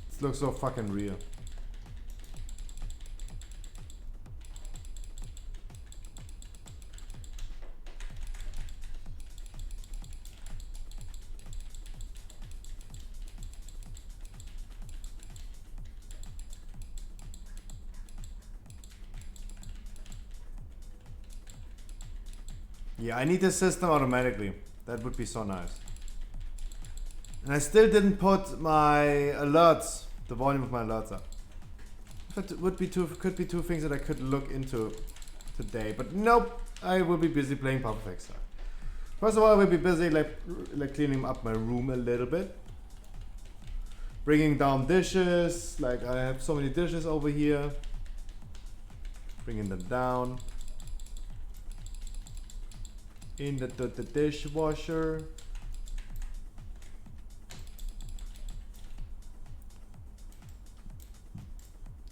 This looks so fucking real. Yeah, I need this system automatically. That would be so nice. And I still didn't put my alerts, the volume of my alerts up. That would be could be two things that I could look into today. But nope, I will be busy playing Puppet Star. First of all, I will be busy like cleaning up my room a little bit. Bringing down dishes, like I have so many dishes over here. Bringing them down. In the dishwasher.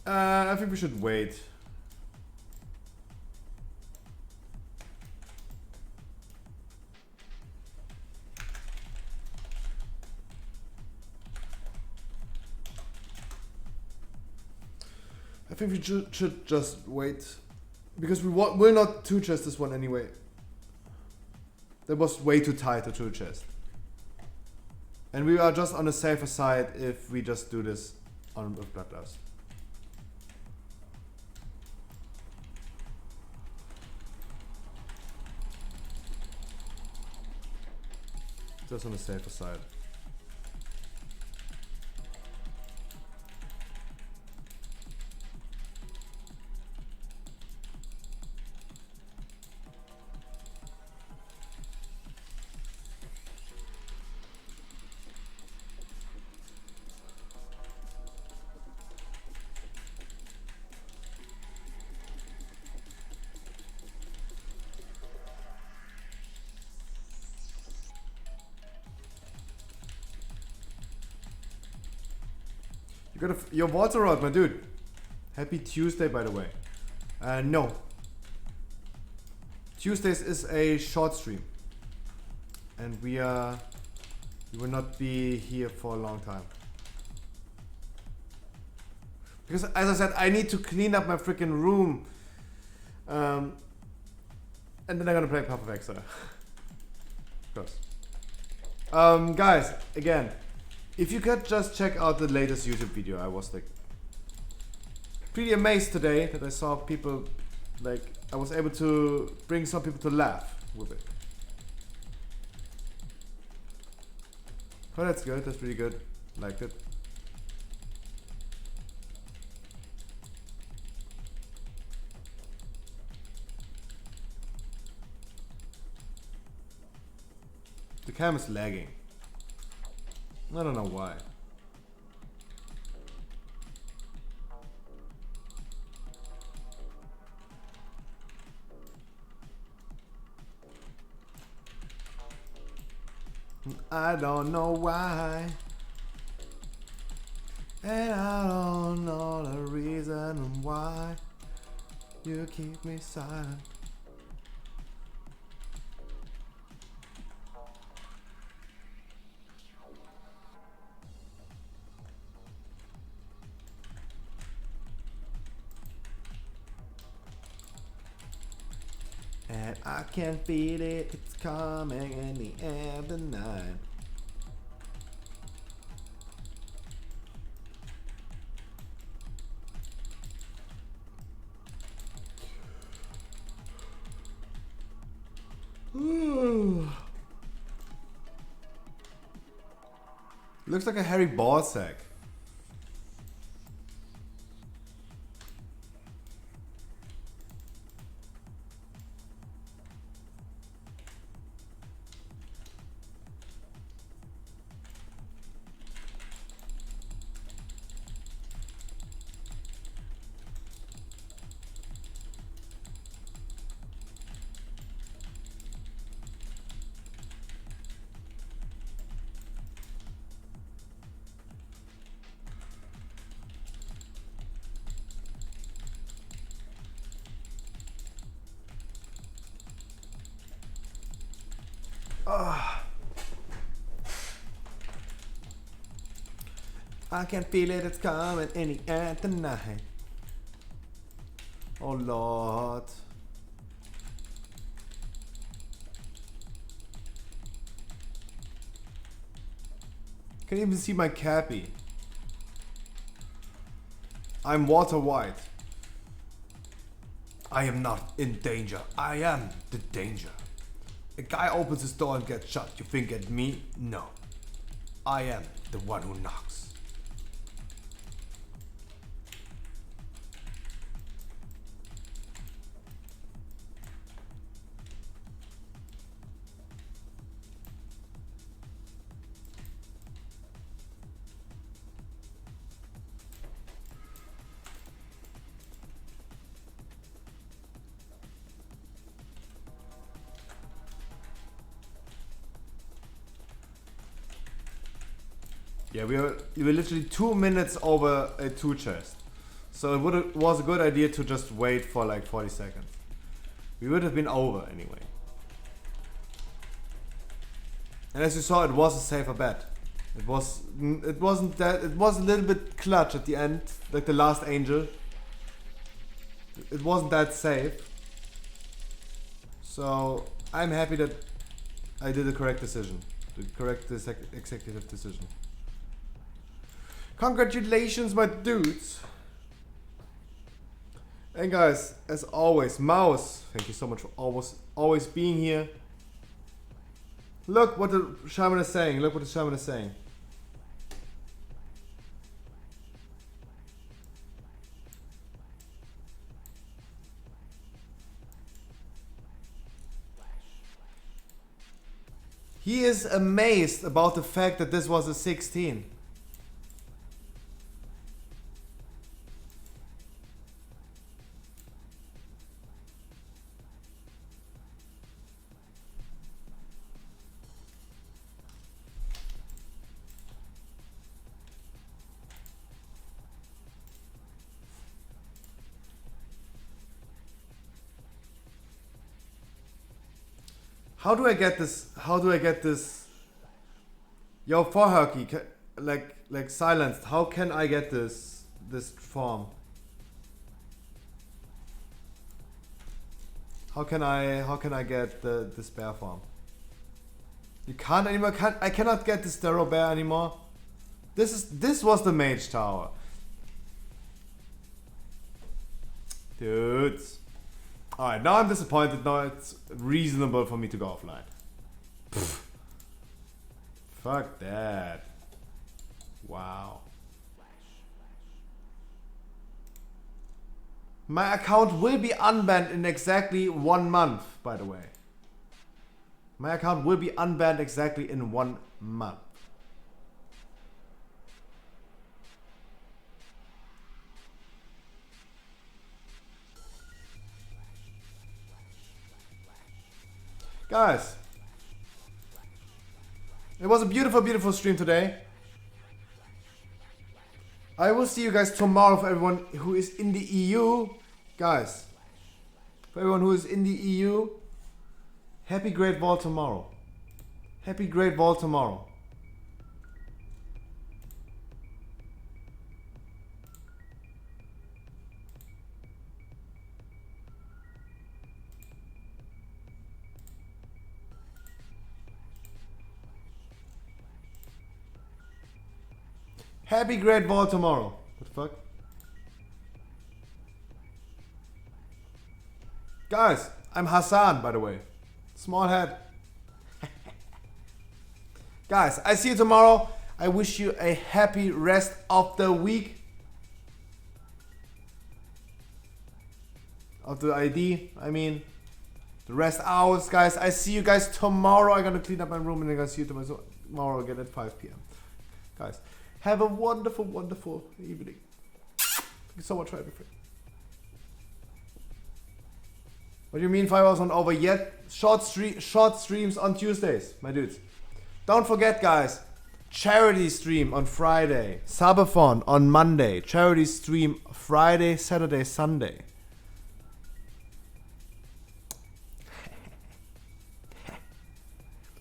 I think we should wait. I think we should just wait. Because we will not two chest this one anyway. That was way too tight to two chest. And we are just on the safer side if we just do this on with Bloodlust. Just on the safer side. You got your water out, my dude. Happy Tuesday, by the way. No. Tuesdays is a short stream. And we will not be here for a long time. Because as I said, I need to clean up my freaking room. And then I'm gonna play Puff of Exile. Of course. Guys, again, if you could just check out the latest YouTube video, I was like pretty amazed today that I saw people, like, I was able to bring some people to laugh with it. Oh, that's good, that's pretty good. Liked it. The cam is lagging. I don't know why. I don't know why. And I don't know the reason why you keep me silent. And I can feel it, it's coming in the air of the night. Looks like a hairy ball sack. I can feel it, it's coming in the air tonight. Oh Lord. Can't even see my cappy. I'm Walter White. I am not in danger. I am the danger. A guy opens his door and gets shot. You think at me? No. I am the one who knocks. Yeah, we were literally 2 minutes over a 2 chest. So it was a good idea to just wait for like 40 seconds. We would have been over anyway. And as you saw, it was a safer bet. It was a little bit clutch at the end, like the last angel. It wasn't that safe. So I'm happy that I did the correct decision. The correct executive decision. Congratulations, my dudes. And guys, as always, Mouse, thank you so much for always being here. Look what the shaman is saying. Look what the shaman is saying. He is amazed about the fact that this was a 16. How do I get this? How do I get this? Yo, Forherky, like silenced. How can I get this form? How can I get the spare form? You can't anymore. I cannot get the Stero Bear anymore. This was the Mage Tower, dudes. Alright, now I'm disappointed. Now it's reasonable for me to go offline. Pfft. Fuck that. Wow. My account will be unbanned in exactly 1 month, by the way. My account will be unbanned exactly in 1 month. Guys, it was a beautiful, beautiful stream today. I will see you guys tomorrow for everyone who is in the EU. Guys, for everyone who is in the EU, happy Great Ball tomorrow. Happy Great Ball tomorrow. Happy Great Ball tomorrow. What the fuck? Guys, I'm Hassan, by the way. Small head. Guys, I see you tomorrow. I wish you a happy rest of the week. Of the ID, I mean. The rest hours, guys. I see you guys tomorrow. I'm gonna clean up my room and I'm gonna see you tomorrow again at 5 p.m. Guys, have a wonderful, wonderful evening. Thank you so much for everything. What do you mean 5 hours not over yet? Short streams on Tuesdays, my dudes. Don't forget, guys. Charity stream on Friday. Subathon on Monday. Charity stream Friday, Saturday, Sunday.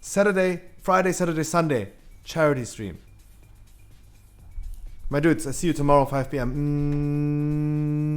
Friday, Saturday, Sunday. Charity stream. My dudes, I see you tomorrow 5 p.m.